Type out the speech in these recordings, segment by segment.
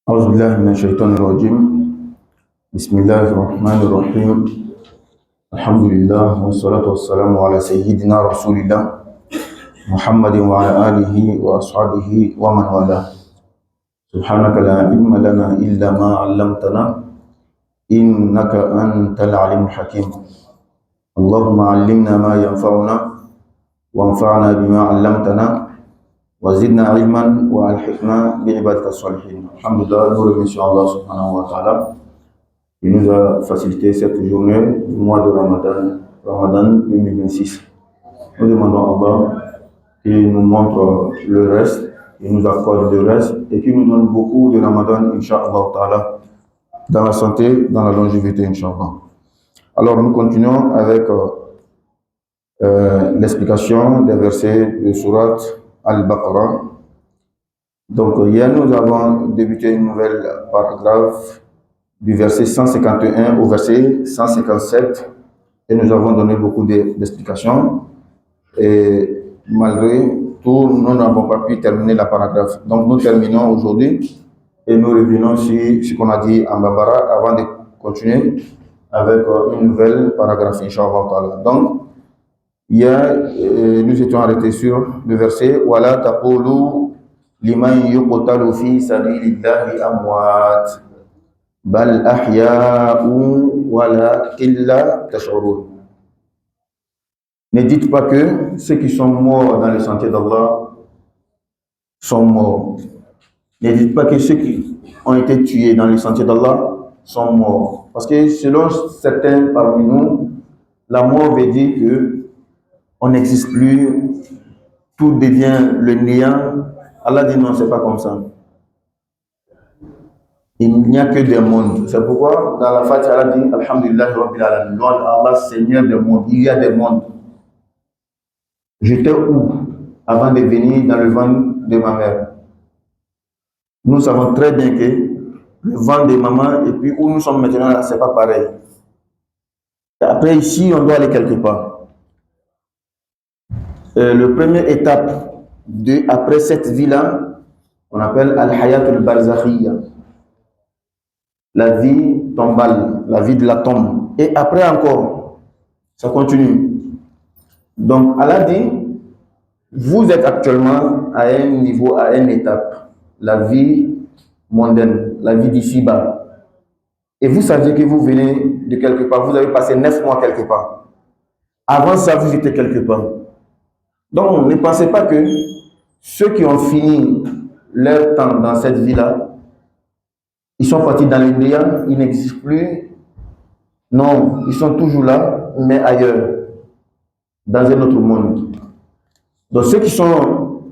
أعوذ بالله من الشيطان الرجيم. بسم الله الرحمن الرحيم. الحمد لله والصلاة والسلام على سيدنا رسول الله محمد وعلى آله وأصحابه ومن والاه. سبحانك لا علم لنا إلا ما علمتنا إنك أنت العليم الحكيم. اللهم علمنا ما ينفعنا وانفعنا بما علمتنا وزدنا علما والحقنا بعبادك الصالحين. Alhamdulillah, nous remercions Allah subhanahu wa ta'ala qui nous a facilité cette journée du mois de Ramadan 2026. Nous demandons à Allah qu'il nous montre le reste, qu'il nous accorde le reste et qu'il nous donne beaucoup de Ramadan, Inch'Allah ta'ala, dans la santé, dans la longévité, Inch'Allah. Alors nous continuons avec l'explication des versets de Sourate Al-Baqarah. Donc hier nous avons débuté une nouvelle paragraphe du verset 151 au verset 157 et nous avons donné beaucoup d'explications et malgré tout nous n'avons pas pu terminer la paragraphe. Donc nous terminons aujourd'hui et nous revenons sur ce qu'on a dit en Bambara avant de continuer avec une nouvelle paragraphe, Inch'Allah. Donc hier, nous étions arrêtés sur le verset Wala taqulu liman yuqtalu fi sabilillahi amwat bal ahya'u walakin la tash'urun. Ne dites pas que ceux qui sont morts dans le sentier d'Allah sont morts. Ne dites pas que ceux qui ont été tués dans le sentier d'Allah sont morts. Parce que selon certains parmi nous, la mort veut dire que on n'existe plus, tout devient le néant. Allah dit non, c'est pas comme ça. Il n'y a que des mondes. C'est pourquoi dans la Fatiha, Allah dit Alhamdulillah Rabbil Alamin. Lord Allah, Seigneur des mondes. Il y a des mondes. J'étais où avant de venir dans le ventre de ma mère? Nous savons très bien que le ventre de maman et puis où nous sommes maintenant là, c'est pas pareil. Et après ici, on doit aller quelque part. Le première étape après cette vie-là, on appelle Al-Hayat al-Barzakhiyya, la vie tombale, la vie de la tombe. Et après encore, ça continue. Donc Allah dit, vous êtes actuellement à un niveau, à une étape, la vie mondaine, la vie d'ici-bas. Et vous saviez que vous venez de quelque part, vous avez passé 9 mois quelque part. Avant ça, vous étiez quelque part. Donc, ne pensez pas que ceux qui ont fini leur temps dans cette vie-là, ils sont partis dans le néant, ils n'existent plus. Non, ils sont toujours là, mais ailleurs, dans un autre monde. Donc, ceux qui sont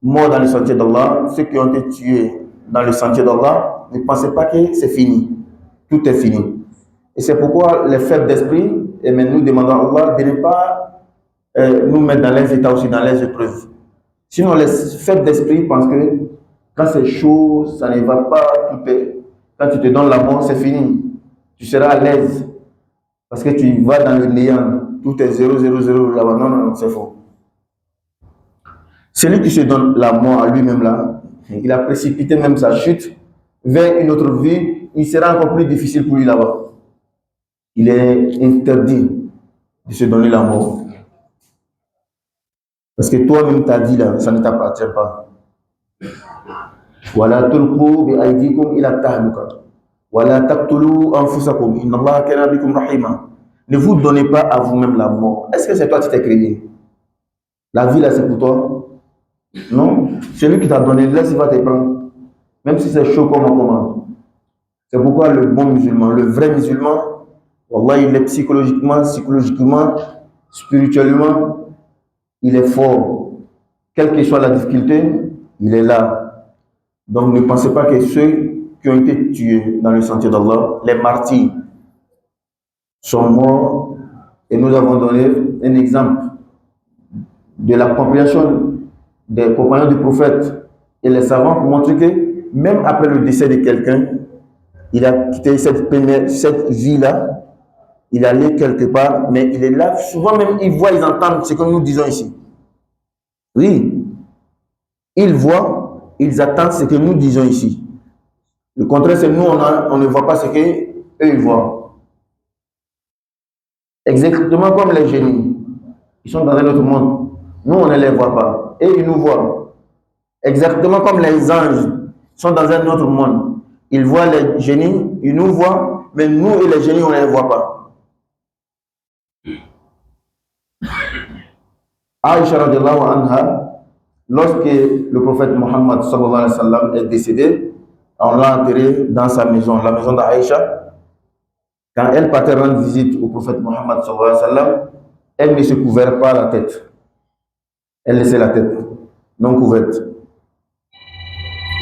morts dans le sentier d'Allah, ceux qui ont été tués dans le sentier d'Allah, ne pensez pas que c'est fini. Tout est fini. Et c'est pourquoi les faibles d'esprit, et même nous demandons à Allah de ne pas nous mettre dans les états aussi, dans les épreuves. Sinon, les faibles d'esprit pensent que quand c'est chaud, ça ne va pas, quand tu te donnes la mort, c'est fini. Tu seras à l'aise. Parce que tu vas dans le néant. Tout est 0, 0, 0 là-bas. Non, non, non, c'est faux. Celui qui se donne la mort à lui-même là, il a précipité même sa chute vers une autre vie, il sera encore plus difficile pour lui là-bas. Il est interdit de se donner la mort. Parce que toi-même t'as dit là, ça ne t'appartient pas. Wala tulqu bi aydikum ila tahluka. Wala taqtulu anfusakum. Inna Allaha kana bikum rahima. Ne vous donnez pas à vous-même la mort. Est-ce que c'est toi qui t'es créé? La vie là c'est pour toi? Non. Celui qui t'a donné, laisse, il va te prendre. Même si c'est chaud comment. C'est pourquoi le bon musulman, le vrai musulman, wallah, il est psychologiquement, spirituellement, il est fort. Quelle que soit la difficulté, il est là. Donc ne pensez pas que ceux qui ont été tués dans le sentier d'Allah, les martyrs, sont morts. Et nous avons donné un exemple de la compréhension des compagnons du prophète et les savants pour montrer que même après le décès de quelqu'un, il a quitté cette vie-là, il allait quelque part, mais il est là. Souvent même, ils voient, ils entendent ce que nous disons ici. Oui, ils voient, ils attendent ce que nous disons ici. Le contraire, c'est nous, on ne voit pas ce qu'eux, ils voient. Exactement comme les génies. Ils sont dans un autre monde. Nous, on ne les voit pas. Et ils nous voient. Exactement comme les anges sont dans un autre monde. Ils voient les génies, ils nous voient, mais nous et les génies, on ne les voit pas. Aïcha radiallahu anha, lorsque le prophète Mohammed sallallahu alayhi wa sallam est décédé, on l'a enterré dans sa maison, la maison d'Aïcha. Quand elle partait rendre visite au prophète Mohammed sallallahu alayhi wa sallam, elle ne se couvrait pas la tête. Elle laissait la tête non couverte.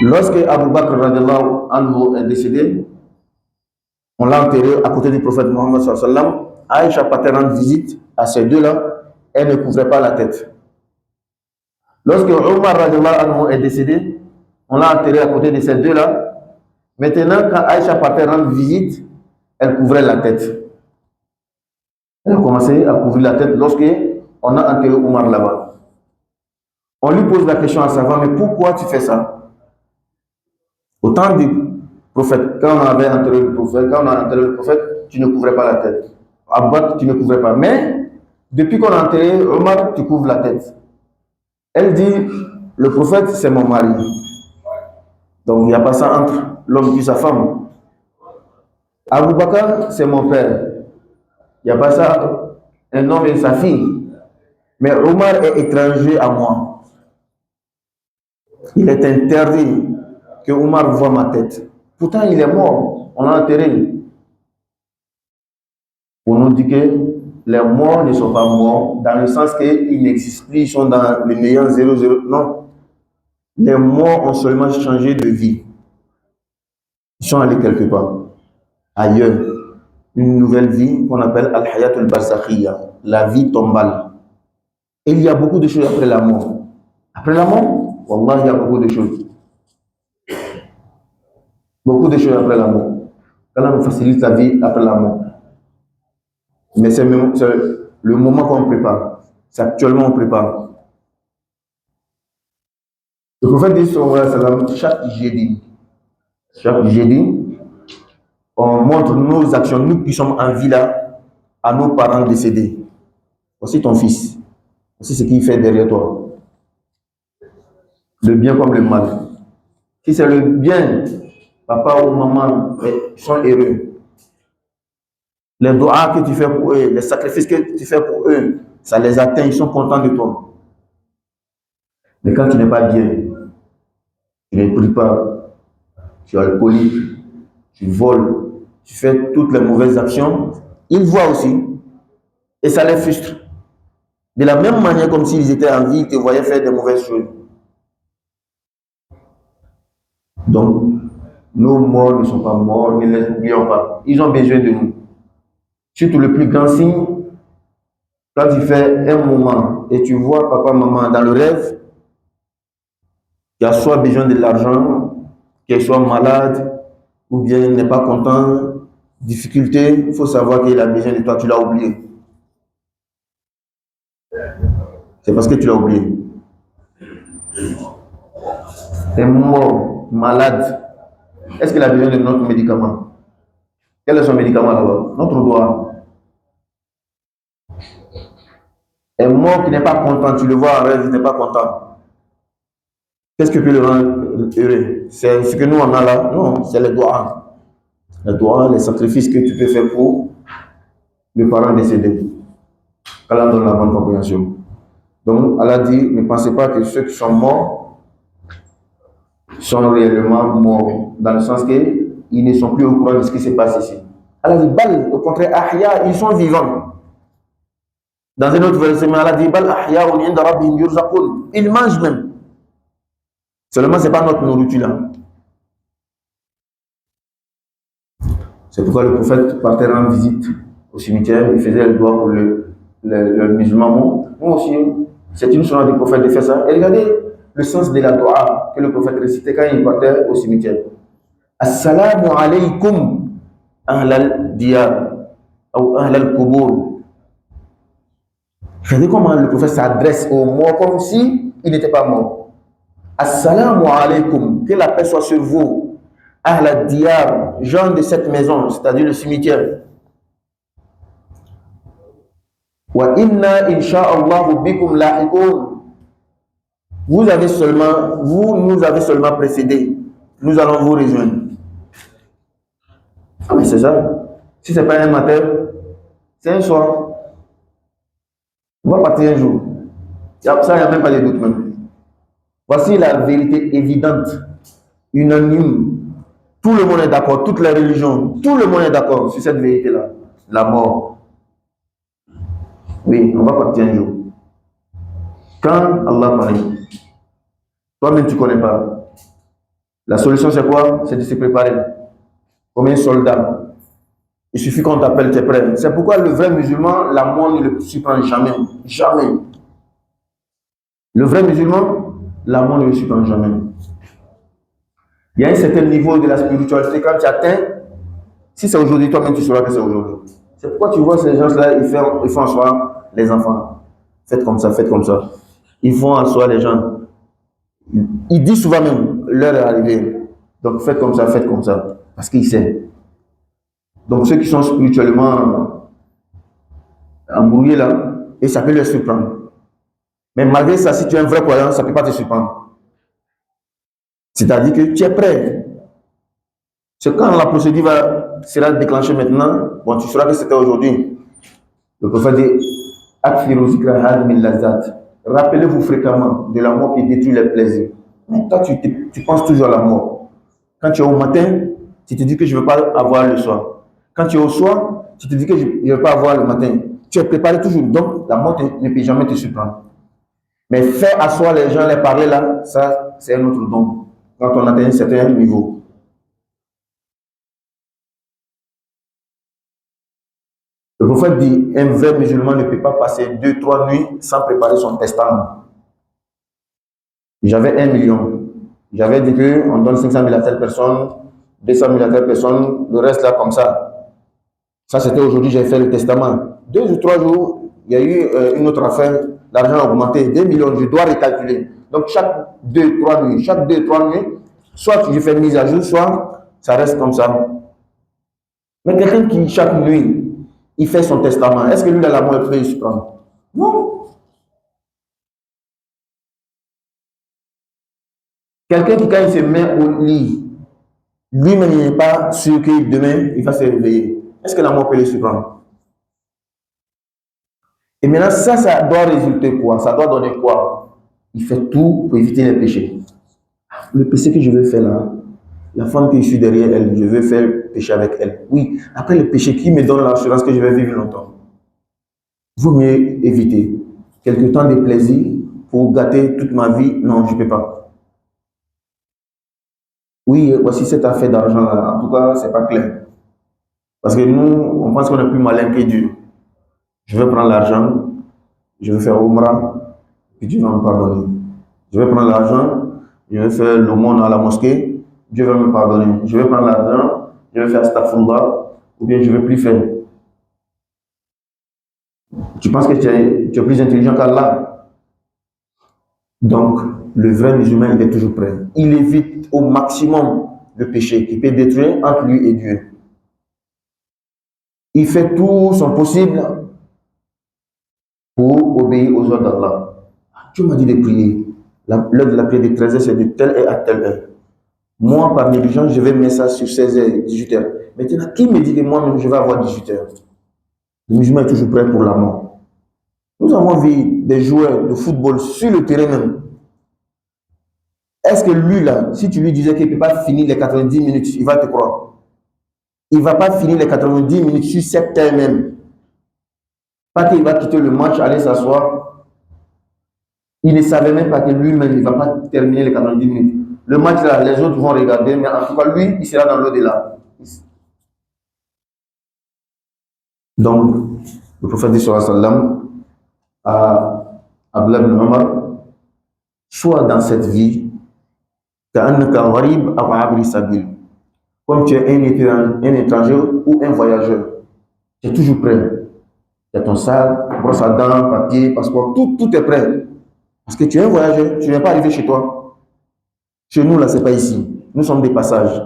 Lorsque Abu Bakr radiallahu anhu est décédé, on l'a enterré à côté du prophète Mohammed sallallahu alayhi wa sallam. Aïcha partait rendre visite à ces deux-là, elle ne couvrait pas la tête. Lorsque Omar radiallahu anhu est décédé, on l'a enterré à côté de ces deux-là. Maintenant, quand Aïcha partait rendre visite, elle couvrait la tête. Elle a commencé à couvrir la tête lorsque on a enterré Omar là-bas. On lui pose la question à savoir, mais pourquoi tu fais ça? Au temps du prophète, quand on avait enterré le prophète, tu ne couvrais pas la tête. À Bakr, tu ne couvrais pas. Mais depuis qu'on a enterré Omar, tu couvres la tête. Elle dit, le prophète, c'est mon mari. Donc, il n'y a pas ça entre l'homme et sa femme. Abu Bakr, c'est mon père. Il n'y a pas ça, un homme et sa fille. Mais Omar est étranger à moi. Il est interdit que Omar voie ma tête. Pourtant, il est mort. On l'a enterré. On nous dit que les morts ne sont pas morts, dans le sens qu'ils n'existent plus, ils sont dans le néant 0,0. Non. Les morts ont seulement changé de vie. Ils sont allés quelque part, ailleurs. Une nouvelle vie qu'on appelle Al-Hayat al-Barzakhiyya, la vie tombale. Et il y a beaucoup de choses après la mort. Après la mort, Wallah, il y a beaucoup de choses. Beaucoup de choses après la mort. Allah nous facilite la vie après la mort. Mais c'est le moment qu'on prépare. C'est actuellement on prépare. Le prophète dit sallallahu alayhi wa sallam, chaque jeudi, on montre nos actions, nous qui sommes en vie là, à nos parents décédés. Voici ton fils. Voici ce qu'il fait derrière toi. Le bien comme le mal. Si c'est le bien, papa ou maman sont heureux. Les doigts que tu fais pour eux, les sacrifices que tu fais pour eux, ça les atteint, ils sont contents de toi. Mais quand tu n'es pas bien, tu ne pries pas, tu es alcoolique, tu voles, tu fais toutes les mauvaises actions, ils voient aussi et ça les frustre. De la même manière comme s'ils étaient en vie, ils te voyaient faire des mauvaises choses. Donc, nos morts ne sont pas morts, ne les oublions pas. Ils ont besoin de nous. Surtout le plus grand signe, quand tu fais un moment et tu vois papa, maman dans le rêve, qui a soit besoin de l'argent, qu'il soit malade, ou bien n'est pas content, difficulté, il faut savoir qu'il a besoin de toi, tu l'as oublié. C'est parce que tu l'as oublié. T'es mort, malade. Est-ce qu'il a besoin de notre médicament? Quel est son médicament là-bas? Notre doigt. Un mort qui n'est pas content, tu le vois en rêve, il n'est pas content. Qu'est-ce qui peut le rendre heureux? C'est ce que nous on a là? Non, c'est les doigts. Les doigts, les sacrifices que tu peux faire pour le parent décédé. Allah donne la bonne compréhension. Donc, Allah dit, ne pensez pas que ceux qui sont morts sont réellement morts, dans le sens qu'ils ne sont plus au courant de ce qui se passe ici. Allah dit, bal, au contraire, ahya, ils sont vivants. Dans un autre verset, Allah dit, bal ahya, ils mangent même. Seulement, ce n'est pas notre nourriture là. C'est pourquoi le prophète partait en visite au cimetière, il faisait le doigt pour le musulman. Nous aussi, c'est une sunna du prophète de faire ça. Et regardez le sens de la doua que le prophète récitait quand il partait au cimetière. Assalamu alaykum ahlal diyar ou ahlal kubur. Regardez comment le prophète s'adresse aux morts comme si il n'était pas mort. Assalamu alaykum, que la paix soit sur vous. Ahla diyar, gens de cette maison, c'est-à-dire le cimetière. Wa inna insha'Allahu bikum lahiqun. Vous nous avez seulement précédé. Nous allons vous rejoindre. Ah mais c'est ça. Si c'est pas un matin, c'est un soir. On va partir un jour. Ça, il n'y a même pas de doute même. Voici la vérité évidente, unanime. Tout le monde est d'accord, toutes les religions, tout le monde est d'accord sur cette vérité-là. La mort. Oui, on va partir un jour. Quand Allah parle, toi-même tu ne connais pas. La solution c'est quoi? C'est de se préparer. Comme un soldat. Il suffit qu'on t'appelle, tu es prêt. C'est pourquoi le vrai musulman, la mort ne le surprend jamais. Jamais. Le vrai musulman, la mort ne le surprend jamais. Il y a un certain niveau de la spiritualité. Quand tu atteins, si c'est aujourd'hui, toi-même tu sauras que c'est aujourd'hui. C'est pourquoi tu vois ces gens-là, ils font en soi les enfants. Faites comme ça, faites comme ça. Ils font en soi les gens. Ils disent souvent même, l'heure est arrivée. Donc faites comme ça, faites comme ça. Parce qu'ils savent. Donc ceux qui sont spirituellement embrouillés là, et ça peut les surprendre. Mais malgré ça, si tu es un vrai croyant, ça ne peut pas te surprendre. C'est-à-dire que tu es prêt. C'est quand la procédure sera déclenchée maintenant, bon, tu sauras que c'était aujourd'hui. Le prophète dit, rappelez-vous fréquemment de la mort qui détruit les plaisirs. Mais toi, tu penses toujours à la mort. Quand tu es au matin, tu te dis que je ne veux pas avoir le soir. Quand tu es au soir, tu te dis que je ne veux pas avoir le matin. Tu es préparé toujours. Donc, la mort ne peut jamais te surprendre. Mais faire asseoir les gens, les parler là, ça, c'est un autre don. Quand on atteint un certain niveau. Le prophète dit, un vrai musulman ne peut pas passer 2-3 nuits sans préparer son testament. J'avais 1 million. J'avais dit qu'on donne 500 000 à telle personne, 200 000 à telle personne, le reste là comme ça. Ça c'était aujourd'hui, j'ai fait le testament. 2 ou 3 jours, il y a eu une autre affaire, l'argent a augmenté, 2 millions, je dois recalculer. Donc chaque 2-3 nuits, soit je fais mise à jour, soit ça reste comme ça. Mais quelqu'un qui chaque nuit, il fait son testament, est-ce que lui, la mort, peut se prendre? Non. Quelqu'un qui, quand il se met au lit, lui-même, il n'est pas sûr que demain, il va se réveiller. Est-ce que la mort peut le surprendre? Et maintenant, ça doit résulter quoi? Ça doit donner quoi? Il fait tout pour éviter les péchés. Le péché que je veux faire là, la femme qui suis derrière elle, je veux faire péché avec elle. Oui, après le péché qui me donne l'assurance que je vais vivre longtemps. Vous mieux éviter. Quelque temps de plaisir pour gâter toute ma vie, non, je ne peux pas. Oui, voici cette affaire d'argent là. En tout cas, c'est pas clair. Parce que nous, on pense qu'on est plus malin que Dieu. Je vais prendre l'argent, je vais faire Umrah, puis Dieu va me pardonner. Je vais prendre l'argent, je vais faire l'aumône à la mosquée, Dieu va me pardonner. Je vais prendre l'argent, je vais faire Astaghfirullah, ou bien je ne vais plus faire. Tu penses que tu es plus intelligent qu'Allah? Donc, le vrai musulman, il est toujours prêt. Il évite au maximum le péché qui peut détruire entre lui et Dieu. Il fait tout son possible pour obéir aux ordres d'Allah. Dieu m'a dit de prier. L'heure de la prière de 13h, c'est de telle heure à telle heure. Moi, par négligence, je vais mettre ça sur 16h, 18h. Maintenant, qui me dit que moi-même, je vais avoir 18h? Le musulman est toujours prêt pour la mort. Nous avons vu des joueurs de football sur le terrain même. Est-ce que lui, là, si tu lui disais qu'il ne peut pas finir les 90 minutes, il va te croire? Il ne va pas finir les 90 minutes sur cette terre même. Pas qu'il va quitter le match, aller s'asseoir. Il ne savait même pas que lui-même, il ne va pas terminer les 90 minutes. Le match, là, les autres vont regarder, mais en tout cas, lui, il sera dans l'au-delà. Donc, le prophète dit sallallahu alayhi wa sallam à Abdullah ibn Omar, soit dans cette vie, comme tu es un étranger ou un voyageur, tu es toujours prêt. Tu as ton sac, brosse à dents, papier, passeport, tout est prêt. Parce que tu es un voyageur, tu ne viens pas arriver chez toi. Chez nous, là, ce n'est pas ici. Nous sommes des passages.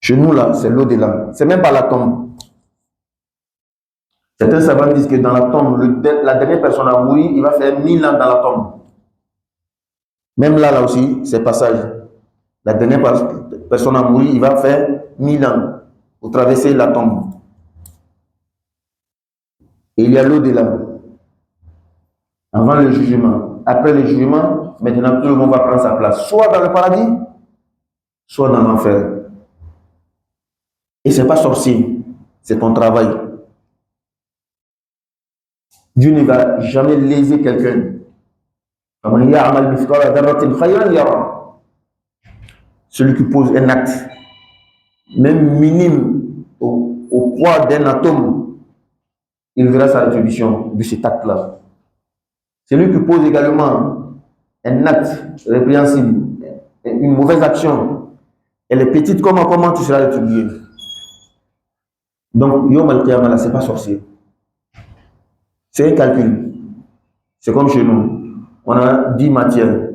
Chez nous, là, c'est l'au-delà. C'est même pas la tombe. Certains savants disent que dans la tombe, la dernière personne à mourir, il va faire 1000 ans dans la tombe. Même là aussi, c'est passage. La dernière personne à mourir, il va faire 1000 ans pour traverser la tombe. Et il y a l'au-delà. Avant le jugement. Après le jugement, maintenant tout le monde va prendre sa place. Soit dans le paradis, soit dans l'enfer. Et ce n'est pas sorcier, c'est ton travail. Dieu ne va jamais léser quelqu'un. Celui qui pose un acte, même minime, au poids d'un atome, il verra sa rétribution de cet acte-là. Celui qui pose également un acte répréhensible, une mauvaise action, elle est petite, comment tu seras rétribué? Donc, Yom Al-Qiyamah, ce n'est pas sorcier. C'est un calcul. C'est comme chez nous. On a 10 matières.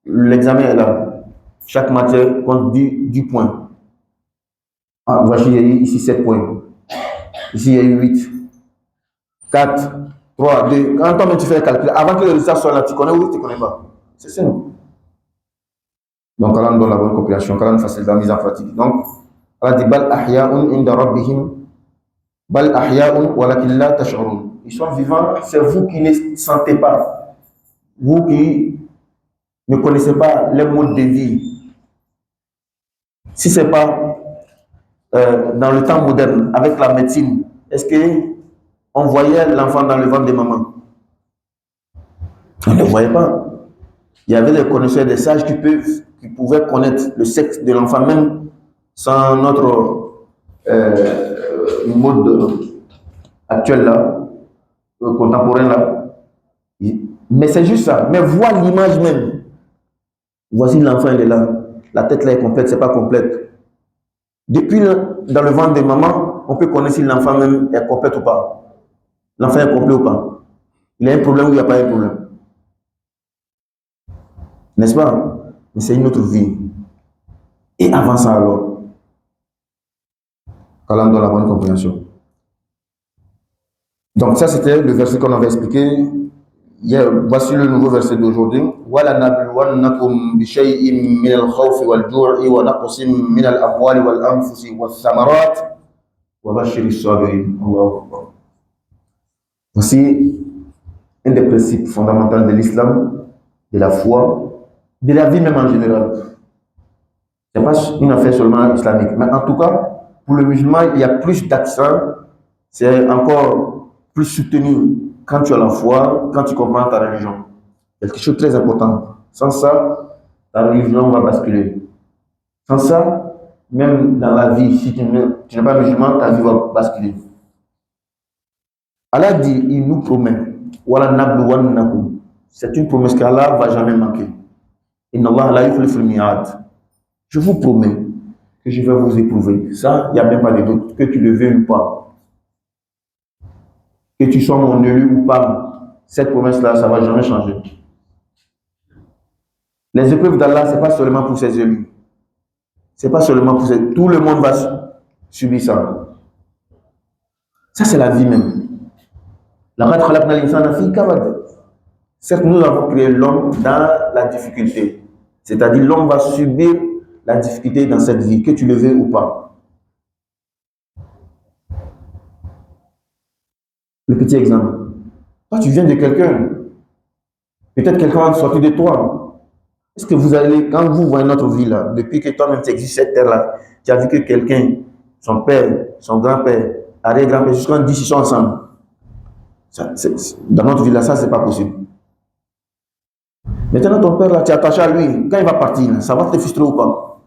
L'examen est là. Chaque matière compte 10 points. Ah, voici, il y a eu ici 7 points. Ici, il y a eu 8. 4, 3, 2. Quand toi, tu fais le calcul, avant que le résultat soit là, tu connais ou tu ne connais pas. C'est ça. Donc, Allah nous donne la bonne compréhension. Allah nous facilite la mise en pratique. Donc, Allah dit Bal ahya'un inda rabbihim. Bal ahya'un walakin la tash'urun. Ils sont vivants, c'est vous qui ne sentez pas. Vous qui ne connaissez pas les modes de vie. Si ce n'est pas dans le temps moderne, avec la médecine, est-ce qu'on voyait l'enfant dans le ventre de maman? On ne le voyait pas. Il y avait des connaisseurs, des sages qui pouvaient connaître le sexe de l'enfant, même sans notre mode actuel là, contemporain là. Mais c'est juste ça. Mais vois l'image même. Voici l'enfant, il est là. La tête là est complète, c'est pas complète. Depuis dans le ventre de maman, on peut connaître si l'enfant même est complète ou pas. L'enfant est complet ou pas. Il a un problème ou il n'y a pas un problème. N'est-ce pas? Mais c'est une autre vie. Et avant ça alors, qu'Allah donne la bonne compréhension. Donc ça c'était le verset qu'on avait expliqué. Voici le nouveau verset d'aujourd'hui. وَلَنَبْلُوَنَّكُمْ بِشَيْءٍ مِنَ الْخَوْفِ وَالْجُوعِ وَنَقْصٍ مِنَ الْأَمْوَالِ وَالْأَنفُسِ وَالثَّمَرَاتِ وَبَشِّرِ الصَّابِرِينَ. Allahu Akbar. Voici un des principes fondamentaux de l'islam, de la foi, de la vie même en général. Ce n'est pas une affaire seulement islamique. Mais en tout cas, pour le musulman, il y a plus d'accent, c'est encore plus soutenu quand tu as la foi, quand tu comprends ta religion. C'est quelque chose de très important. Sans ça, ta religion va basculer. Sans ça, même dans la vie, si tu n'es pas musulman, ta vie va basculer. Allah dit, il nous promet, Wala nabluwannakum. C'est une promesse qu'Allah ne va jamais manquer. Inna Allah la yukhliful mi'ad. Je vous promets que je vais vous éprouver. Ça, il n'y a même pas de doute, que tu le veuilles ou pas. Que tu sois mon élu ou pas, cette promesse-là, ça ne va jamais changer. Les épreuves d'Allah, ce n'est pas seulement pour ses élus. Ce n'est pas seulement pour ses... Tout le monde va subir ça. Ça, c'est la vie même. Certes, nous avons créé l'homme dans la difficulté. C'est-à-dire l'homme va subir la difficulté dans cette vie, que tu le veuilles ou pas. Le petit exemple. Toi, tu viens de quelqu'un. Peut-être quelqu'un va sortir de toi. Est-ce que vous allez, quand vous voyez notre vie là, depuis que toi-même tu existes cette terre-là, tu as vu que quelqu'un, son père, son grand-père, arrière-grand-père, jusqu'à 10, ils sont ensemble. Ça, dans notre vie là, ça, c'est pas possible. Maintenant, ton père là, tu es attaché à lui. Quand il va partir, ça va te frustrer ou pas?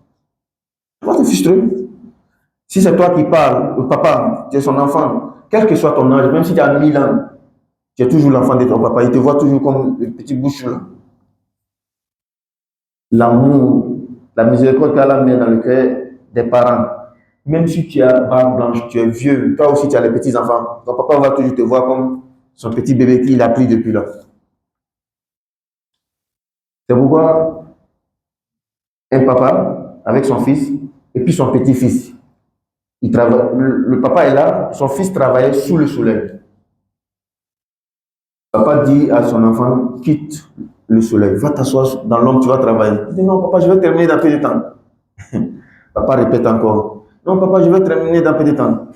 Ça va te frustrer. Si c'est toi qui parles, le papa, tu es son enfant, quel que soit ton âge, même si tu as 1000 ans, tu es toujours l'enfant de ton papa. Il te voit toujours comme le petit bouchon là. L'amour, la miséricorde qu'Allah met dans le cœur des parents. Même si tu as barbe blanche, tu es vieux, toi aussi tu as les petits-enfants, ton papa va toujours te voir comme son petit bébé qu'il a pris depuis là. C'est pourquoi un papa avec son fils et puis son petit-fils, Le papa est là, son fils travaillait sous le soleil. Papa dit à son enfant, quitte le soleil, va t'asseoir dans l'ombre, tu vas travailler. Il dit, non, papa, je vais terminer dans peu de temps. Papa répète encore, non, papa, je vais terminer dans peu de temps.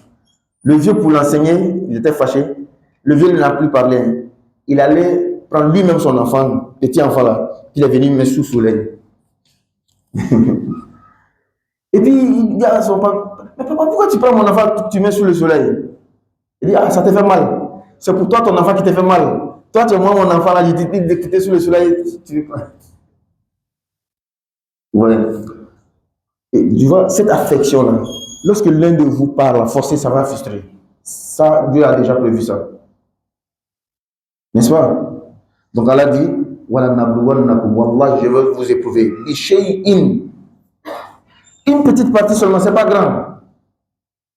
Le vieux, pour l'enseigner, il était fâché. Le vieux ne l'a plus parlé. Il allait prendre lui-même son enfant, petit enfant là, il est venu mettre sous le soleil. Et puis, il dit à son papa, mais papa, pourquoi tu prends mon enfant, tu mets sous le soleil? Il dit, ah, ça te fait mal. C'est pour toi, ton enfant, qui te fait mal. Toi, tu es moi, mon enfant, là, je te dis de quitter sous le soleil. Ouais. Et tu vois, cette affection-là, lorsque l'un de vous parle, forcé, ça va frustrer. Ça, Dieu a déjà prévu ça. N'est-ce pas? Donc Allah dit, Wallah, je veux vous éprouver. Une petite partie seulement, c'est pas grand.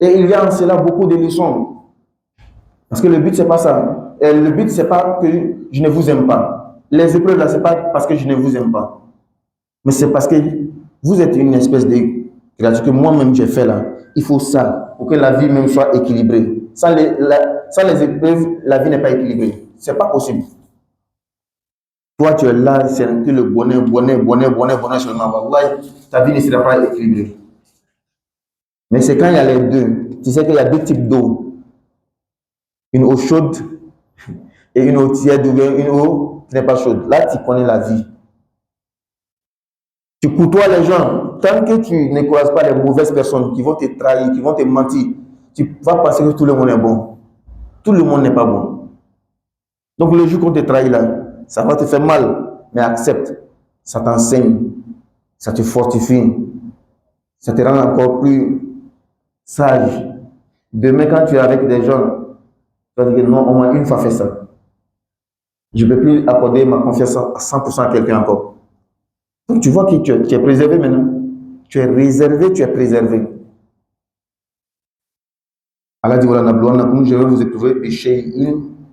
Et il y a en cela beaucoup de leçons. Parce que le but, c'est pas ça. Et le but, c'est pas que je ne vous aime pas. Les épreuves là, c'est pas parce que je ne vous aime pas. Mais c'est parce que vous êtes une espèce de créature que moi-même j'ai fait là. Il faut ça pour que la vie même soit équilibrée. Sans les épreuves, la vie n'est pas équilibrée. C'est pas possible. Toi, tu es là, c'est le bonheur seulement. Wallah, ta vie ne sera pas équilibrée. Mais c'est quand il y a les deux. Tu sais qu'il y a deux types d'eau. Une eau chaude et une eau tiède ou bien une eau qui n'est pas chaude. Là, tu connais la vie. Tu côtoies les gens. Tant que tu ne croises pas les mauvaises personnes qui vont te trahir, qui vont te mentir, tu vas penser que tout le monde est bon. Tout le monde n'est pas bon. Donc le jour qu'on te trahit là, ça va te faire mal, mais accepte. Ça t'enseigne, ça te fortifie, ça te rend encore plus sage. Demain, quand tu es avec des gens, tu vas dire non, on m'a une fois fait ça. Je ne peux plus accorder ma confiance à 100% à quelqu'un encore. Donc tu vois que tu es préservé maintenant. Tu es réservé, tu es préservé. Allah dit, voilà, je vais vous éprouver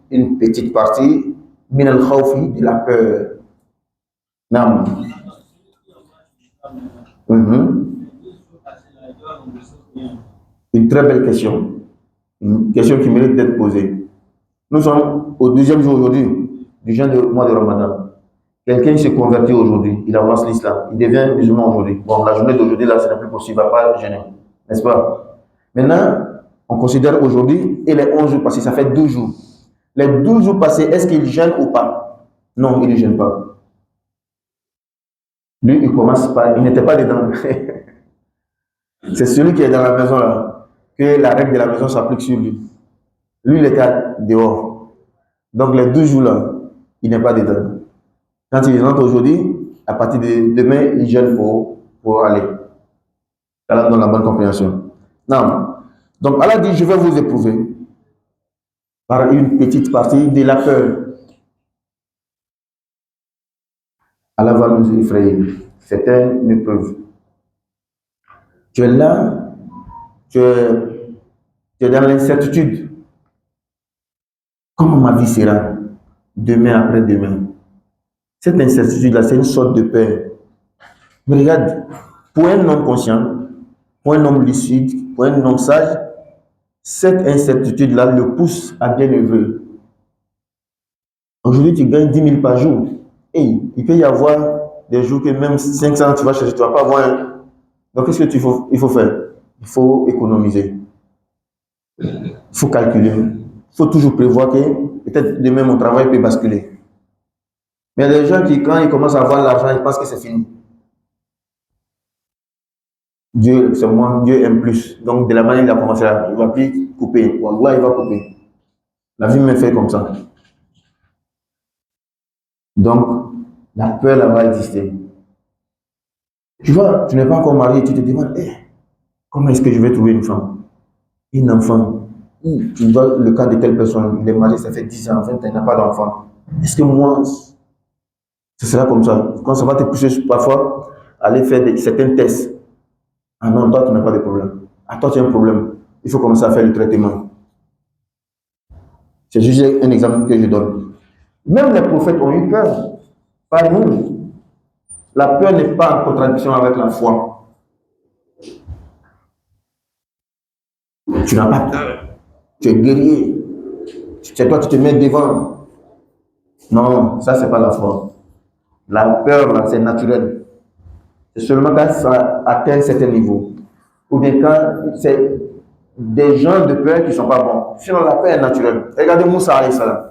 une petite partie, min al-khawfi, de la peur. Non. Une très belle question. Une question qui mérite d'être posée. Nous sommes au deuxième jour aujourd'hui du jeûne du mois de Ramadan. Quelqu'un se convertit aujourd'hui, il avance l'islam, il devient musulman aujourd'hui. Bon, la journée d'aujourd'hui, là, ce n'est plus possible, il ne va pas jeûner, n'est-ce pas? Maintenant, on considère aujourd'hui et les 11 jours passés, ça fait 12 jours. Les 12 jours passés, est-ce qu'il gêne ou pas? Non, il ne gêne pas. Lui, il commence par, il n'était pas dedans. C'est celui qui est dans la maison là, que la règle de la maison s'applique sur lui. Lui, il était dehors. Donc les 12 jours là, il n'est pas dedans. Quand il rentre aujourd'hui, à partir de demain, il gêne pour aller. Allah donne la bonne compréhension. Non. Donc Allah dit, je vais vous éprouver par une petite partie de la peur. Allah va nous effrayer. C'est une épreuve. Tu es là, tu es dans l'incertitude. Comment ma vie sera demain après demain? Cette incertitude-là, c'est une sorte de peur. Mais regarde, pour un homme conscient, pour un homme lucide, pour un homme sage, cette incertitude-là le pousse à bien œuvrer. Aujourd'hui, tu gagnes 10 000 par jour. Et il peut y avoir des jours que même 500, tu vas chercher, tu ne vas pas avoir un. Donc, qu'est-ce que il faut faire? Il faut économiser. Il faut calculer. Il faut toujours prévoir que peut-être demain, mon travail peut basculer. Mais il y a des gens qui, quand ils commencent à avoir l'argent, ils pensent que c'est fini. Dieu, c'est moi, Dieu aime plus. Donc, de la manière il a commencé à, il ne va plus couper. Wallah, il va couper. La vie me fait comme ça. Donc, la peur, là, va exister. Tu vois, tu n'es pas encore marié, tu te demandes, comment est-ce que je vais trouver une femme? Une enfant. Tu vois le cas de telle personne, il est marié, ça fait 10 ans, 20 ans, il n'a pas d'enfant. Est-ce que moi, ce sera comme ça? Quand ça va te pousser parfois à aller faire certains tests. Ah non, toi, tu n'as pas de problème. Ah, toi, tu as un problème. Il faut commencer à faire le traitement. C'est juste un exemple que je donne. Même les prophètes ont eu peur. Par nous, la peur n'est pas en contradiction avec la foi. Tu n'as pas peur. Tu es guerrier. C'est toi qui te mets devant. Non, ça, c'est pas la foi. La peur, là, c'est naturel. C'est seulement quand ça atteint un certain niveau. Ou bien quand c'est des gens de peur qui ne sont pas bons. Sinon, la peur est naturelle. Regardez Moussa, alayhi salam.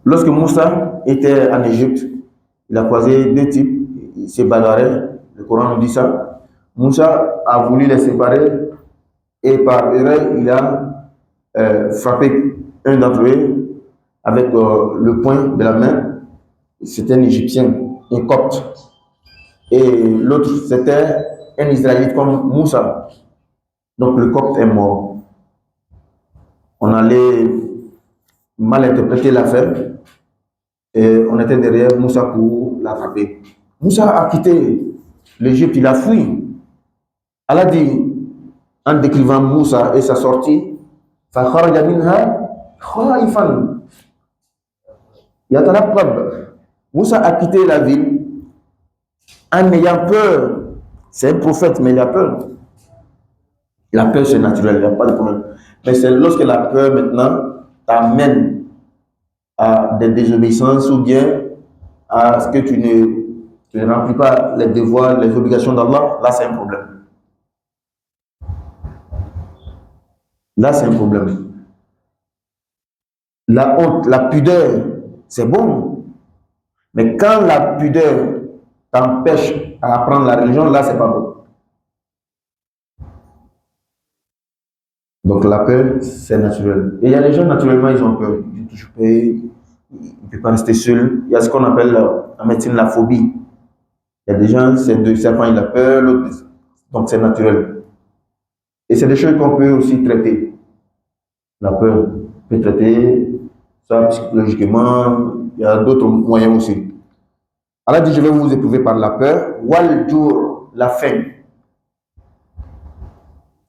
Lorsque Moussa était en Égypte, il a croisé deux types, il s'est bagarré, le Coran nous dit ça. Moussa a voulu les séparer et par erreur, il a frappé un d'entre eux avec le poing de la main. C'était un Égyptien, un copte. Et l'autre, c'était un Israélite comme Moussa. Donc le copte est mort. On allait mal interpréter l'affaire et on était derrière Moussa pour l'attraper. Moussa a quitté l'Égypte, il a fui. Allah dit, en décrivant Moussa et sa sortie, فَخَرَجَ مِنْهَا خَائِفًا يَتَرَقَّبُ. Moussa a quitté la ville en ayant peur. C'est un prophète, mais il a peur. La peur, c'est naturel, il n'y a pas de problème. Mais c'est lorsque la peur, maintenant, t'amène à des désobéissances ou bien à ce que tu ne remplis pas les devoirs, les obligations d'Allah, là, c'est un problème. Là, c'est un problème. La honte, la pudeur, c'est bon. Mais quand la pudeur t'empêche à apprendre la religion, là, c'est pas bon. Donc la peur, c'est naturel. Et il y a des gens, naturellement, ils ont peur. Ils disent toujours peur, ils ne peuvent pas rester seuls. Il y a ce qu'on appelle en médecine la phobie. Il y a des gens, c'est de serpent, il a peur, l'autre, donc c'est naturel. Et c'est des choses qu'on peut aussi traiter. La peur peut traiter ça psychologiquement, il y a d'autres moyens aussi. Allah dit, je vais vous éprouver par la peur, wal jour, la faim.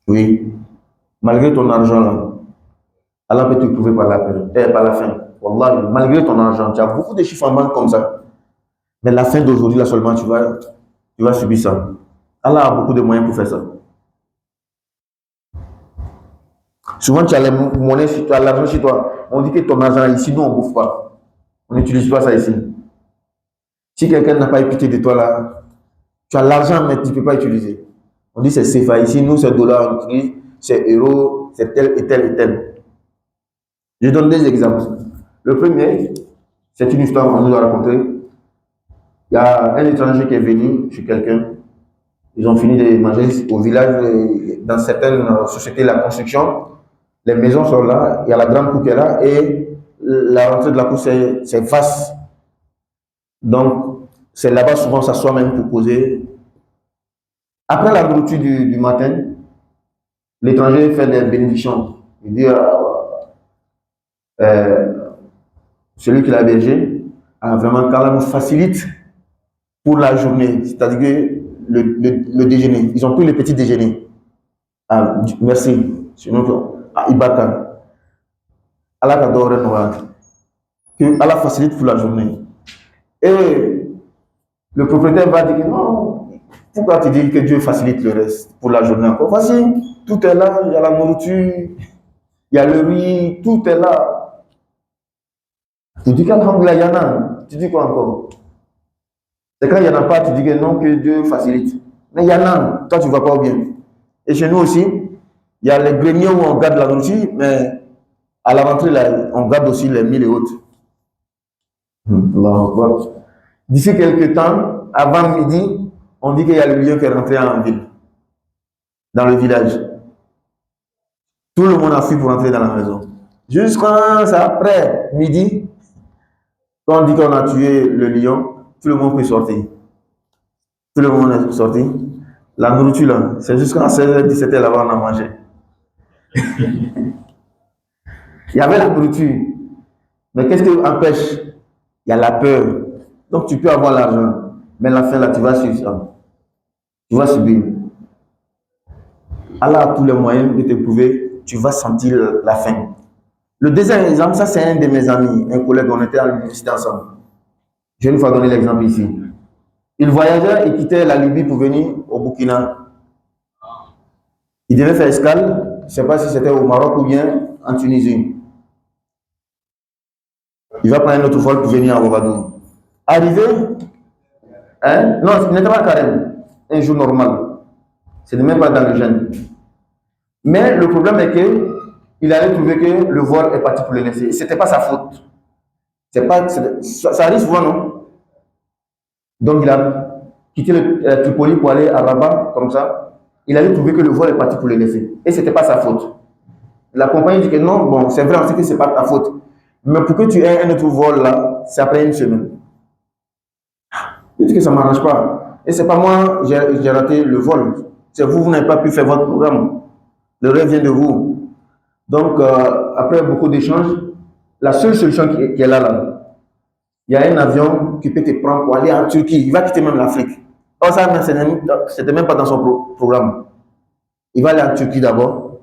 Oui, malgré ton argent là, Allah peut t'éprouver par la peur, par la faim. Wallah, malgré ton argent, tu as beaucoup de chiffres en banque comme ça. Mais la fin d'aujourd'hui, là seulement, tu vas subir ça. Allah a beaucoup de moyens pour faire ça. Souvent, tu as les monnaies, tu as l'argent chez toi. On dit que ton argent ici, nous, on ne bouffe pas. On n'utilise pas ça ici. Si quelqu'un n'a pas écouté de toi là, tu as l'argent, mais tu ne peux pas utiliser. On dit c'est CFA ici, nous, c'est dollars, on utilise, c'est euros, c'est tel et tel et tel. Je donne des exemples. Le premier, c'est une histoire qu'on nous a racontée. Il y a un étranger qui est venu chez quelqu'un. Ils ont fini de manger au village. Dans certaines sociétés, la construction, les maisons sont là, il y a la grande cour qui est là et la rentrée de la cour, c'est vaste. Donc, c'est là-bas souvent s'assoit même pour poser. Après la nourriture du matin, l'étranger fait des bénédictions. Il dit celui qui l'a hébergé, vraiment, qu'Allah nous facilite pour la journée, c'est-à-dire que le déjeuner. Ils ont pris le petit déjeuner. Ah, merci. Sinon, Ibaka. Allah t'adore, que Allah facilite pour la journée. Et le propriétaire va dire que non, pourquoi tu dis que Dieu facilite le reste pour la journée encore? Voici, tout est là, il y a la nourriture, il y a le riz, tout est là. Tu dis qu'Alhamdoulilah, il y en a. Tu dis quoi encore? C'est quand il n'y en a pas, tu dis que non, que Dieu facilite. Mais il y en a, toi tu ne vas pas bien. Et chez nous aussi, il y a les greniers où on garde la nourriture, mais à la rentrée, là, on garde aussi les mille et autres. D'ici quelques temps, avant midi, on dit qu'il y a le lion qui est rentré en ville, dans le village. Tout le monde a fui pour rentrer dans la maison. Jusqu'à après midi, quand on dit qu'on a tué le lion, tout le monde peut sortir. Tout le monde est sorti. La nourriture, là, c'est jusqu'à 16h, 17h, là-bas, on a mangé. Il y avait la nourriture. Mais qu'est-ce qui empêche? Il y a la peur. Donc, tu peux avoir l'argent. Mais la fin, là, tu vas suivre ça. Tu vas subir. Allah a tous les moyens de te prouver. Tu vas sentir la faim. Le deuxième exemple, ça, c'est un de mes amis, un collègue, on était à l'université ensemble. Je vais une fois donner l'exemple ici. Il voyageait et quittait la Libye pour venir au Burkina. Il devait faire escale, je ne sais pas si c'était au Maroc ou bien en Tunisie. Il va prendre un autre vol pour venir à Ouagadougou. Arrivé, hein? Non, ce n'était pas carême, un jour normal. Ce n'est même pas dans le jeûne. Mais le problème est que il allait trouver que le vol est parti pour le laisser. Ce n'était pas sa faute. Ça arrive souvent, non? Donc il a quitté la Tripoli pour aller à Rabat, comme ça. Il allait trouver que le vol est parti pour le laisser. Et ce n'était pas sa faute. La compagnie dit que non, bon, c'est vrai, on sait que ce n'est pas ta faute. Mais pour que tu aies un autre vol là, c'est après une semaine. Il dit que ça ne m'arrange pas. Et c'est pas moi, j'ai raté le vol. C'est vous, vous n'avez pas pu faire votre programme. Le rêve vient de vous. Donc, après beaucoup d'échanges, la seule solution qui est là, il y a un avion qui peut te prendre pour aller en Turquie. Il va quitter même l'Afrique. Or, ça, c'était même pas dans son programme. Il va aller en Turquie d'abord.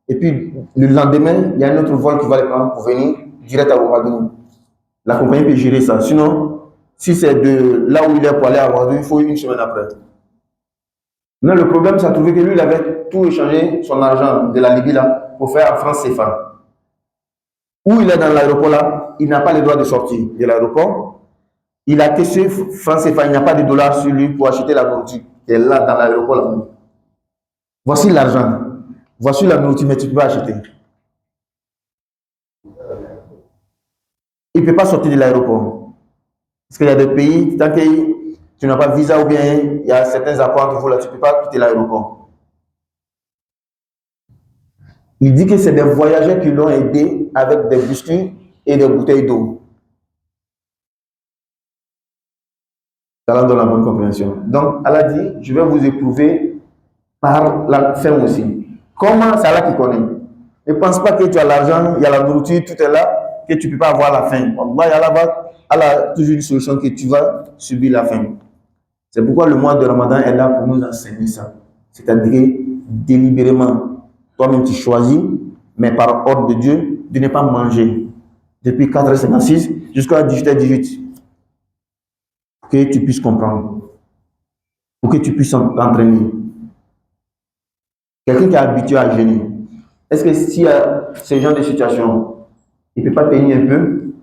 Et puis, le lendemain, il y a un autre vol qui va le prendre pour venir direct à Ouagadougou. La compagnie peut gérer ça. Sinon, si c'est de là où il est pour aller à Ouagadougou, il faut une semaine après. Non, le problème, c'est trouvé que lui, il avait tout échangé, son argent de la Libye là, pour faire en France CFA. Où il est dans l'aéroport là, il n'a pas le droit de sortir de l'aéroport. Il a testé France CFA, il n'y a pas de dollars sur lui pour acheter la nourriture. Il est là dans l'aéroport là. Voici l'argent. Voici la nourriture, mais tu peux pas acheter. Il ne peut pas sortir de l'aéroport. Parce qu'il y a des pays, tant que tu n'as pas de visa ou bien il y a certains accords entre vous là, tu ne peux pas quitter l'aéroport. Il dit que c'est des voyageurs qui l'ont aidé avec des biscuits et des bouteilles d'eau. Ça donne la bonne compréhension. Donc, Allah dit, je vais vous éprouver par la faim aussi. Comment c'est Allah qui connaît? Ne pense pas que tu as l'argent, il y a la nourriture, tout est là, que tu ne peux pas avoir la faim. Allah a toujours une solution que tu vas subir la faim. C'est pourquoi le mois de Ramadan est là pour nous enseigner ça. C'est-à-dire délibérément, toi-même tu choisis, mais par ordre de Dieu, de ne pas manger depuis 4h56 jusqu'à 18h18. Pour que tu puisses comprendre, pour que tu puisses t'entraîner. Quelqu'un qui est habitué à jeûner, est-ce que s'il y a ce genre de situation, il ne peut pas tenir un peu?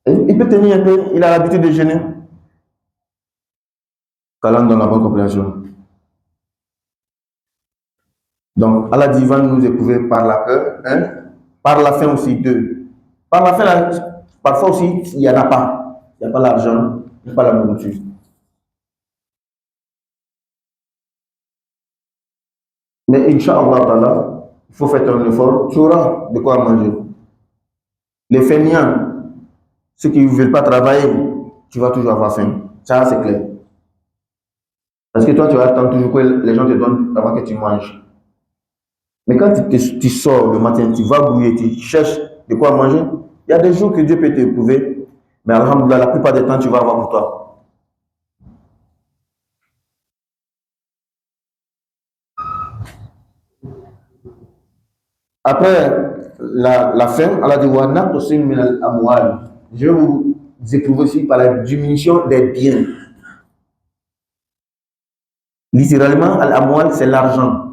Il peut tenir un peu, il a l'habitude de jeûner. Qu'Allah donne la bonne compréhension. Donc, Allah dit, va nous éprouver par la peur, hein? Par la faim aussi, deux. Par la faim, parfois aussi, il n'y en a pas. Il n'y a pas l'argent, il n'y a pas la nourriture. Mais Inch'Allah, il faut faire un effort, tu auras de quoi manger. Les fainéants, ceux qui ne veulent pas travailler, tu vas toujours avoir faim. Ça, c'est clair. Parce que toi, tu vas attendre toujours que les gens te donnent avant que tu manges. Mais quand tu sors le matin, tu vas bouiller, tu cherches de quoi manger, il y a des jours que Dieu peut t'éprouver, mais alhamdoulilah, la plupart des temps, tu vas avoir pour toi. Après la fin, Allah dit je vais vous éprouver aussi par la diminution des biens. Littéralement, al-amwal, c'est l'argent.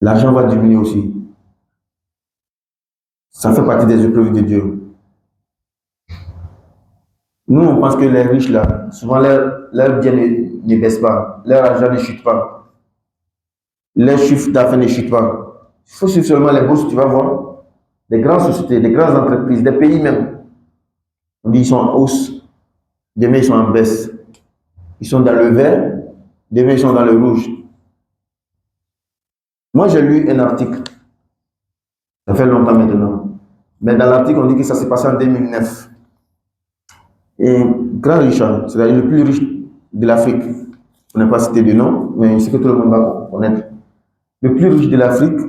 L'argent va diminuer aussi. Ça fait partie des épreuves de Dieu. Nous, on pense que les riches, là, souvent, leur bien ne baisse pas. Leur argent ne chute pas. Leur chiffre d'affaires ne chute pas. Il faut suivre seulement les bourses, tu vas voir. Des grandes sociétés, des grandes entreprises, des pays même. On dit qu'ils sont en hausse. Demain, ils sont en baisse. Ils sont dans le vert. Demain, ils sont dans le rouge. Moi, j'ai lu un article. Ça fait longtemps maintenant. Mais dans l'article, on dit que ça s'est passé en 2009. Et grand Richard, c'est-à-dire le plus riche de l'Afrique, on n'a pas cité de nom, mais c'est que tout le monde va connaître. Le plus riche de l'Afrique,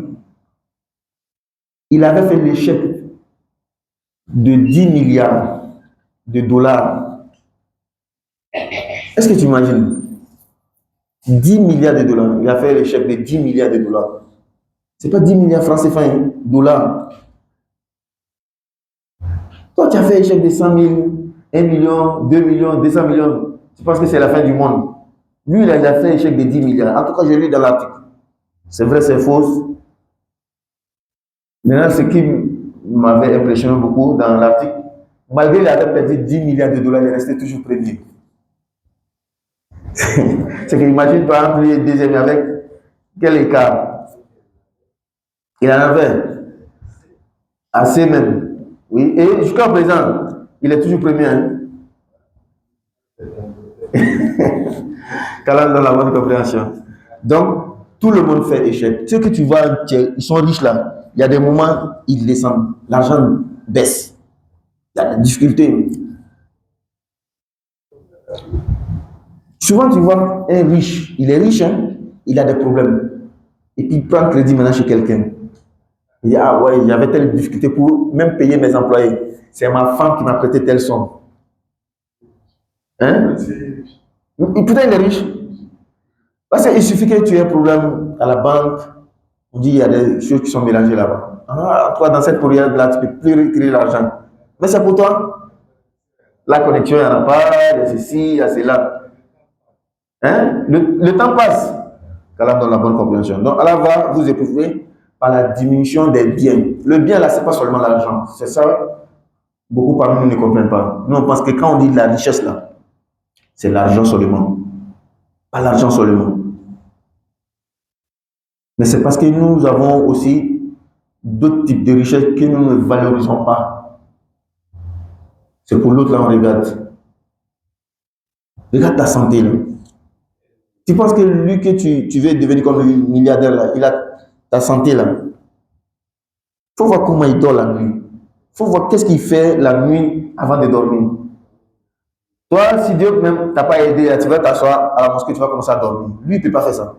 il avait fait l'échec de 10 milliards de dollars. Est-ce que tu imagines? 10 milliards de dollars. Il a fait l'échec de 10 milliards de dollars. Ce n'est pas 10 milliards francs CFA, dollars. Toi, tu as fait l'échec de 100 000, 1 million, 2 millions, 200 millions. Tu penses que c'est la fin du monde. Lui, il a déjà fait échec de 10 milliards. En tout cas, j'ai lu dans l'article. C'est vrai, c'est faux. Maintenant, ce qui m'avait impressionné beaucoup dans l'article, malgré qu'il avait perdu 10 milliards de dollars, il est resté toujours premier. C'est qu'imagine par exemple, les deuxième avec quel écart. Il en avait assez même. Oui, et jusqu'à présent, il est toujours premier. Hein. Calme dans la bonne compréhension. Donc, tout le monde fait échec. Ceux que tu vois, ils sont riches là. Il y a des moments, ils descendent. L'argent baisse. Il y a des difficultés. Souvent, tu vois un riche, il est riche, hein, il a des problèmes. Et puis, il prend crédit maintenant chez quelqu'un. Il dit, ah ouais, j'avais telle difficulté pour même payer mes employés. C'est ma femme qui m'a prêté telle somme. Hein? Et putain, il est riche. Parce qu'il suffit que tu aies un problème à la banque, on dit il y a des choses qui sont mélangées là-bas. Ah, toi, dans cette période-là, tu ne peux plus retirer l'argent. Mais c'est pour toi. La connexion, il n'y en a pas, il y a ceci, il y a cela. Hein? Le temps passe. Qu'Allah donne la bonne compréhension. Donc, Allah va vous éprouver par la diminution des biens. Le bien, là, ce n'est pas seulement l'argent. C'est ça, beaucoup parmi nous ne comprennent pas. Nous, on pense que quand on dit de la richesse, là, c'est l'argent seulement. Pas l'argent seulement. Mais c'est parce que nous avons aussi d'autres types de richesses que nous ne valorisons pas. C'est pour l'autre, là, on regarde. Regarde ta santé, là. Tu penses que lui que tu veux devenir comme le milliardaire, là, il a ta santé, là. Il faut voir comment il dort la nuit. Il faut voir qu'est-ce qu'il fait la nuit avant de dormir. Toi, si Dieu même t'a pas aidé, tu vas t'asseoir à la mosquée, tu vas commencer à dormir. Lui, il ne peut pas faire ça.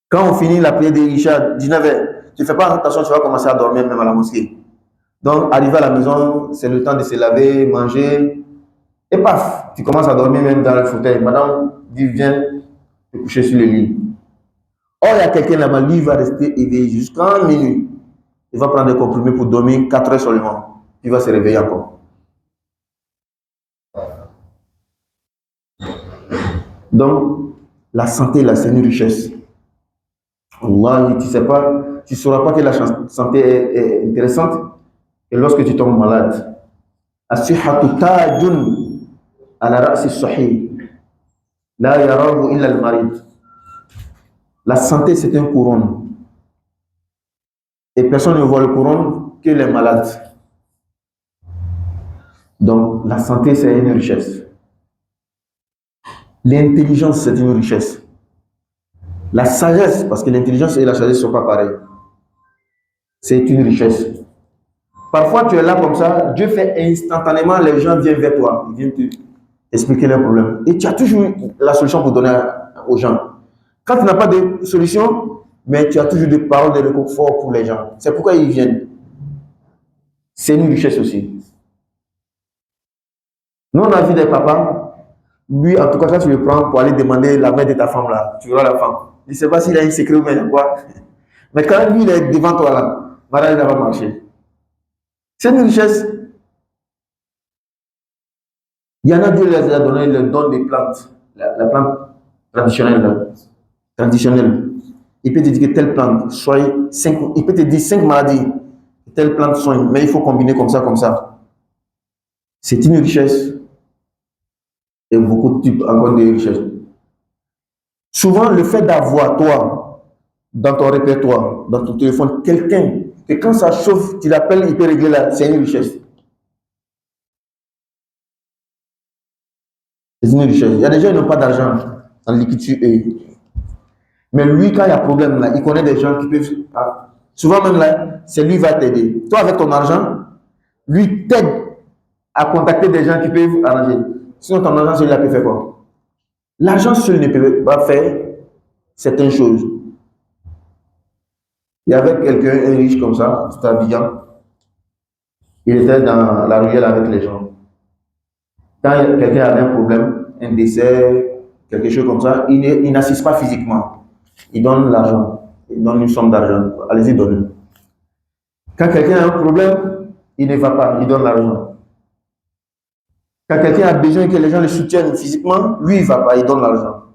Quand on finit la prière des Richard, 19h, tu ne fais pas attention, tu vas commencer à dormir même à la mosquée. Donc, arrivé à la maison, c'est le temps de se laver, manger. Et paf, tu commences à dormir même dans le fauteuil. Madame dit, viens te coucher sur le lit. Or, il y a quelqu'un là-bas, lui, il va rester éveillé jusqu'à minuit. Il va prendre des comprimés pour dormir 4 heures seulement. Il va se réveiller encore. Donc, la santé, là, c'est une richesse. Allah, tu sais pas, tu ne sauras pas que la santé est intéressante. Et lorsque tu tombes malade, as-sihhatu tajun ala ra'si sahih. La yarahu illa al-marid. La santé, c'est un couronne. Et personne ne voit le couronne que les malades. Donc, la santé, c'est une richesse. L'intelligence, c'est une richesse. La sagesse, parce que l'intelligence et la sagesse ne sont pas pareilles, c'est une richesse. Parfois, tu es là comme ça, Dieu fait instantanément, les gens viennent vers toi, ils viennent t'expliquer leurs problèmes. Et tu as toujours la solution pour donner aux gens. Quand tu n'as pas de solution, mais tu as toujours des paroles de réconfort pour les gens. C'est pourquoi ils viennent. C'est une richesse aussi. Nous, on a vu des papas, lui, en tout cas, quand tu le prends pour aller demander la main de ta femme là, tu verras la femme. Je ne sais pas s'il a un secret ou bien quoi. Mais quand lui, il est devant toi là, voilà, il va marcher. C'est une richesse. Il y en a Dieu les a donné le don des plantes, la plante traditionnelle. Là, traditionnelle. Il peut te dire que telle plante soigne 5, il peut te dire 5 maladies, telle plante soigne, mais il faut combiner comme ça, comme ça. C'est une richesse et beaucoup de types encore de richesses. Souvent, le fait d'avoir, toi, dans ton répertoire, dans ton téléphone, quelqu'un, que quand ça chauffe, tu l'appelles, il peut régler là, c'est une richesse. C'est une richesse. Il y a des gens qui n'ont pas d'argent en liquide. Mais lui, quand il y a problème, là, il connaît des gens qui peuvent. Souvent même là, c'est lui qui va t'aider. Toi, avec ton argent, lui t'aide à contacter des gens qui peuvent arranger. Sinon, ton argent, celui-là peut faire quoi? L'argent seul ne peut pas faire certaines choses. Il y avait quelqu'un, un riche comme ça, c'était Abidjan. Il était dans la ruelle avec les gens. Quand quelqu'un avait un problème, un décès, quelque chose comme ça, il n'assiste pas physiquement. Il donne l'argent. Il donne une somme d'argent. Allez-y, donnez. Quand quelqu'un a un problème, il ne va pas, il donne l'argent. Quand quelqu'un a besoin que les gens le soutiennent physiquement, lui, il ne va pas, il donne l'argent.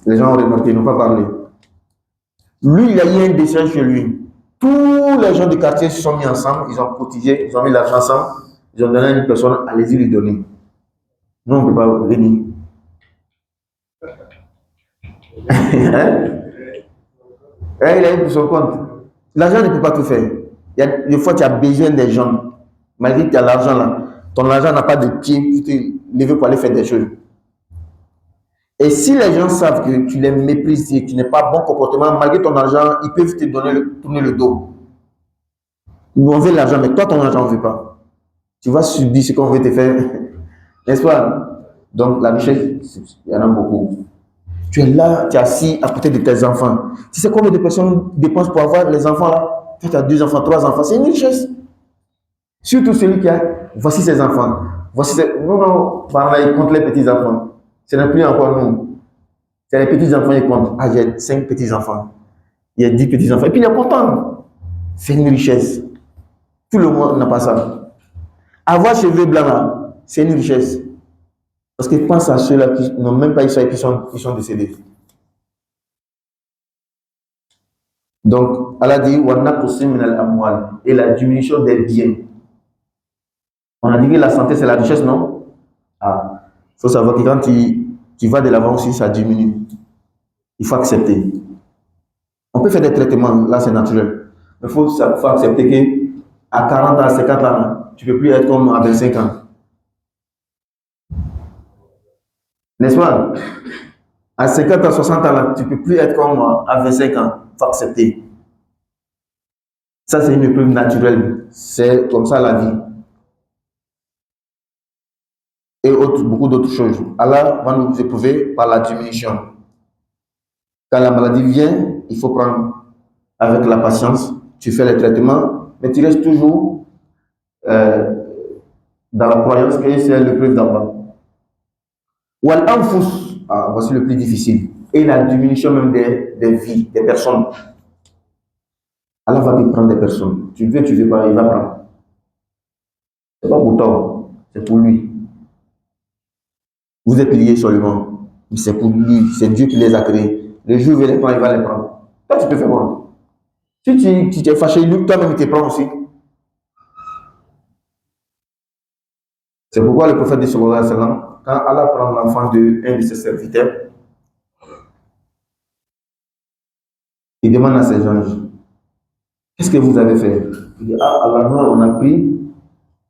Les gens ont remarqué, ils n'ont pas parlé. Lui, il a eu un dessin chez lui. Tous les gens du quartier se sont mis ensemble, ils ont cotisé, ils ont mis l'argent ensemble, ils ont donné à une personne, allez-y lui donner. Nous, on ne peut pas venir. Hein? Et il a eu pour son compte. L'argent ne peut pas tout faire. Il y a des fois, tu as besoin des gens. Malgré que tu as l'argent là, ton argent n'a pas de pied pour te lever pour aller faire des choses. Et si les gens savent que tu les méprises et que tu n'es pas bon comportement, malgré ton argent, ils peuvent te donner tourner le dos. Nous, on veut l'argent, mais toi, ton argent, on ne veut pas. Tu vas subir ce qu'on veut te faire. N'est-ce pas? Donc, la richesse, il y en a beaucoup. Tu es là, tu es assis à côté de tes enfants. Tu sais combien de personnes dépensent pour avoir les enfants là? Tu as 2 enfants, 3 enfants, c'est une richesse. Surtout celui qui a, voici ses enfants. Voici ses... Non, non, par là, il compte les petits-enfants. Ce n'est plus encore nous. C'est les petits-enfants, ils comptent. Ah, j'ai 5 petits-enfants. Il y a 10 petits-enfants. Et puis, il est content. C'est une richesse. Tout le monde n'a pas ça. Avoir cheveux blancs là, c'est une richesse. Parce que pense à ceux-là qui n'ont même pas eu ça et qui sont décédés. Donc, Allah dit, et la diminution des biens. On a dit que la santé, c'est la richesse, non? Ah, il faut savoir que quand tu vas de l'avant aussi, ça diminue. Il faut accepter. On peut faire des traitements, là c'est naturel. Mais il faut accepter qu'à 40 ans, à 50 ans, tu ne peux plus être comme à 25 ans. N'est-ce pas? À 50 ans, 60 ans, là, tu ne peux plus être comme à 25 ans. Il faut accepter. Ça, c'est une épreuve naturelle. C'est comme ça la vie. Et beaucoup d'autres choses. Allah va nous éprouver par la diminution. Quand la maladie vient, il faut prendre avec la patience. Tu fais les traitements, mais tu restes toujours dans la croyance que c'est l'épreuve d'Allah. Wal anfus, voici le plus difficile. Et la diminution même des vies, des personnes. Allah va te prendre des personnes. Tu veux pas, il va prendre. Ce n'est pas pour toi, c'est pour lui. Vous êtes liés seulement. Mais c'est pour lui, c'est Dieu qui les a créés. Le jour où il les prend, il va les prendre. Toi, tu peux faire quoi? Si tu t'es fâché, lui, toi-même, il te prend aussi. C'est pourquoi le prophète dit, sallallahu alayhi wa sallam, quand Allah prend l'enfant d'un de ses serviteurs, il demande à ses anges, qu'est-ce que vous avez fait? Il dit, ah, Allah, on a pris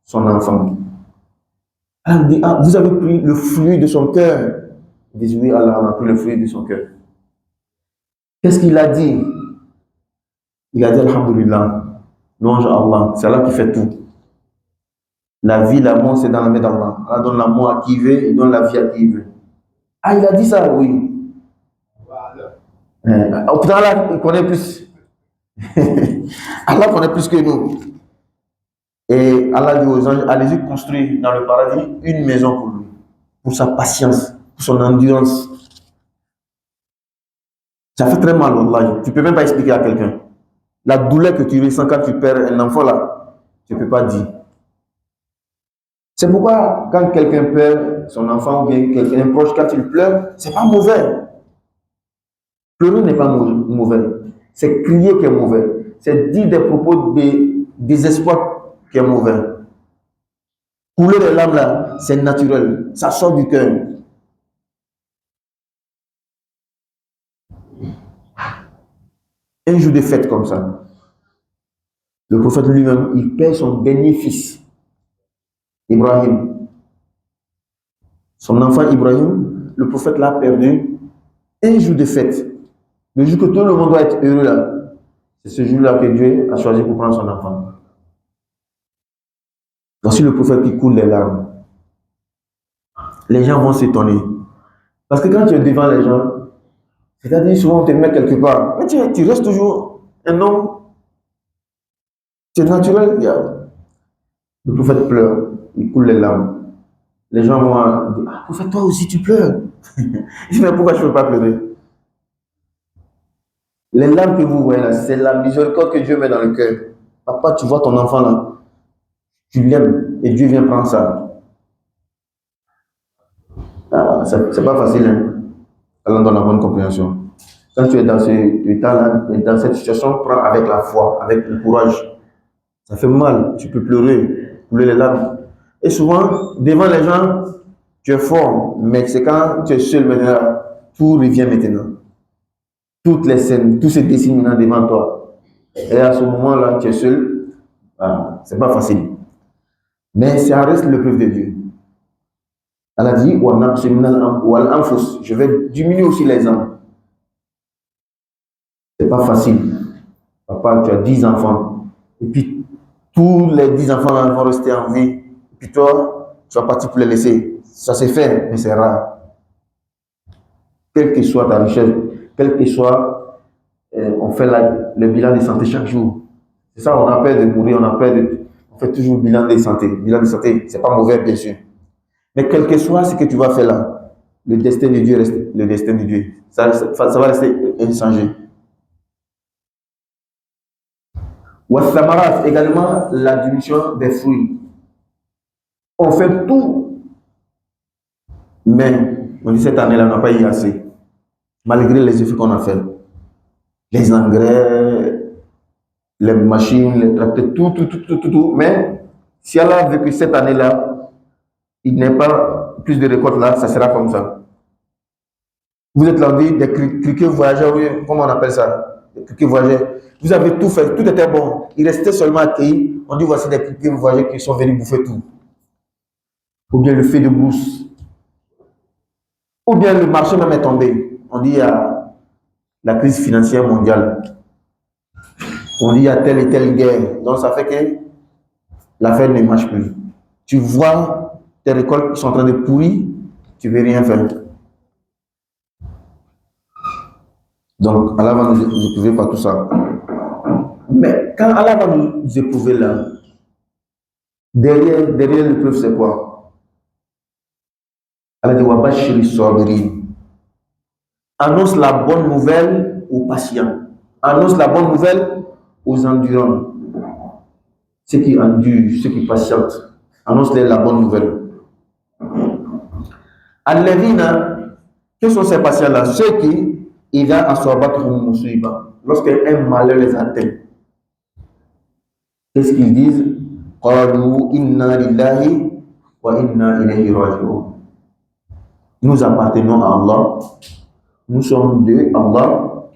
son enfant. Allah dit, ah, vous avez pris le fruit de son cœur. Il dit, oui, Allah, on a pris le fruit de son cœur. Qu'est-ce qu'il a dit? Il a dit, alhamdulillah, louange à Allah, c'est Allah qui fait tout. La vie, la mort, c'est dans la main d'Allah. Allah donne la mort à qui il veut, il donne la vie à qui il veut. Ah, il a dit ça, oui. Pourtant, Allah, il connaît plus. Allah connaît plus que nous. Et Allah dit aux anges, allez-y construire dans le paradis une maison pour lui, pour sa patience, pour son endurance. Ça fait très mal, Allah. Tu ne peux même pas expliquer à quelqu'un. La douleur que tu ressens quand tu perds un enfant là, tu ne peux pas dire. C'est pourquoi quand quelqu'un perd son enfant ou bien quelqu'un proche, quand il pleure, c'est pas mauvais. Pleurer n'est pas mauvais. C'est crier qui est mauvais. C'est dire des propos de désespoir qui est mauvais. Couler les larmes là, c'est naturel. Ça sort du cœur. Un jour de fête comme ça, le prophète lui-même, il perd son dernier fils, Ibrahim. Son enfant Ibrahim, le prophète l'a perdu un jour de fête. Le jour que tout le monde doit être heureux là, c'est ce jour-là que Dieu a choisi pour prendre son enfant. Voici le prophète qui coule les larmes. Les gens vont s'étonner. Parce que quand tu es devant les gens, c'est-à-dire souvent on te met quelque part, mais tu restes toujours un homme. C'est naturel. Le prophète pleure, il coule les larmes. Les gens vont dire, ah, prophète, toi aussi tu pleures. Il dit, mais pourquoi je ne peux pas pleurer? Les larmes que vous voyez là, c'est la miséricorde que Dieu met dans le cœur. Papa, tu vois ton enfant là, tu l'aimes et Dieu vient prendre ça. Ah, c'est pas facile, hein, allant dans la bonne compréhension. Quand tu es dans ce état-là, dans cette situation, prends avec la foi, avec le courage. Ça fait mal, tu peux pleurer, couler les larmes. Et souvent, devant les gens, tu es fort, mais c'est quand tu es seul maintenant, tout revient maintenant. Toutes les scènes, tout se dessine maintenant devant toi. Et à ce moment-là, tu es seul, ah, c'est pas facile. Mais ça reste l'épreuve de Dieu. Elle a dit, je vais diminuer aussi les âmes. C'est pas facile. Papa, tu as 10 enfants. Et puis, tous les 10 enfants vont rester en vie. Et puis toi, tu vas partir pour les laisser. Ça s'est fait, mais c'est rare. Quelle que soit ta richesse, quel que soit, on fait le bilan de santé chaque jour. C'est ça, on a peur de mourir, on fait toujours le bilan de santé. Bilan de santé, c'est pas mauvais, bien sûr. Mais quel que soit ce que tu vas faire là, le destin de Dieu reste le destin de Dieu. Ça va rester inchangé. Wassamaras, également la diminution des fruits. On fait tout, mais on dit cette année-là, on n'a pas eu assez. Malgré les efforts qu'on a fait. Les engrais, les machines, les tracteurs, tout. Mais si Allah veut que cette année-là, il n'y ait pas plus de récoltes là, ça sera comme ça. Vous êtes l'envie des criquets voyageurs, oui, comment on appelle ça? Des criquets voyageurs. Vous avez tout fait, tout était bon. Il restait seulement accueilli. On dit voici des criquets voyageurs qui sont venus bouffer tout. Ou bien le feu de brousse. Ou bien le marché même est tombé. On dit il y a la crise financière mondiale. On dit il y a telle et telle guerre. Donc ça fait que l'affaire ne marche plus. Tu vois tes récoltes qui sont en train de pourrir, tu ne veux rien faire. Donc Allah va nous éprouver par tout ça. Mais quand Allah va nous éprouver là, derrière l'épreuve, c'est quoi? Allah dit Wabashiri Sabirin. Annonce la bonne nouvelle aux patients. Annonce la bonne nouvelle aux endurants. Ceux qui endurent, ceux qui patientent. Annonce-les la bonne nouvelle. Al-Levina, quels sont ces patients-là? Ceux qui, lorsqu'un malheur les atteint, qu'est-ce qu'ils disent? Inna lillahi wa inna ilayhi raji'un. Nous appartenons à Allah, nous sommes de Allah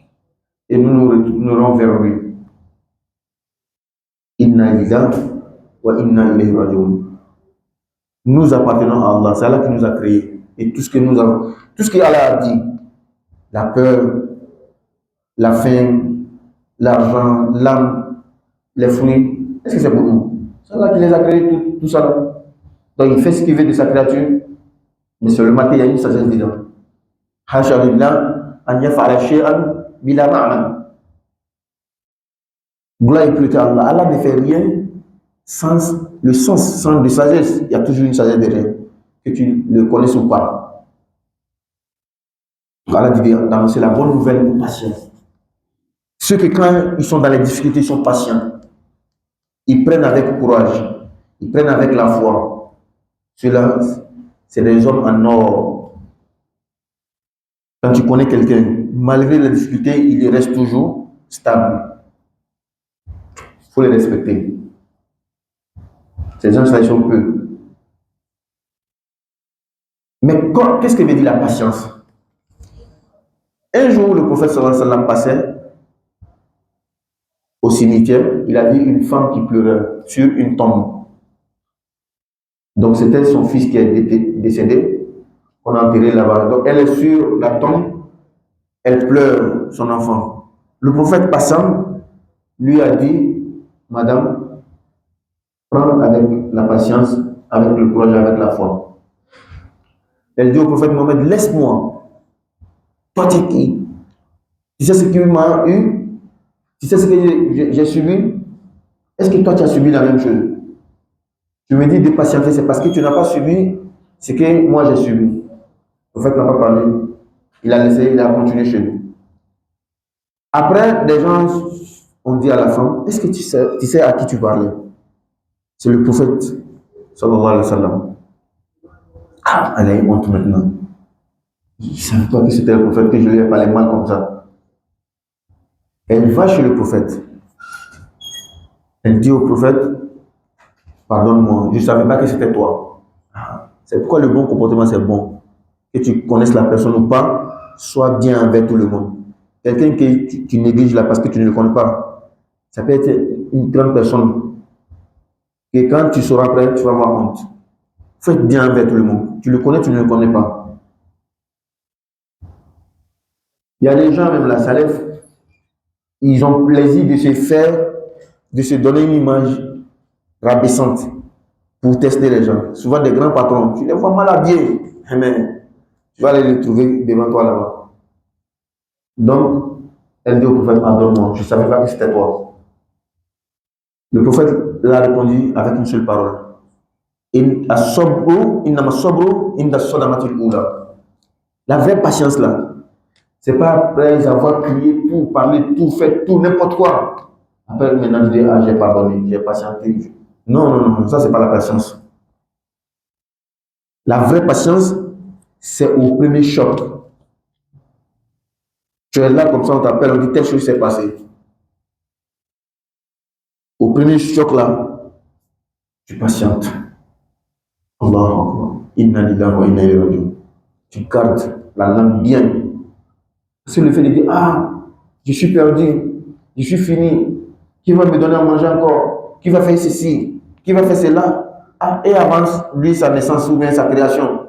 et nous nous retournerons vers lui. Inna lillahi wa inna ilayhi raji'un. Nous appartenons à Allah, c'est Allah qui nous a créés. Et tout ce que nous avons, tout ce qu'Allah a dit, la peur, la faim, l'argent, l'âme, les fruits, est-ce que c'est pour nous? C'est Allah qui les a créés, tout ça là. Donc il fait ce qu'il veut de sa créature, mais sur le matin, il y a une sagesse dedans. Hasha lillah, an yaf'ala shay'an bila ma'na. Gloire et pureté à Allah. Allah ne fait rien sans le sens, sans de sagesse. Il y a toujours une sagesse derrière, que tu le connaisses ou pas. Allah dit d'annoncer la bonne nouvelle aux patients. Ceux qui, quand ils sont dans les difficultés, ils sont patients. Ils prennent avec courage. Ils prennent avec la foi. Ceux-là, c'est des hommes en or. Quand tu connais quelqu'un, malgré les difficultés, il reste toujours stable. Il faut les respecter. Ces gens-là, ils sont peu. Mais qu'est-ce que veut dire la patience? Un jour, le prophète sallallahu alayhi wa sallam passait au cimetière, il a vu une femme qui pleurait sur une tombe. Donc c'était son fils qui est décédé, on a enterré là-bas. Donc elle est sur la tombe, elle pleure son enfant. Le prophète passant lui a dit, Madame, prends avec la patience, avec le courage, avec la foi. Elle dit au prophète Mohammed, laisse-moi. Toi tu es qui? Tu sais ce qui m'a eu? Tu sais ce que j'ai subi? Est-ce que toi tu as subi la même chose? Tu me dis de patienter, c'est parce que tu n'as pas subi ce que moi j'ai subi. Le fait n'a pas parlé. Il a laissé, il a continué chez nous. Après, des gens ont dit à la femme, est-ce que tu sais à qui tu parlais? C'est le prophète, sallallahu alayhi wa sallam. Ah, elle a honte maintenant. Je ne savais pas que c'était le prophète, que je lui ai parlé mal comme ça. Elle va chez le prophète. Elle dit au prophète, pardonne-moi, je ne savais pas que c'était toi. C'est pourquoi le bon comportement, c'est bon. Que tu connaisses la personne ou pas, sois bien avec tout le monde. Quelqu'un que tu négliges là parce que tu ne le connais pas, ça peut être une grande personne. Et quand tu seras prêt, tu vas avoir honte. Faites bien avec tout le monde. Tu le connais, tu ne le connais pas. Il y a des gens, même la Salef, ils ont plaisir de se faire, de se donner une image rabaissante pour tester les gens. Souvent des grands patrons, tu les vois mal habillés, mais tu vas aller les trouver devant toi là-bas. Donc, elle dit au prophète, pardonne-moi, je ne savais pas que c'était toi. Le prophète l'a répondu avec une seule parole. La vraie patience là, c'est pas après avoir crié tout, parlé tout, fait tout, n'importe quoi. Après, maintenant, je dis, ah, j'ai pardonné, j'ai patienté. Non, non, non, ça, c'est pas la patience. La vraie patience, c'est au premier choc. Tu es là comme ça, on t'appelle, on dit telle chose s'est passée. Au premier choc là, tu patientes. Allahu Akbar. Inna lillahi wa inna ilayhi raji'un. Tu gardes la langue bien. C'est le fait de dire, ah, je suis perdu, je suis fini. Qui va me donner à manger encore? Qui va faire ceci? Qui va faire cela? Ah, et avance, lui, sa naissance ou bien sa création.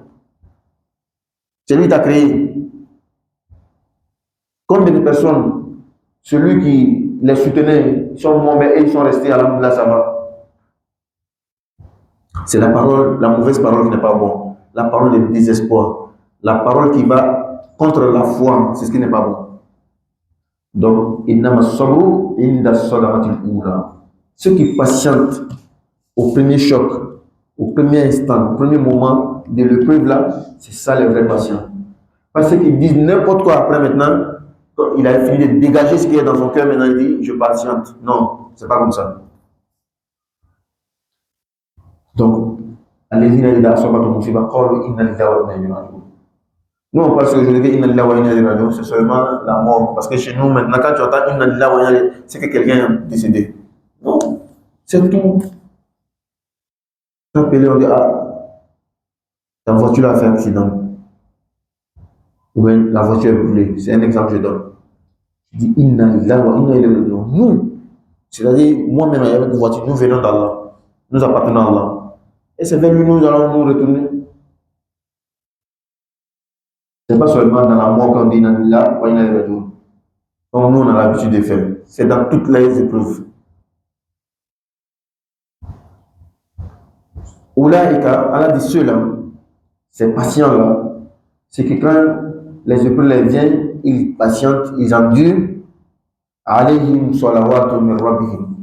C'est lui qui t'a créé. Combien de personnes, celui qui les soutenait, ils sont morts, mais ils sont restés à l'âme de la sabbat. C'est la parole, la mauvaise parole qui n'est pas bonne. La parole de désespoir. La parole qui va contre la foi, c'est ce qui n'est pas bon. Donc, ceux qui patientent au premier choc, au premier instant, au premier moment de l'épreuve là, c'est ça les vrais patients. Parce qu'ils disent n'importe quoi après maintenant, quand il a fini de dégager ce qui est dans son cœur, maintenant il dit je patiente. Non, c'est pas comme ça. Donc, allez-y, nous, on pense que je dis Inna lillahi wa inna ilayhi raji'un, c'est seulement la mort. Parce que chez nous, maintenant, quand tu entends Inna lillahi wa inna ilayhi, c'est que quelqu'un est décédé. Non, c'est tout. Appelé, on dit, ah, ta voiture a fait un accident. Ou bien la voiture est brûlée. C'est un exemple que je donne. Je dis Inna lillahi wa inna ilayhi raji'un. Nous, c'est-à-dire, moi-même, avec une voiture, nous venons d'Allah. Nous appartenons à Allah. Et c'est vers lui nous allons nous retourner. C'est pas seulement dans la mort qu'on dit Inna lillahi wa inna ilayhi raji'un. Comme nous, on a l'habitude de faire. C'est dans toutes les épreuves. Oulaïka, Allah dit ceux-là, ces patients-là, c'est que quand les épreuves les viennent, ils patientent, ils endurent. Alayhim salawatu min rabbihim.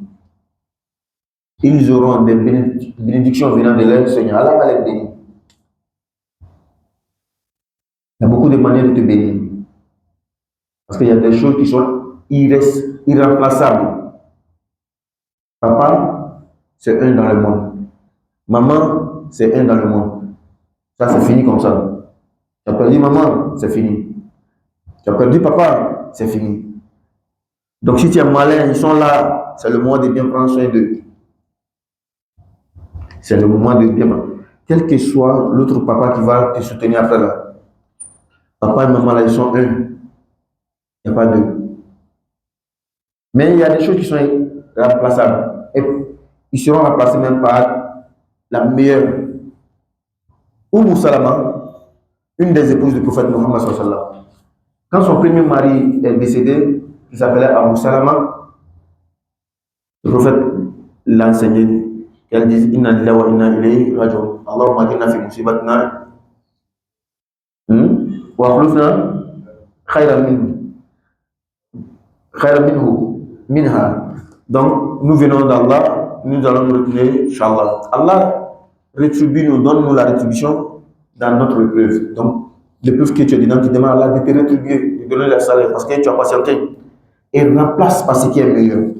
Ils auront des bénédictions venant de leur Seigneur. Allah va les bénir. Il y a beaucoup de manières de te bénir. Parce qu'il y a des choses qui sont irremplaçables. Papa, c'est un dans le monde. Maman, c'est un dans le monde. Ça, c'est fini comme ça. Tu as perdu maman, c'est fini. Tu as perdu papa, c'est fini. Donc si tu es malin, ils sont là, c'est le moment de bien prendre soin d'eux. C'est le moment de bien prendre. Quel que soit l'autre papa qui va te soutenir après là. Papa et maman là, ils sont un. Il n'y a pas deux. Mais il y a des choses qui sont remplaçables. Et ils seront remplacés même par la meilleure. Oumou Salama, une des épouses du prophète Mohammed sallallahu alayhi wa sallam. Quand son premier mari est décédé, il s'appelait Abu Salama, le prophète l'a enseigné qu'elle dise Inna lillahi wa inna ilayhi raji'un. Allahumma ajirna fi musibatina wa akhlifna khayran minha. Donc, nous venons d'Allah, nous allons nous retourner, Inch'Allah. Allah rétribue, nous donne nous la rétribution dans notre épreuve. Donc, l'épreuve que tu as dedans, tu demandes à Allah de te rétribuer, de donner le salaire parce que tu as patienté. Et remplace par ce qui est meilleur.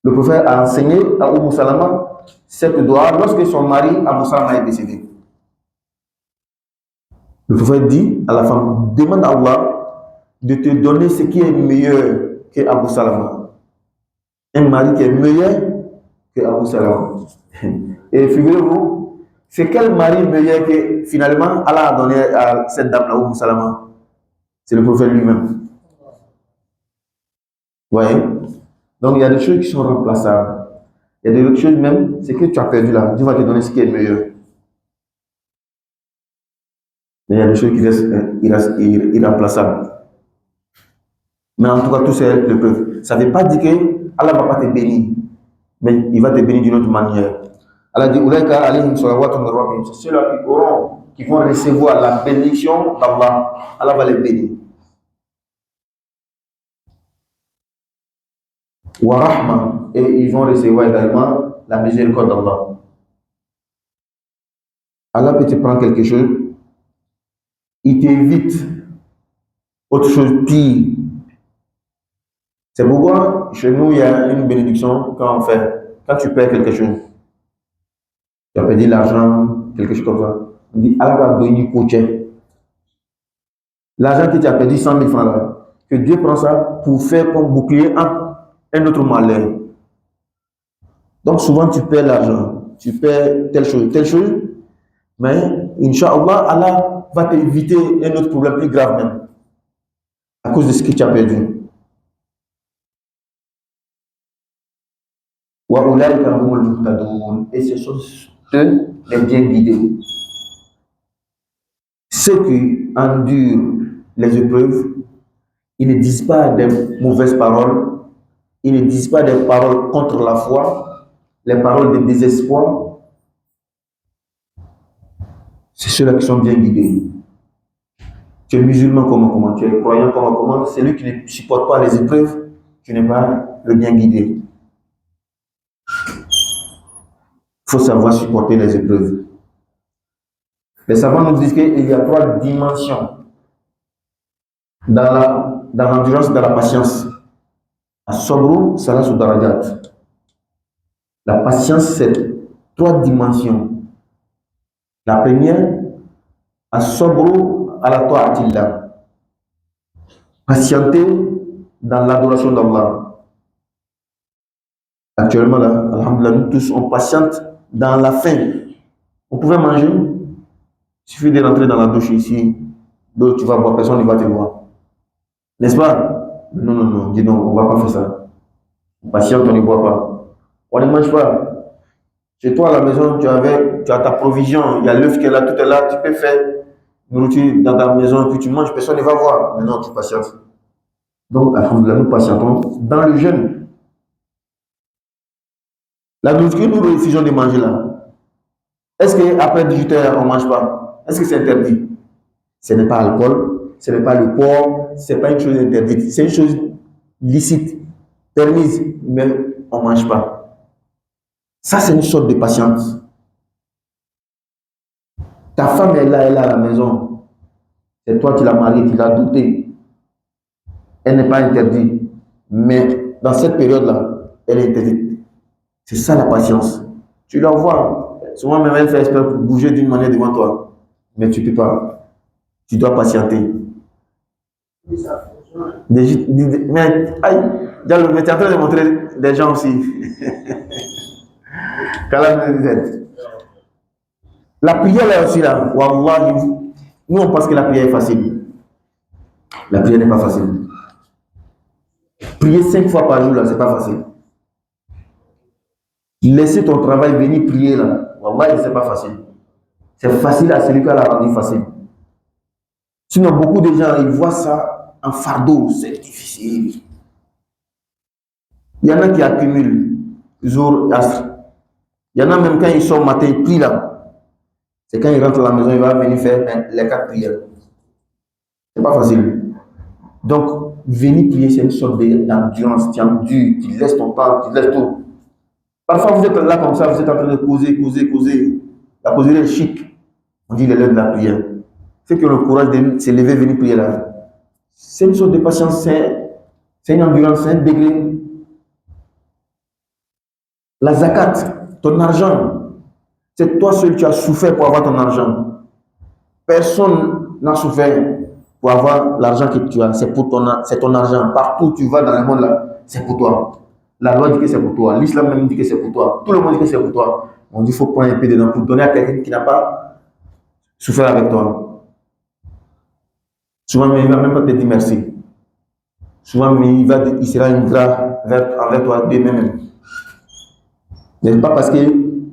Le prophète a enseigné à Umm Salama cette doigt lorsque son mari Abu Salama est décédé. Le prophète dit à la femme, demande à Allah de te donner ce qui est meilleur que Abu Salama. Un mari qui est meilleur que Abu Salama. Et figurez-vous, c'est quel mari meilleur que finalement Allah a donné à cette dame-là, Abu Salama? C'est le prophète lui-même. Vous voyez? Donc il y a des choses qui sont remplaçables. Il y a des choses même, c'est que tu as perdu là. Dieu va te donner ce qui est meilleur. Mais il y a des choses qui restent irremplaçables. Mais en tout cas, tout c'est le peuple. Ça ne veut pas dire que Allah ne va pas te bénir, mais il va te bénir d'une autre manière. Allah dit, c'est ceux-là qui vont recevoir la bénédiction d'Allah. Allah va les bénir. Wa rahma, et ils vont recevoir également la miséricorde d'Allah. Allah peut te prendre quelque chose, il t'évite autre chose pire. C'est pourquoi chez nous il y a une bénédiction quand on fait, quand tu perds quelque chose, tu as perdu l'argent, quelque chose comme ça, on dit Allah va donner du côté. L'argent que tu as perdu 100 000 francs là, que Dieu prend ça pour faire comme bouclier un autre malheur. Donc souvent tu perds l'argent, tu perds telle chose, mais Inch'Allah, Allah va t'éviter un autre problème plus grave même, à cause de ce que tu as perdu. Et ce sont eux les bien guidés. Ceux qui endurent les épreuves, ils ne disent pas des mauvaises paroles, ils ne disent pas des paroles contre la foi, les paroles de désespoir. C'est ceux-là qui sont bien guidés. Tu es musulman comment, tu es croyant comment, celui qui ne supporte pas les épreuves, tu n'es pas le bien guidé. Il faut savoir supporter les épreuves. Les savants nous disent qu'il y a 3 dimensions dans l'endurance et dans la patience. As-sabru, salas ou darajat. La patience, c'est 3 dimensions. La première, as-sabru ala ta'atillah. Patienter dans l'adoration d'Allah. Actuellement, là, alhamdoulilah, nous tous, on patiente dans la faim. On pouvait manger, il suffit de rentrer dans la douche ici, donc tu vas boire, personne ne va te voir. N'est-ce pas? Non, dis donc, on ne va pas faire ça. Patiente, on ne boit pas. On ne mange pas. Chez toi à la maison, tu as ta provision, il y a l'œuf qui est là, tout est là, tu peux faire nourriture dans ta maison, puis tu manges, personne ne va voir. Mais non, tu patientes. Donc, alhamdoulilah, nous patientons dans le jeûne. La nourriture que nous refusons de manger là, est-ce qu'après 18 heures, on ne mange pas? Est-ce que c'est interdit? Ce n'est pas l'alcool, ce n'est pas le porc, ce n'est pas une chose interdite. C'est une chose licite, permise, mais on ne mange pas. Ça, c'est une sorte de patience. Ta femme est là à la maison. C'est toi qui l'as mariée, qui l'as doutée. Elle n'est pas interdite. Mais dans cette période-là, elle est interdite. C'est ça la patience. Tu la vois. Souvent même elle fait exprès pour bouger d'une manière devant toi. Mais tu ne peux pas. Tu dois patienter. Mais aïe, tu es en train de montrer des gens aussi. La prière là aussi là, wallah, nous on pense que la prière est facile. La prière n'est pas facile. Prier 5 fois par jour là, c'est pas facile. Laisser ton travail venir prier là, wallah, c'est pas facile. C'est facile à celui qui a la rendu facile. Sinon, beaucoup de gens, ils voient ça en fardeau, c'est difficile. Il y en a qui accumulent jour, astre. Il y en a même quand ils sortent matin, ils prient là. C'est quand il rentre à la maison, il va venir faire les 4 prières. C'est pas facile. Donc, venir prier, c'est une sorte d'endurance. Tu endures, tu laisses ton temps, tu laisses tout. Parfois, vous êtes là comme ça, vous êtes en train de causer. La causerie est chic. On dit l'heure de la prière. Ceux qui ont le courage de se lever, venir prier là. C'est une sorte de patience, c'est une endurance, c'est un degré. La zakat, ton argent. C'est toi seul qui as souffert pour avoir ton argent. Personne n'a souffert pour avoir l'argent que tu as. C'est ton argent. Partout où tu vas dans le monde là, c'est pour toi. La loi dit que c'est pour toi. L'islam même dit que c'est pour toi. Tout le monde dit que c'est pour toi. On dit qu'il faut prendre un peu dedans pour donner à quelqu'un qui n'a pas souffert avec toi. Souvent, il ne va même pas te dire merci. Souvent, il sera ingrat envers toi demain. Mais pas parce que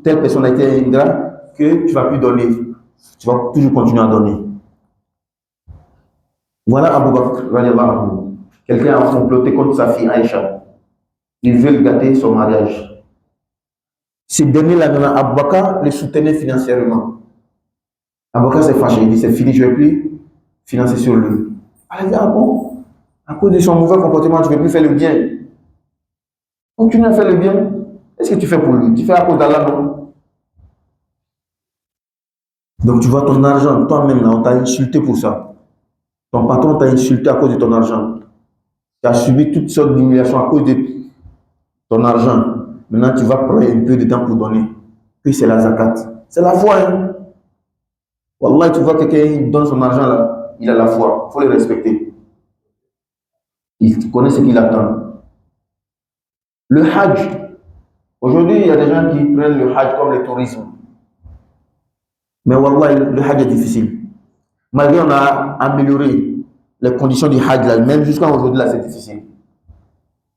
telle personne a été ingrat que tu ne vas plus donner. Tu vas toujours continuer à donner. Voilà Abu Bakr. Quelqu'un a comploté contre sa fille Aïcha. Il veut gâter son mariage. Ce dernier-là, Abu Bakr le soutenait financièrement. Abu Bakr s'est fâché. Il dit c'est fini, je ne vais plus financer sur lui. Elle dit ah bon, à cause de son mauvais comportement, tu ne veux plus faire le bien. Continue à faire le bien. Est-ce que tu fais pour lui? Tu fais à cause d'Allah, non? Donc tu vois ton argent, toi-même, on t'a insulté pour ça. Ton patron t'a insulté à cause de ton argent. Tu as subi toutes sortes d'humiliations à cause de ton argent. Maintenant, tu vas prendre un peu de temps pour donner. Puis c'est la zakat. C'est la foi. Hein? Wallah, tu vois quelqu'un donne son argent là, il a la foi. Il faut le respecter. Il connaît ce qu'il attend. Le Hajj. Aujourd'hui, il y a des gens qui prennent le Hajj comme le tourisme. Mais Wallah, le Hajj est difficile. Malgré on a amélioré les conditions du Hajj, là, même jusqu'à aujourd'hui, là, c'est difficile.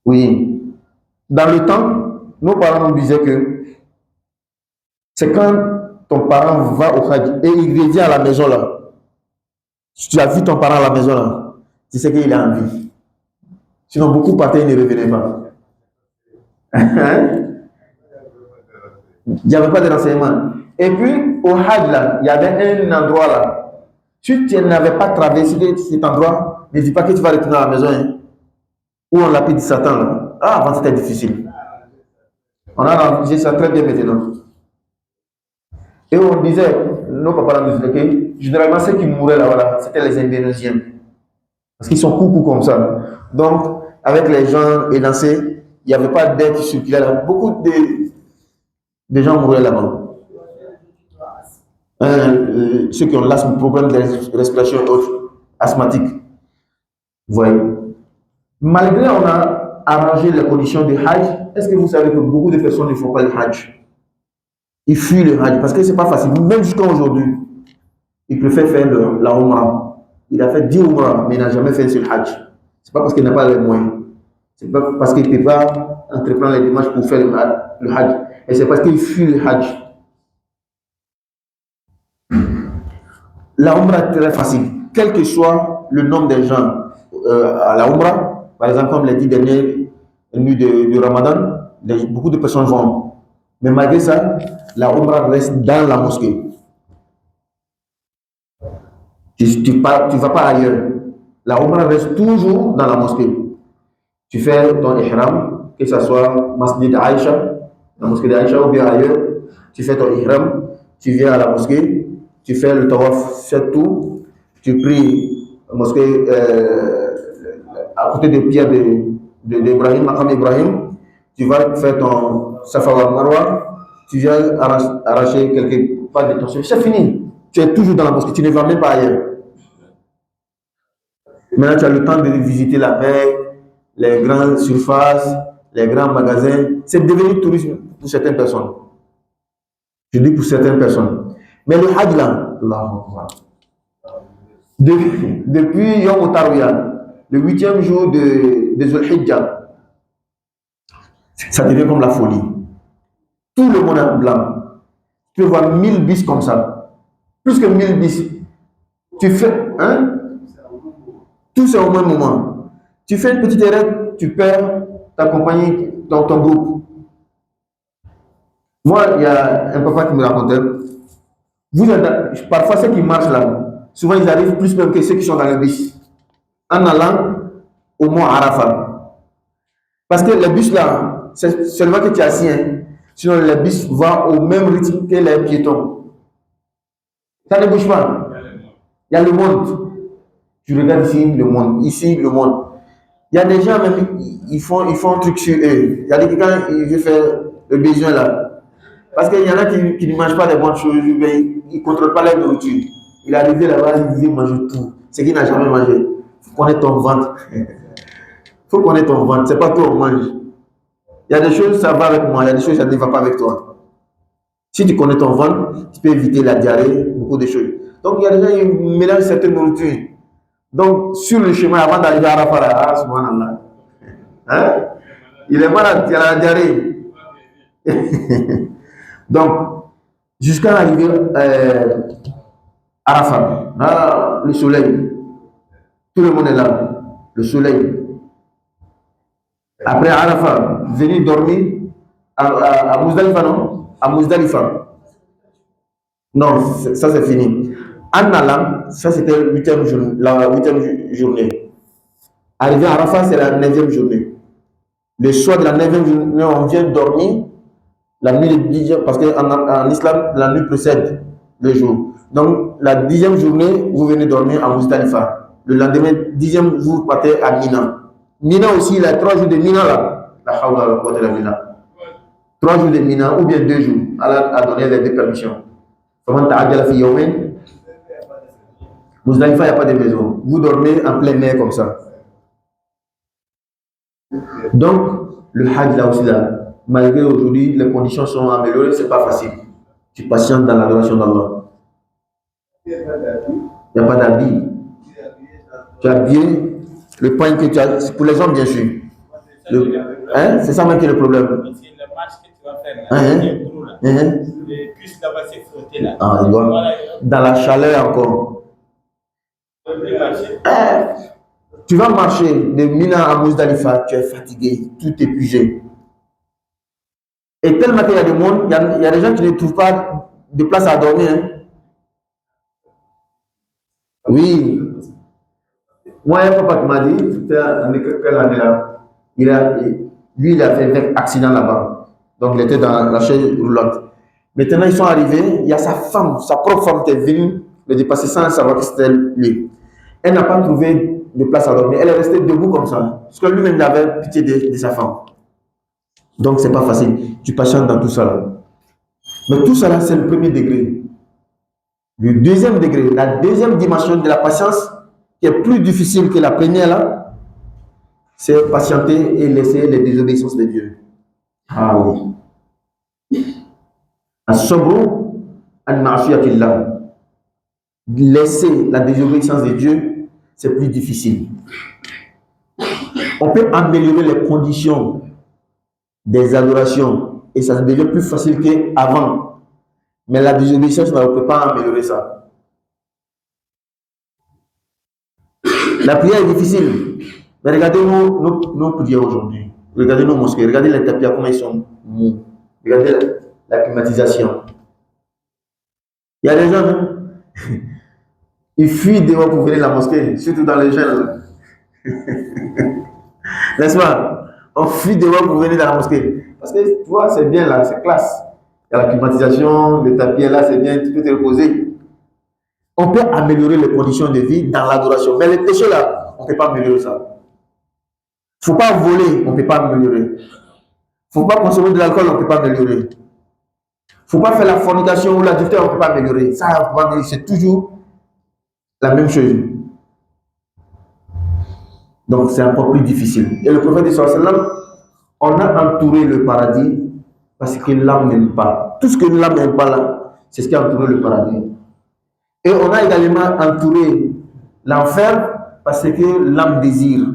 Oui. Dans le temps, nos parents nous disaient que c'est quand ton parent va au Hajj et il revient à la maison, là. Si tu as vu ton parent à la maison, là, tu sais qu'il est en vie. Sinon, beaucoup partaient, ils ne revenaient pas. Il n'y avait pas de renseignement. Et puis, au Hajj, là, il y avait un endroit là. Si tu n'avais pas traversé cet endroit, ne dis pas que tu vas retourner à la maison. Hein, où on l'a dit Satan. Là. Ah, avant c'était difficile. On a rendu ça très bien maintenant. Et on disait, nos papas nous disaient que généralement ceux qui mouraient là, voilà, c'était les Indonésiens. Parce qu'ils sont coucou comme ça. Donc, avec les gens élancés, il n'y avait pas d'air qui circulait là. Beaucoup de gens mouraient là-bas. Ceux qui ont l'asthme, problème de respiration et autres, asthmatiques. Vous voyez. Malgré on a arrangé les conditions du Hajj, est-ce que vous savez que beaucoup de personnes ne font pas le Hajj? Ils fuient le Hajj parce que c'est pas facile. Même jusqu'à aujourd'hui, ils préfèrent faire la Umrah. Il a fait 10 Umrah, mais il n'a jamais fait le Hajj. C'est pas parce qu'il n'a pas les moyens. C'est pas parce qu'il ne peut pas entreprendre les démarches pour faire le Hajj. Et c'est parce qu'il fuit le Hajj. La Umrah est très facile. Quel que soit le nombre de gens à la Umrah, par exemple, comme les 10 dernières nuits de Ramadan, beaucoup de personnes vont. Mais malgré ça, la Umrah reste dans la mosquée. Tu ne vas pas ailleurs. La Umrah reste toujours dans la mosquée. Tu fais ton ihram, que ce soit Masjid Aïcha, la mosquée d'Aïcha ou bien ailleurs. Tu fais ton ihram, tu viens à la mosquée, tu fais le tawaf, c'est tout. Tu pries la mosquée à côté des pierres d'Ibrahim, Maqam Ibrahim. Tu vas faire ton Safa wal Marwa, tu viens arracher quelques pas de ton cheveu. C'est fini. Tu es toujours dans la mosquée, tu ne vas même pas ailleurs. Maintenant, tu as le temps de visiter la mer, les grandes surfaces, les grands magasins. C'est devenu tourisme pour certaines personnes. Je dis pour certaines personnes. Mais le Hajj là, depuis Yom Tarwiyah, le 8e jour de Zulhijjah, ça devient comme la folie. Tout le monde est blanc. Tu peux voir 1000 bis comme ça. Plus que 1000 bis. Tu fais, hein? Tout c'est au même moment. Tu fais une petite erreur, tu perds ta compagnie, ton groupe. Moi, il y a un papa qui me racontait, parfois ceux qui marchent là, souvent ils arrivent plus même que ceux qui sont dans le bus, en allant au mont Arafat. Parce que le bus là, c'est seulement que tu es assis, hein. Sinon le bus va au même rythme que les piétons. Ça ne bouge pas. Il y a le monde. Tu regardes ici le monde, ici le monde. Il y a des gens même, ils font un truc sur eux. Il y a des gens qui veulent faire le besoin là. Parce qu'il y en a qui ne mangent pas les bonnes choses, ils ne contrôlent pas la nourriture. Il est arrivé là-bas, il veut manger tout. Ce qu'il n'a jamais mangé. Il faut connaître ton ventre. Il faut connaître ton ventre. C'est pas toi on mange. Il y a des choses, ça va avec moi. Il y a des choses, ça ne va pas avec toi. Si tu connais ton ventre, tu peux éviter la diarrhée, beaucoup de choses. Donc, il y a des gens qui mélangent certaines nourritures. Donc, sur le chemin, avant d'arriver à Arafat, subhanallah. Hein? Il est malade, il a la diarrhée. Donc, jusqu'à l'arrivée à Arafat, là, le soleil, tout le monde est là, le soleil. Après Arafat, venir dormir à Muzdalifa, non? À Muzdalifa. Non, ça c'est fini. En allant, ça c'était la 8e journée. Arrivé à Arafat, c'est la 9e journée. Le soir de la 9e journée, on vient dormir la nuit de 10e, parce qu'en islam, la nuit précède le jour. Donc, la 10e journée, vous venez dormir à Muzdalifa. Le lendemain, 10e, vous partez à Mina. Mina aussi, il y a 3 jours de Mina là. La hawla wa quwwata illa billah. 3 jours de Mina ou bien 2 jours. Allah a donné les 2 permissions. Comment ta'ajjala fi yawmin? Muzdalifa, il n'y a pas de maison. Vous dormez en plein air comme ça. Donc, le Hajj là aussi, là, malgré aujourd'hui, les conditions sont améliorées, c'est pas facile. Tu patientes dans l'adoration d'Allah. Il n'y a pas d'habit. Tu as bien le point que tu as, c'est pour les hommes, bien sûr. Hein? C'est ça même qui est le problème. C'est la marche que tu vas faire là. Les cuisses là-bas, c'est frotté là. Ah, dans la chaleur encore. Tu vas marcher de Mina à Muzdalifa, tu es fatigué, tout épuisé. Et tellement qu'il y a du monde, il y a des gens qui ne trouvent pas de place à dormir. Hein. Oui. Moi, il y a un papa qui m'a dit, c'était quelle année là, lui, il a fait un accident là-bas. Donc, il était dans la chaise roulante. Maintenant, ils sont arrivés, il y a sa femme, sa propre femme qui est venue le dépasser sans savoir que c'était lui. Elle n'a pas trouvé de place à dormir. Elle est restée debout comme ça. Parce que lui-même, il avait pitié de sa femme. Donc, c'est pas facile. Tu patientes dans tout ça là. Mais tout ça là, c'est le premier degré. Le deuxième degré, la deuxième dimension de la patience, qui est plus difficile que la première là, c'est patienter et laisser les désobéissances de Dieu. Ah oui. As-sabru an ma'siyatillah. Laisser la désobéissance de Dieu, c'est plus difficile. On peut améliorer les conditions des adorations et ça devient plus facile qu'avant. Mais la désobéissance, on ne peut pas améliorer ça. La prière est difficile. Mais regardez nos prières aujourd'hui. Regardez nos mosquées. Regardez les tapis, comment ils sont mous. Regardez la climatisation. Il y a des gens, hein, ils fuient dehors pour venir à la mosquée, surtout dans les jeunes. N'est-ce pas? On fuit dehors pour venir dans la mosquée. Parce que tu vois, c'est bien là, c'est classe. Il y a la climatisation, le tapis est là, c'est bien, tu peux te reposer. On peut améliorer les conditions de vie dans l'adoration. Mais les péchés là, on ne peut pas améliorer ça. Il ne faut pas voler, on ne peut pas améliorer. Il ne faut pas consommer de l'alcool, on ne peut pas améliorer. Il ne faut pas faire la fornication ou l'adultère, on ne peut pas améliorer. Ça, on peut pas améliorer. C'est toujours la même chose. Donc, c'est encore plus difficile. Et le prophète de sallam, on a entouré le paradis parce que l'âme n'aime pas. Tout ce que l'âme n'aime pas là, c'est ce qui a entouré le paradis. Et on a également entouré l'enfer parce que l'âme désire.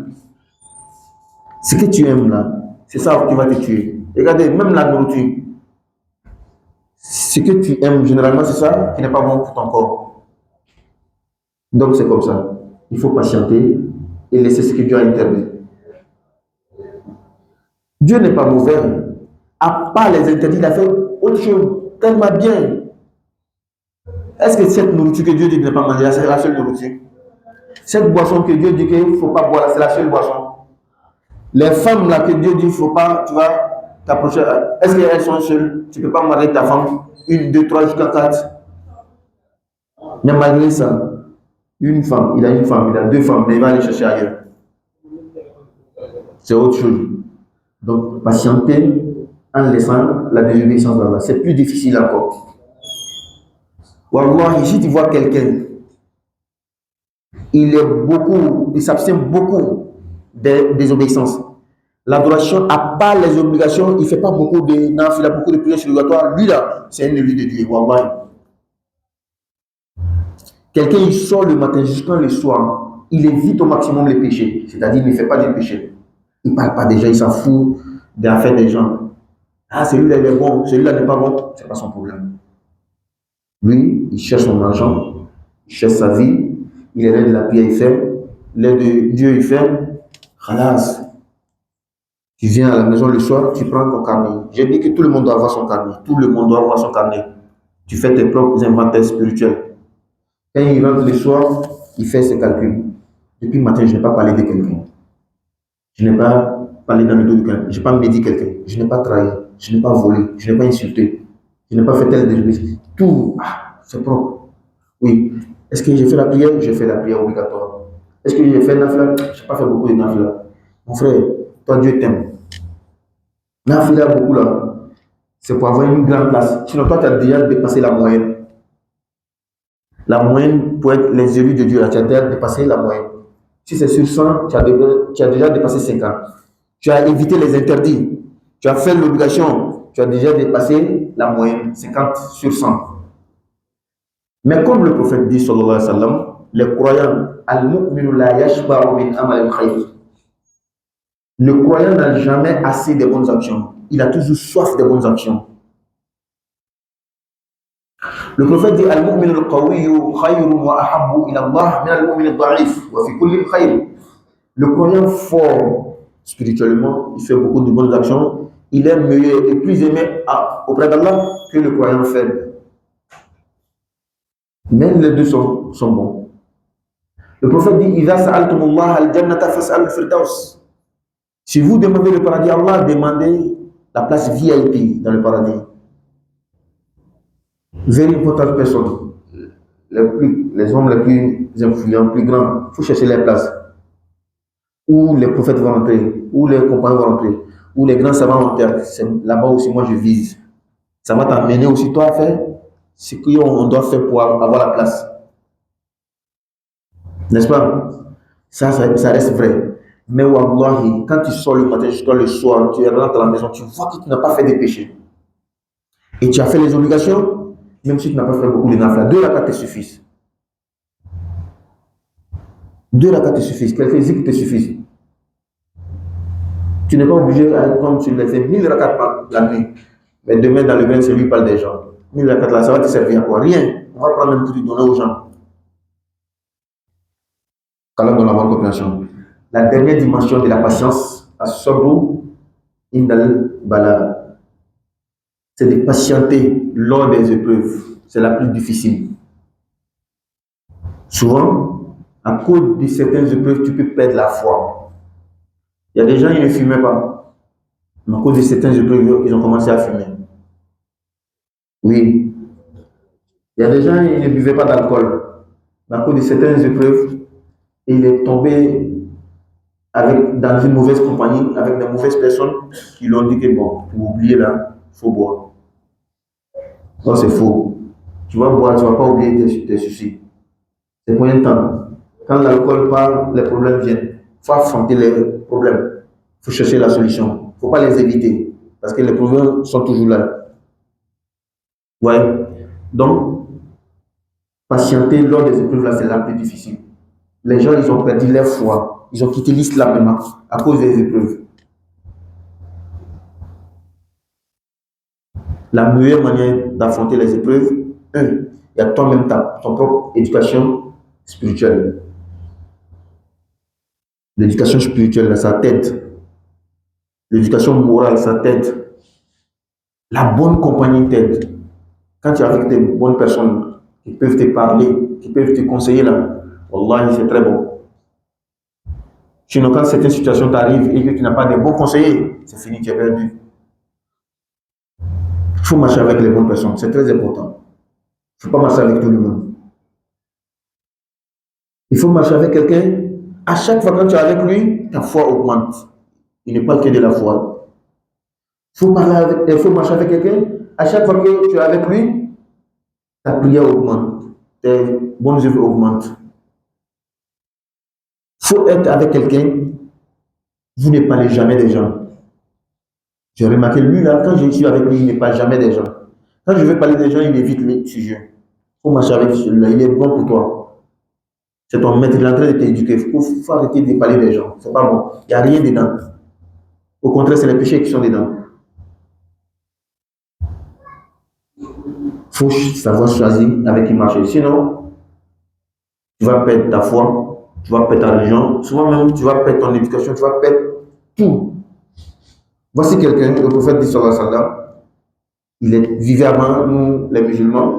Ce que tu aimes là, c'est ça qui va te tuer. Regardez, même la nourriture. Ce que tu aimes, généralement, c'est ça qui n'est pas bon pour ton corps. Donc, c'est comme ça. Il faut patienter et laisser ce que Dieu a interdit. Dieu n'est pas mauvais. À part les interdits, il a fait autre chose tellement bien. Est-ce que cette nourriture que Dieu dit de ne pas manger, c'est la seule nourriture? Cette boisson que Dieu dit qu'il ne faut pas boire, c'est la seule boisson. Les femmes là que Dieu dit qu'il ne faut pas, tu vas t'approcher. Est-ce qu'elles sont seules? Tu ne peux pas marier ta femme, 1, 2, 3 jusqu'à 4. Mais malgré ça, une femme, il a 2 femmes, mais il va aller chercher ailleurs. C'est autre chose. Donc, patienter en laissant la désobéissance d'Allah. C'est plus difficile encore. Wallah, ici tu vois quelqu'un, il s'abstient beaucoup des désobéissances. L'adoration, à part les obligations, il ne fait pas beaucoup de nafila, beaucoup de prières surrogatoires. Lui là, c'est un élu de Dieu. Wallahi. Quelqu'un, il sort le matin jusqu'à le soir, il évite au maximum les péchés, c'est-à-dire il ne fait pas de péchés. Il ne parle pas des gens, il s'en fout des affaires des gens. Ah, celui-là, il est bon, celui-là n'est pas bon, ce n'est pas son problème. Lui, il cherche son argent, il cherche sa vie, il est l'aide de la prière, il fait, l'aide de Dieu, il fait. Khalas. Tu viens à la maison le soir, tu prends ton carnet. J'ai dit que tout le monde doit avoir son carnet. Tout le monde doit avoir son carnet. Tu fais tes propres inventaires spirituels. Quand il rentre le soir, il fait ses calculs. Depuis le matin, je n'ai pas parlé de quelqu'un. Je n'ai pas parlé dans le dos de quelqu'un. Je n'ai pas médit quelqu'un. Je n'ai pas trahi. Je n'ai pas volé. Je n'ai pas insulté. Je n'ai pas fait tel désobéissance. Tout, c'est propre. Oui. Est-ce que j'ai fait la prière? J'ai fait la prière obligatoire. Est-ce que j'ai fait nafila? Je n'ai pas fait beaucoup de nafila. Mon frère, toi, Dieu t'aime. Nafila, beaucoup là, c'est pour avoir une grande place. Sinon, toi, tu as déjà dépassé la moyenne. La moyenne, pour être les élus de Dieu, là, tu as déjà dépassé la moyenne. Si c'est sur 100, tu as déjà dépassé 50. Tu as évité les interdits. Tu as fait l'obligation. Tu as déjà dépassé la moyenne, 50 sur 100. Mais comme le prophète dit, sallallahu alayhi wa sallam, les croyants, al-mu'minu la yashba'u min amal al-khayr. Le croyant n'a jamais assez de bonnes actions. Il a toujours soif de bonnes actions. Le prophète dit al-mu'min al-qawiyyu khayrun wa ahabbu ila Allah min al-mu'min al-da'if wa fi kulli khayr. Le croyant fort spirituellement, il fait beaucoup de bonnes actions, il est meilleur et plus aimé auprès d'Allah que le croyant faible. Même les deux sont bons. Le prophète dit idha sa'altumullah al-jannata fas'al al-firdaus. Si vous demandez le paradis à Allah, demandez la place VIP dans le paradis. Very important personnes, les hommes les plus influents, plus grands, il faut chercher les places où les prophètes vont rentrer, où les compagnons vont rentrer, où les grands savants vont rentrer. C'est là-bas aussi, moi je vise. Ça va t'amener aussi toi à faire ce qu'on doit faire pour avoir la place. N'est-ce pas? Ça reste vrai. Mais wallahi, quand tu sors le matin jusqu'à le soir, tu rentres à la maison, tu vois que tu n'as pas fait des péchés. Et tu as fait les obligations, même si tu n'as pas fait beaucoup de nafla. 2 rakats te suffisent. 2 rakats te suffisent. Quelques zikr te suffisent. Tu n'es pas obligé, comme tu l'as fait, 1000 rakats par la nuit. Mais demain, dans le bain, c'est lui parle des gens. 1000 rakats là, ça va te servir à quoi? Rien. On va prendre un peu de donner aux gens. Qu'Allah donne la bonne compréhension. La dernière dimension de la patience, as-sabru indal bala, c'est de patienter lors des épreuves. C'est la plus difficile. Souvent, à cause de certaines épreuves, tu peux perdre la foi. Il y a des gens qui ne fumaient pas. Mais à cause de certaines épreuves, ils ont commencé à fumer. Oui. Il y a des gens qui ne buvaient pas d'alcool. Mais à cause de certaines épreuves, il est tombé dans une mauvaise compagnie, avec de mauvaises personnes qui lui ont dit que bon, pour oublier là, il faut boire. Non, c'est faux. Tu vas boire, tu ne vas pas oublier tes soucis. C'est pour un temps. Quand l'alcool part, les problèmes viennent. Il faut affronter les problèmes. Il faut chercher la solution. Il ne faut pas les éviter. Parce que les problèmes sont toujours là. Ouais. Donc, patienter lors des épreuves là, c'est la plus difficile. Les gens, ils ont perdu leur foi. Ils ont quitté l'islam maintenant à cause des épreuves. La meilleure manière d'affronter les épreuves, il y a toi-même ton propre éducation spirituelle. L'éducation spirituelle, ça t'aide. L'éducation morale, ça t'aide. La bonne compagnie t'aide. Quand tu es avec des bonnes personnes qui peuvent te parler, qui peuvent te conseiller là, wallahi, c'est très bon. Sinon, quand certaines situations t'arrivent et que tu n'as pas de bons conseillers, c'est fini, tu es perdu. Il faut marcher avec les bonnes personnes, c'est très important. Il ne faut pas marcher avec tout le monde. Il faut marcher avec quelqu'un. À chaque fois que tu es avec lui, ta foi augmente. Il ne parle que de la foi. Il faut marcher avec quelqu'un. À chaque fois que tu es avec lui, ta prière augmente. Tes bonnes œuvres augmentent. faut être avec quelqu'un, vous ne parlez jamais des gens. J'ai remarqué, lui là, quand je suis avec lui, il ne parle jamais des gens. Quand je veux parler des gens, il évite les sujets. Il faut marcher avec celui-là, il est bon pour toi. C'est ton maître, il est en train de t'éduquer. Il faut arrêter de parler des gens. C'est pas bon. Il n'y a rien dedans. Au contraire, c'est les péchés qui sont dedans. Il faut savoir choisir avec qui marcher. Sinon, tu vas perdre ta foi, tu vas perdre ta religion, souvent même tu vas perdre ton éducation, tu vas perdre tout. Voici quelqu'un, le prophète dit sallallahu alayhi wa sallam, il vivait avant nous, les musulmans.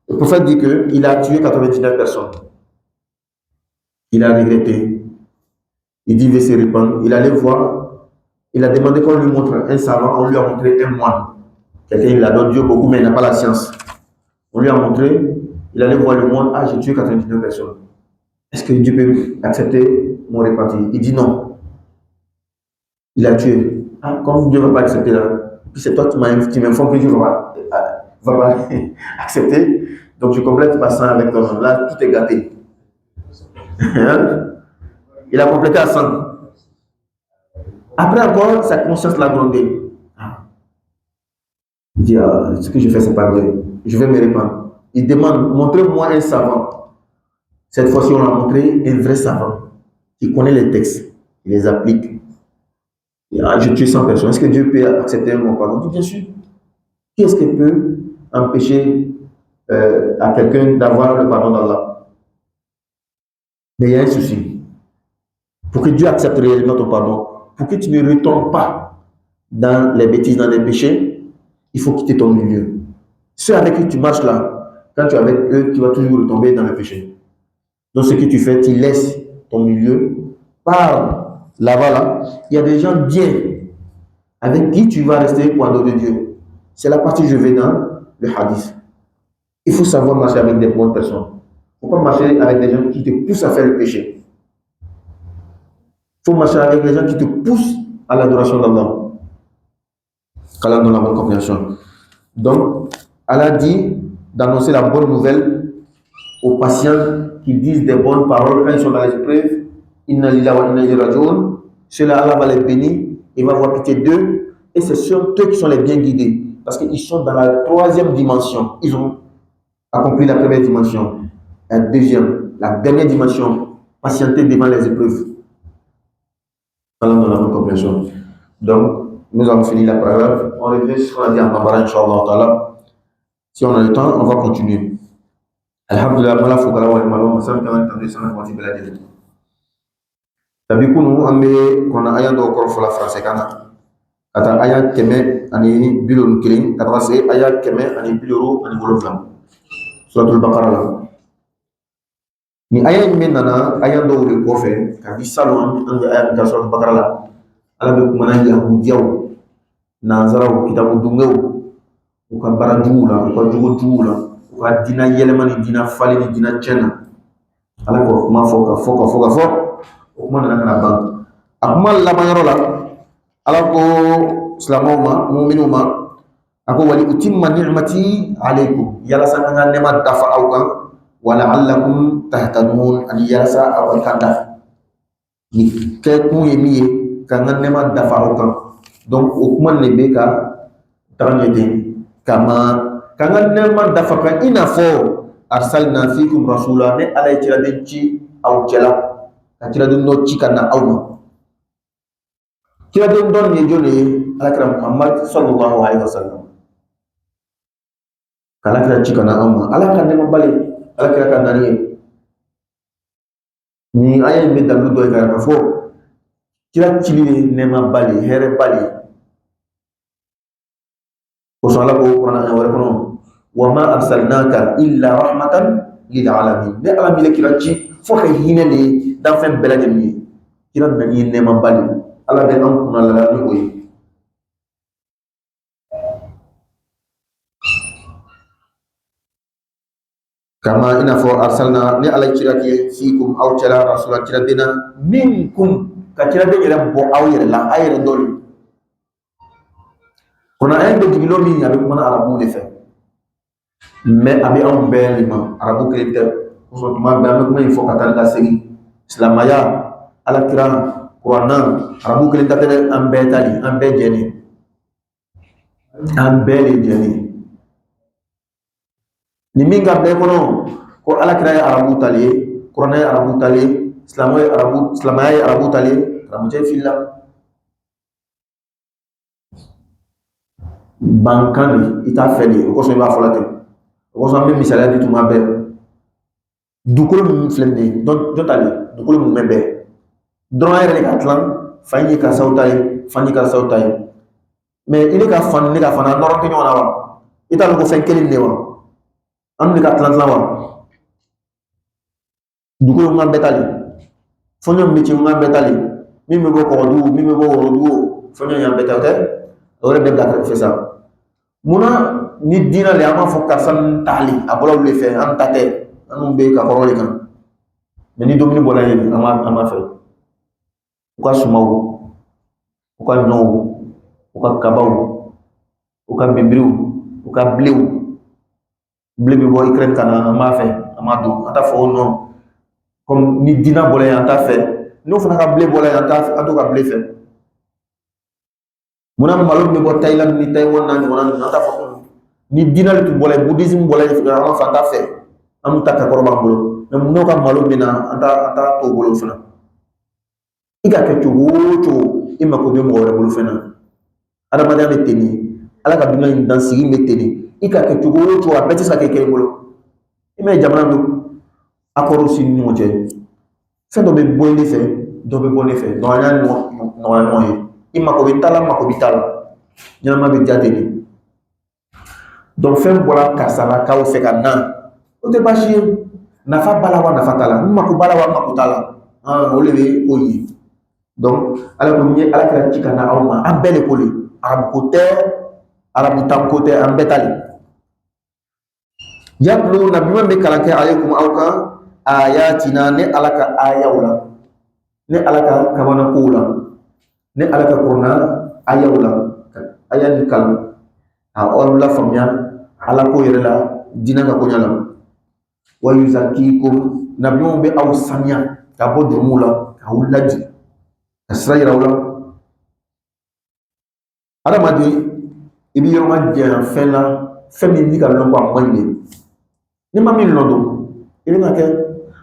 Le prophète dit qu'il a tué 99 personnes. Il a regretté. Il dit, il veut se répandre. Il allait voir. Il a demandé qu'on lui montre un savant. On lui a montré un moine. Quelqu'un, il adore Dieu beaucoup, mais il n'a pas la science. On lui a montré. Il allait voir le moine. Ah, j'ai tué 99 personnes. Est-ce que Dieu peut accepter mon repentir? Il dit non. Il a tué. Ah, comme Dieu ne va pas accepter là. Puis c'est toi qui m'informes que Dieu ne va pas accepter. Donc je complète ma sang avec ton nom. Là, tout est gâté. Il a complété à 100. Après encore, sa conscience l'a grondé. Il dit, ce que je fais, c'est pas vrai. Je vais me répandre. Il demande, montrez-moi un savant. Cette fois-ci, on a montré un vrai savant. Il connaît les textes. Il les applique. Je tue 100 personnes. Est-ce que Dieu peut accepter mon pardon? Il dit, bien sûr. Qui est-ce qui peut empêcher à quelqu'un d'avoir le pardon d'Allah? Mais il y a un souci. Pour que Dieu accepte réellement ton pardon, pour que tu ne retombes pas dans les bêtises, dans les péchés, il faut quitter ton milieu. Ceux avec qui tu marches là, quand tu es avec eux, tu vas toujours retomber dans le péché. Donc ce que tu fais, tu laisses ton milieu. Par là-bas, là, il y a des gens bien avec qui tu vas rester pour adorer Dieu. C'est la partie que je vais dans le hadith. Il faut savoir marcher avec des bonnes personnes. Il ne faut pas marcher avec des gens qui te poussent à faire le péché. Il faut marcher avec les gens qui te poussent à l'adoration d'Allah. Qu'Allah donne la bonne compréhension. Donc, Allah dit d'annoncer la bonne nouvelle aux patients qui disent des bonnes paroles quand ils sont dans les épreuves. Inna lillahi wa inna ilayhi raji'un. Ceux-là, Allah va les bénir, il va avoir pitié d'eux. Et c'est eux qui sont les bien guidés. Parce qu'ils sont dans la troisième dimension. Ils ont accompli la première dimension. La deuxième, la dernière dimension, patienter devant les épreuves. Allah donne la bonne compréhension. Donc, nous avons fini la parole. On revient sur ce qu'on a dit en Bambara, Inch'Allah. Si on a le temps, on va continuer. Alhamdulillah, voilà, faut que la voix malon, ça me permet d'entendre ça, on va dire la vérité. Tabi kunu ambe kona aya do ko fola français kana. Kata aya keme ani bilon killing, kata se aya keme ani biloro ani woloflam. Suratul Baqarah la. Ni aya men nana aya do wuri ko fe ka bi salon an aya ka suratul Baqarah la. Ala be kuma nan yahudiyaw nanzaraw kitabu dungaw u ka baraju la u ka jugu la u ka dina yelemani dina fali ni dina chena ala ko kuma foka o kuma nana kana ban akuma lamayoro la ala ko islamo ma mu'minu ma ako wali utimma ni'mati alaykum yala sananga nema dafa awkan wa la'allakum tahtadun ani yala sa awkanda ni ke ku yemiye kanga nema dafa awkan donc o kuma ne be ka taranyete kama kanga nema dafa kan ina fo arsalna fikum rasula ne ala tira denci aw cela kira dun no ci kana awma kira dun don ne jone alakram Muhammad sallallahu alaihi wasallam kala kira ci kana awma alaka ne mabale alaka kan dani ni ayen be dalu do ka fo kira ci ne mabale here bali ko sala ko qur'an wa kono wa ma arsalnaka illa rahmatan lil alamin be alamin kira ci fo kay hinene dan fen belade mi kira nani nema bali ala be an kuna la ni oyi kama ina fo arsalna ni ala kira ke fikum aw tala rasul kira dina minkum ka kira de ira bo aw yere la ayre doli kona ay be digilo mi abi kuma arabu le fe mais abi an belima arabu krete ko so tuma be am kuma il faut katanga segi islamaya alakira kuranna arabu kelen ta tɛ an bɛɛ tali an bɛɛ jɛni an bɛɛ de jɛni ni min ka bɛɛ kɔnɔ ko alakira ye arabu tali ye kuranna ye arabu tali ye silamɛya ye arabu tali ye karamɔgɔcɛ filila bankan de i t'a fɛ de o kosɔn i b'a fɔ la ten o kosɔn an bɛ misaliya di tuma bɛɛ dugukolo min filɛ nin ye dɔ tali dugukolo min bɛ bɛɛ dɔrɔn yɛrɛ de ka tilan fa ye karisaw ta ye fa ye karisaw ta ye mais i ne ka fan ne ka fan an nɔrɔ tɛ ɲɔgɔn na wa i t'a dɔn ko fɛn kelen de wa an bɛ ka tilan wa dugukolo min bɛɛ tali fɔɲɔ min bɛ ci min bɛɛ tali min bɛ bɔ kɔgɔdugu min bɛ bɔ worodugu fɔɲɔ y'an bɛɛ ta o tɛ o yɛrɛ bɛɛ bila kɛrɛfɛ sa munna ni diinɛ de an b'a fɔ karisa min tali a bɔra olu de fɛ an ta tɛ an bɛ ka kɔrɔ de kan mais ni dumuni bɔra yen an b'a fɛ u ka sumaw u ka ɲɔw u ka kabaw u ka bibiriw u ka bilew bile bɛ bɔ Ukraine ka na an b'a fɛ an b'a dun an t'a fɔ o non comme ni diinɛ bɔra yen an t'a fɛ n'o fana ka bile bɔra yen an t'o ka bile fɛ munna malo bɛ bɔ Thaïlande ni Taïwan na ɲɔgɔnna ninnu an t'a fɔ ni diinɛ de tun bɔra yen bouddhisme bɔra yen an b'a fɔ an t'a fɛ an b'u ta kakɔrɔ b'an bolo mais munna ka malo bɛ na an t'a t'o bolo fana i ka kɛ cogo o cogo i mako bɛ mɔgɔ wɛrɛ bolo fɛn na adamadenya bɛ ten de ala ka dunan in dansigi bɛ ten de i ka kɛ cogo o cogo a bɛɛ tɛ se ka kɛ i bolo i m'a ye jamana don accord si ni ɲɔgɔn cɛ fɛn dɔ bɛ bɔ ne fɛ dɔ bɛ bɔ ne fɛ donc an y'a nɔgɔya ɲɔgɔn ye i mako bɛ ta la mako bɛ ta la ɲɛnama bɛ diya ten de donc fɛn bɔra karisalakaw fɛ ka na o tɛ baasi ye nafa b'a la wa nafa t'a la n mako b'a la wa n mako t'a la o de bɛ o ye donc ala ko ni ala kɛra ci ka na aw ma an bɛɛ de ko le arabu ko tɛ arabu tan ko tɛ an bɛɛ ta le yatlu nabi man bɛ kalan kɛ alaykum aw kan ayatina ne ala ka ayaw la ne ala ka kamana kow la ne ala ka kuranna ayaw la aya ni kalan a aw la faamuya ala ko yɛrɛ la diinɛ ka koɲa la wa yuzakikum nabi man bɛ aw saniya ka bɔ jurumu la ka aw ladi ka sira yira aw la adamaden i bɛ yɔrɔ ma janya fɛn na fɛn min ni ka lɔn ko a man ɲi ni ma min lɔn don i bɛna kɛ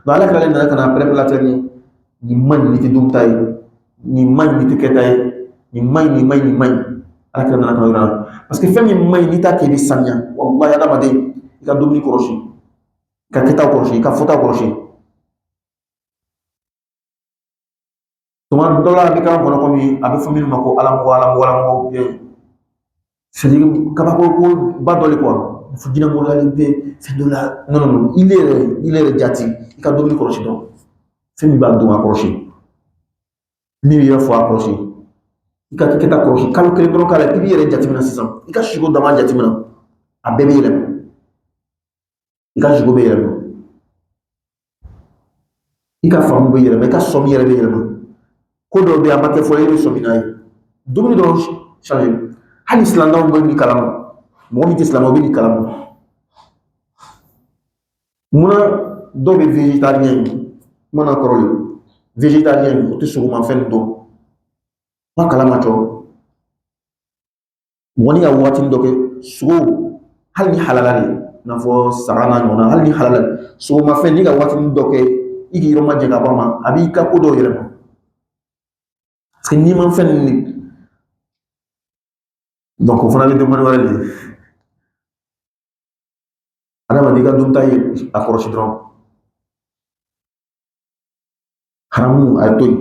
nka ala kɛra nana ka na pɛrɛn ni man ɲi ni tɛ dun ta ye ni man ɲi ni tɛ kɛ ta ye ni man ɲi ni man ɲi ni man ɲi ala kɛra nana ka na yɔrɔ la parce que fɛn min man ɲi n'i t'a kɛ i bɛ saniya walahi adamaden i ka dumuni kɔlɔsi i ka kɛtaw kɔlɔsi i ka fɔtaw kɔlɔsi tuma dɔ la a bɛ k'an kɔnɔ komi a bɛ fɔ minnu ma ko alamɔgɔ c'est à dire kabako ko ba dɔ le quoi fo jinɛmɔgɔ la bɛ fɛn dɔ la non il est jati i ka dumuni kɔlɔsi dɔn fɛn min b'a dun a kɔlɔsi min b'i yɛrɛ fɔ a kɔlɔsi i ka kɛta kɔlɔsi kalo kelen dɔrɔn k'a la i b'i yɛrɛ jateminɛ sisan i ka siko dama jateminɛ a bɛɛ bɛ yɛlɛma i ka siko bɛ yɛlɛma i ka faamu bɛ yɛlɛma i ka sɔmi yɛrɛ bɛ yɛlɛma ko dɔw bɛ yen a ma kɛ fɔlɔ i bɛ sɔmi n'a ye dumuni dɔrɔn changer hali silamɛw bɛ nin kalama mɔgɔ min tɛ silamɛ o bɛ nin kalama munna dɔw bɛ végétarien mana kɔrɔlen végétarien o tɛ sogomafɛn dɔn ma kalama cɔ mɔgɔ ni ka waati dɔ kɛ sogo hali ni halala de n'a fɔ saga n'a ɲɔgɔnna hali ni halala sogomafɛn ni ka waati dɔ kɛ i k'i yɔrɔ ma jɛ ka bɔ a ma a b'i ka ko dɔw yɛlɛma parce que n'i ma fɛn ninnu donc o fana bɛ demande wɛrɛ de adamaden i ka dunta ye a kɔlɔsi dɔrɔn haramu a to yen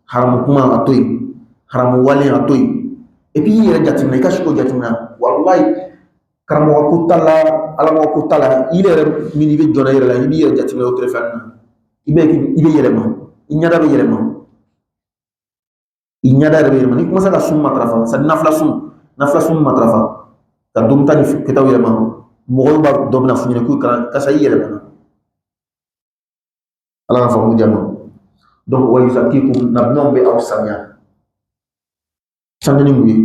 haramu kuma a to yen haramu wale a to yen et puis i yɛrɛ jateminɛ i ka siko jateminɛ walayi karamɔgɔ ko t'a la alamɔgɔ ko t'a la i yɛrɛ min i bɛ jɔn i yɛrɛ la i b'i yɛrɛ jateminɛ o téléphone na i bɛ yɛlɛma i ɲɛda bɛ yɛlɛma i ɲɛda yɛrɛ bɛ yɛlɛma n'i commence ka sun matarafa c'est à dire nafila sun matarafa ka dunta ni kɛtaw yɛlɛma mɔgɔw b'a dɔ bɛna f'u ɲɛna k'u karisa i yɛlɛmana ala ka faamu diya ma donc wa yuzakikum nabiɲɔgɔnw bɛ aw saniya sanni mun ye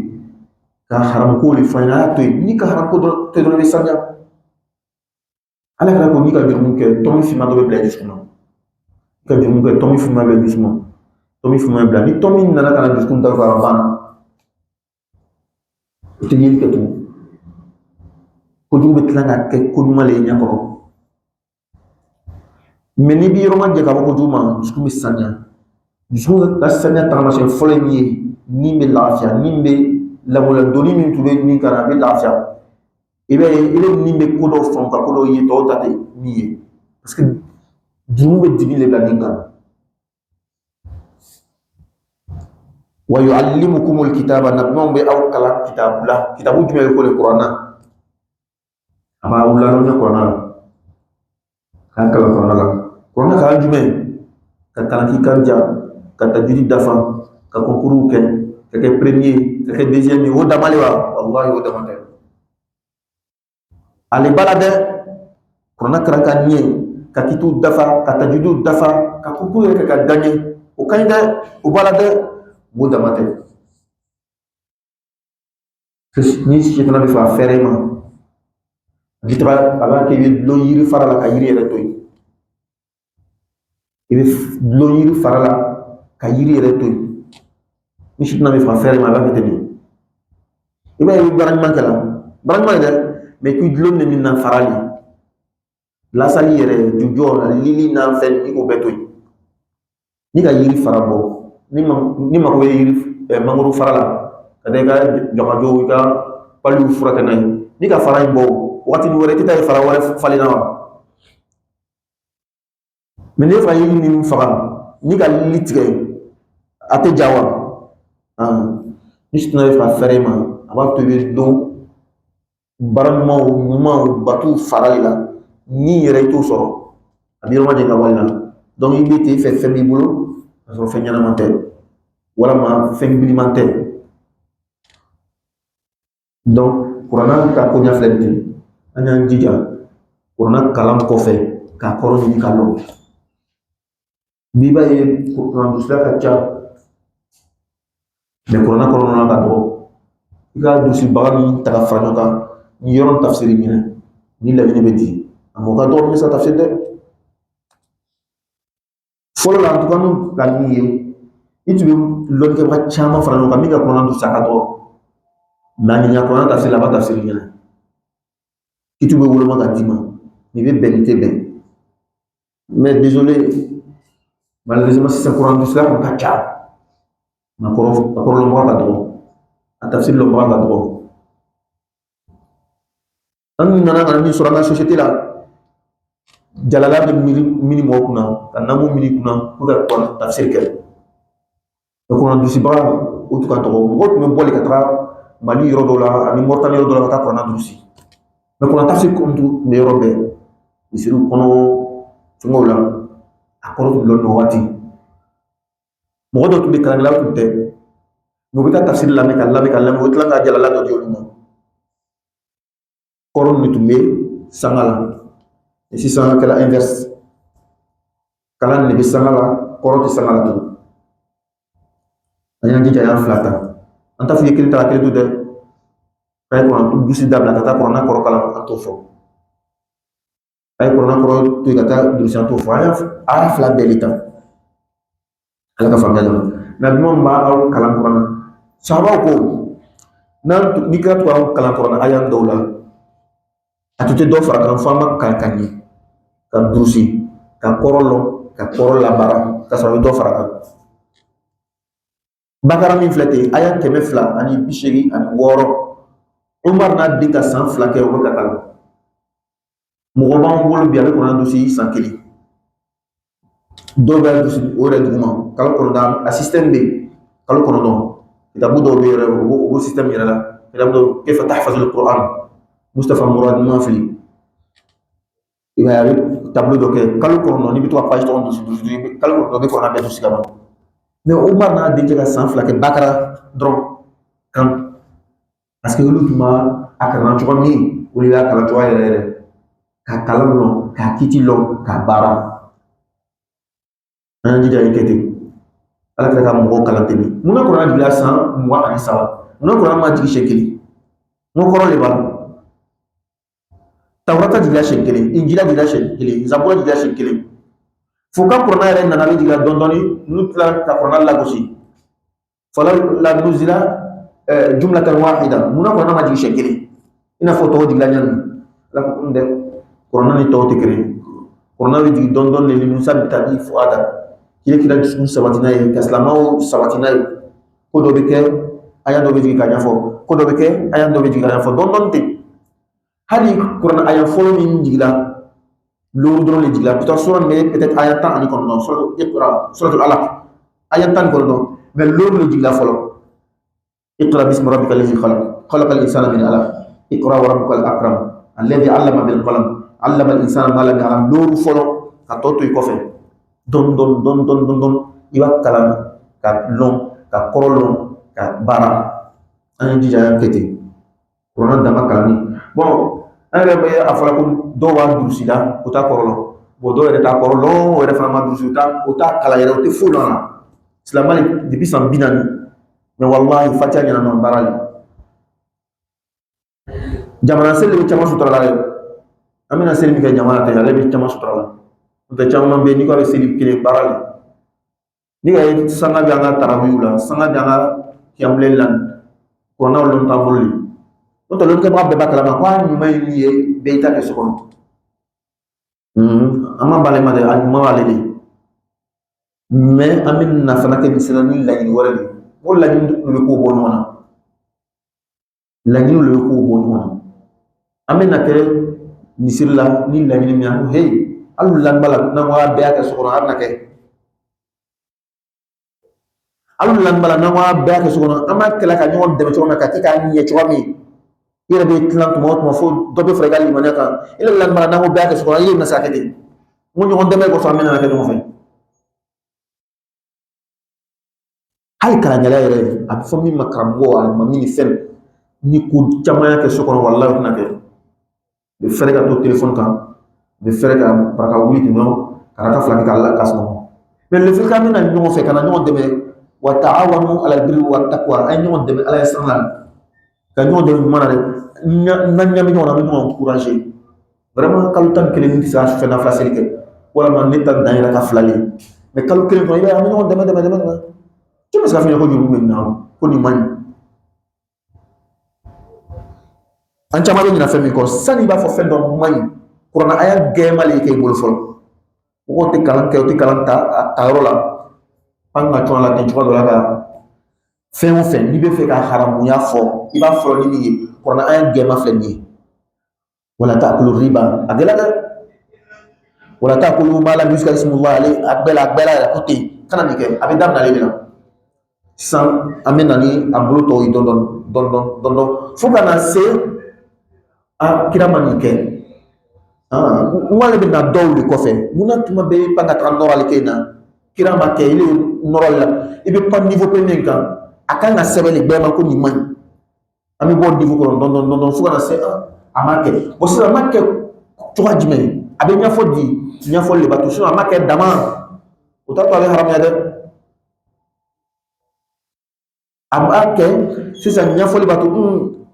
ka haramu ko de fɔ an ye a y'a to yen n'i ka haramu ko to yen dɔrɔn i bɛ saniya ala kɛra ko n'i ka jurumu kɛ tɔmi finma dɔ bɛ bila i dusukun na i ka jurumu kɛ tɔmi finma bɛ i dusukun na tomi fuma bla ni tomi nana kana dusukun ta fara bana te yeli ke tu ko jugu betlanga ke ko nyuma le nya ko meni bi roman je ka ko juma dusukun sanya dusukun ka sanya ta ma se fole ni be lafia ni be la wala doni min tube ni kana be lafia ibe ni be ko do fon ka ko do yi to ta te ni parce que jumu be dibi le bla ninga wa yuallimukumul kitaba nabnon be aw kala kitabula kitabu jume ko le qur'ana aba wala no qur'ana kan kala qur'ana ka jume ka kala ki kanja ka tajwid dafa ka konkuru ke premier ke deuxième o damale wa wallahi o damale ale balade qur'ana karaka nie ka kitu dafa ka tajwid dafa ka konkuru ke ka gagner o kanga o balade o damate ni si tana be fa fere ma ditaba aba ke lo yiri farala ka yiri re toy ibe lo yiri farala ka yiri re toy ni si tana be fa fere ma ba ke teni ibe baran man de me ku dlo ne min na farali la sali yere jujo na lili na fen ni ko betoy ni ka yiri farabo ni ma ko yiri mangoro farala kada ka joga jo ka palu fura kana ni ka fara bo wati ni wore tita fara wore falina wa mais ne fa yiri ni fara ni ka litre ate jawa ni sitna fa fere ma aba to be do baramma ma batu farala ni yere to soro abiro ma de ka wala donc ibiti fait femi bolo so fe nyana mante wala ma fe bilimante donc qur'ana ka ko nya flenti anya njija qur'ana kalam ko fe ka koro ni kalo biba ye qur'an dusla ka cha mais qur'ana koro na ka do iga dusi bagami ta fa no ka ni yoron tafsiri ni la ni beti amo ka do mi sa tafsir de folo la en tout cas nous la ni itu lon ke ma chama fa no ka mi ka qur'an dusa ka do mais ni qur'an tafsir la ba tafsir ni itu be wolo ma ka dima ni be benité ben mais désolé malheureusement si c'est Coran d'Islam on kacha ma koro lo mwa kadro atafsir lo mwa kadro an nana ni sura na société la jalala de mini mo kuna kanamu mini kuna ko ka Coran tafsir ke le Coran d'Islam o to ka to ngot me boli ka tra mali yoro dola ani mortani yoro dola ka Coran d'Islam mais Coran tafsir ko ndu me yoro be misiru kono ngola akoro lo no wati mo do tumbe kala la kunte no bita tafsir la me kala mo tla ga jala la do joluma koron ni tumbe sangala et si sangala kala inverse kala ni bi sangala koroti sangala to anya ngi jaya flata anta fi yekil ta kele do de kay ko tu dusi dabla ta ko na ko kala to fo ay ko na ko tu gata dusi to fo a fla belita ala ka famia na bimon ba aw kalam qur'an sahaba ko nan ni ka to aw kalam qur'an ayan dawla atute do fara kan fama kan kanni kan dusi kan korolo ka korola bara ka so do fara kan bakara min flete ayan keme fla ani bishiri ani woro umar na dinka san fla ke o ka kala mo ban wolo bi ala qur'an dusi sankili do be dusi o re duma kala ko da assistant be kala ko no kitabu do be re o system yera la kitabu do kayfa tahfaz al-Qur'an Mustafa Murad Mafli iba tableau do ke kala ko no ni bi to page to dusi kala ko do be ko na be dusi kala mais Omar na de ka san fla ke bakara dron kan parce que lu tuma akran to ni o ya kala to yere ka kala lo ka kiti lo ka bara an jija ikete ala ka mo kala teni muna ko na bila san mo ani sawa muna ko ma jigi shekeli mo ko le ba tawrata jigi shekeli injila jigi shekeli zabura jigi shekeli faut ka corona yɛrɛ nana bɛ jigin dɔɔni dɔɔni n'u tila ka corona lagosi fala la nuzila jumlatan wahida munna corona ma jigin siɲɛ kelen i n'a fɔ tɔw jigila ɲami ala ko n dɛ corona ni tɔw tɛ kelen corona bɛ jigin dɔɔni dɔɔni de musa bɛ taa ni fo a da kile kira dusukun sabati n'a ye ka silamɛw sabati n'a ye ko dɔ bɛ kɛ aya dɔ bɛ jigin ka ɲɛfɔ ko dɔ bɛ kɛ aya dɔ bɛ jigin ka ɲɛfɔ dɔɔni dɔɔni tɛ hali corona aya fɔlɔ min jigila lolu dɔrɔn de jigila peut-être sura mais peut-être aya 10 ani kɔnɔntɔn suratul alaq aya 10 ni kɔnɔntɔn mais lolu de jigila fɔlɔ اقرأ باسم ربك الذي خلق الإنسان من علق اقرأ وربك الأكرم الذي علم بالقلم علم الإنسان ما لم يعلم لور فلو كتوتو يكوفي دون دون دون دون دون دون يبقى كلام كلون كقرولون كبارا أنا جيجا كتي كورونا دما كلامي bon أنا بقى أفرقون دوا دوسيدا كتا كورولو بدو يرتا كورولو ويرفع ما دوسيدا كتا كلا يروتي فولانا سلامالي depuis san binani mais wallahi fatiha ɲana ma barali jamana seli bɛ caman sutura la an bɛna seli min kɛ jamana tɛ ale bɛ caman sutura la n'o tɛ caman bɛ ni ko a bɛ seli kelen barali ni ka ye sanga bɛ an ka tarawiw la sanga bɛ an ka kiyamuleli la kuranna olu t'an bolo de n'o tɛ olu kɛbaga bɛɛ b'a kalama ko a ɲuman ye min ye bɛɛ y'i ta kɛ so kɔnɔ an ma b'ale ma dɛ a ɲuman b'ale de mais an bɛ na fana kɛ misaliya ni laɲini wɛrɛ de o laɲini le bɛ k'o bɔ ɲɔgɔn na laɲini le bɛ k'o bɔ ɲɔgɔn na an bɛ na kɛ misiri la ni laɲini min an ko hey hali lanba la n'an ko a bɛɛ y'a kɛ so kɔnɔ a bɛna kɛ hali lanba la n'an ko a bɛɛ y'a kɛ so kɔnɔ an b'a kɛlɛ ka ɲɔgɔn dɛmɛ cogo min na ka kɛ k'a ɲɛ cogo min i yɛrɛ bɛ tilan tuma o tuma fo dɔ bɛ fara i ka limaniya kan i yɛrɛ lanba la n'an ko bɛɛ y'a kɛ so kɔnɔ i yɛrɛ bɛna se ka kɛ ten n ko ɲɔgɔn dɛmɛ kɔsɔn an bɛ na kɛ ɲɔgɔn fɛ hali kalanjala yɛrɛ a bɛ fɔ min ma karamɔgɔ alimami ni fɛn ni ko caman y'a kɛ so kɔnɔ walahi o tɛna kɛ bɛ fɛrɛ ka to telefɔni kan bɛ fɛrɛ ka bara ka wuli ten dɔrɔn ka raka fila kɛ ka sunɔgɔ mais le fait k'an bɛna ɲɔgɔn fɛ ka na ɲɔgɔn dɛmɛ wa ta'awanu ala albirri wa taqwa an ye ɲɔgɔn dɛmɛ ala ye sira la ka ɲɔgɔn dɛmɛ ɲuman na dɛ n'an ɲami ɲɔgɔn na an bɛ ɲɔgɔn encourager vraiment kalo 11 ni tɛ se ka fɛn na fila seli kɛ walama ne ta dan yɛrɛ ka fila ye mais kalo 1 kɔnɔ i b'a ye an bɛ ɲɔgɔn dɛmɛ cuma se ka fɛn ko juru bɛ na ko nin man ɲi an caman bɛ ɲinɛ fɛn min kɔ sani i b'a fɔ fɛn dɔ man ɲi kuranna aya gɛlɛma le kɛ i bolo fɔlɔ mɔgɔw tɛ kalan kɛ u tɛ kalan ta yɔrɔ la an ka cɔn la ten cogoya dɔ la ka fɛn o fɛn n'i bɛ fɛ ka haramuya fɔ i b'a fɔlɔ ni min ye kuranna aya gɛlɛma filɛ nin ye wala ta'kulu riba a gɛlɛya dɛ wala ta'kulu ma lam yuzkar ismullahi alayhi a bɛɛ la yɛrɛ ko ten kana nin kɛ a bɛ daminɛ ale de la sisan an bɛ na ni a bolo tɔw ye dɔn dɔn fo ka na se a kira ma nin kɛ n k'ale bɛ na dɔw de kɔfɛ munna tuma bɛɛ i pan ka taga nɔrɔli kɛ in na kira ma kɛ i bɛ nɔrɔli la i bɛ pan niveau premier kan a kan ka sɛbɛn de bɛɛ ma ko nin man ɲi an bɛ bɔ niveau kɔnɔ dɔn fo ka na se a ma kɛ bon sisan a ma kɛ cogoya jumɛn a bɛ ɲɛfɔ di ɲɛfɔli de b'a to sinon a ma kɛ dama o t'a to a bɛ haramuya dɛ a b'a kɛ sisan ɲɛfɔli b'a to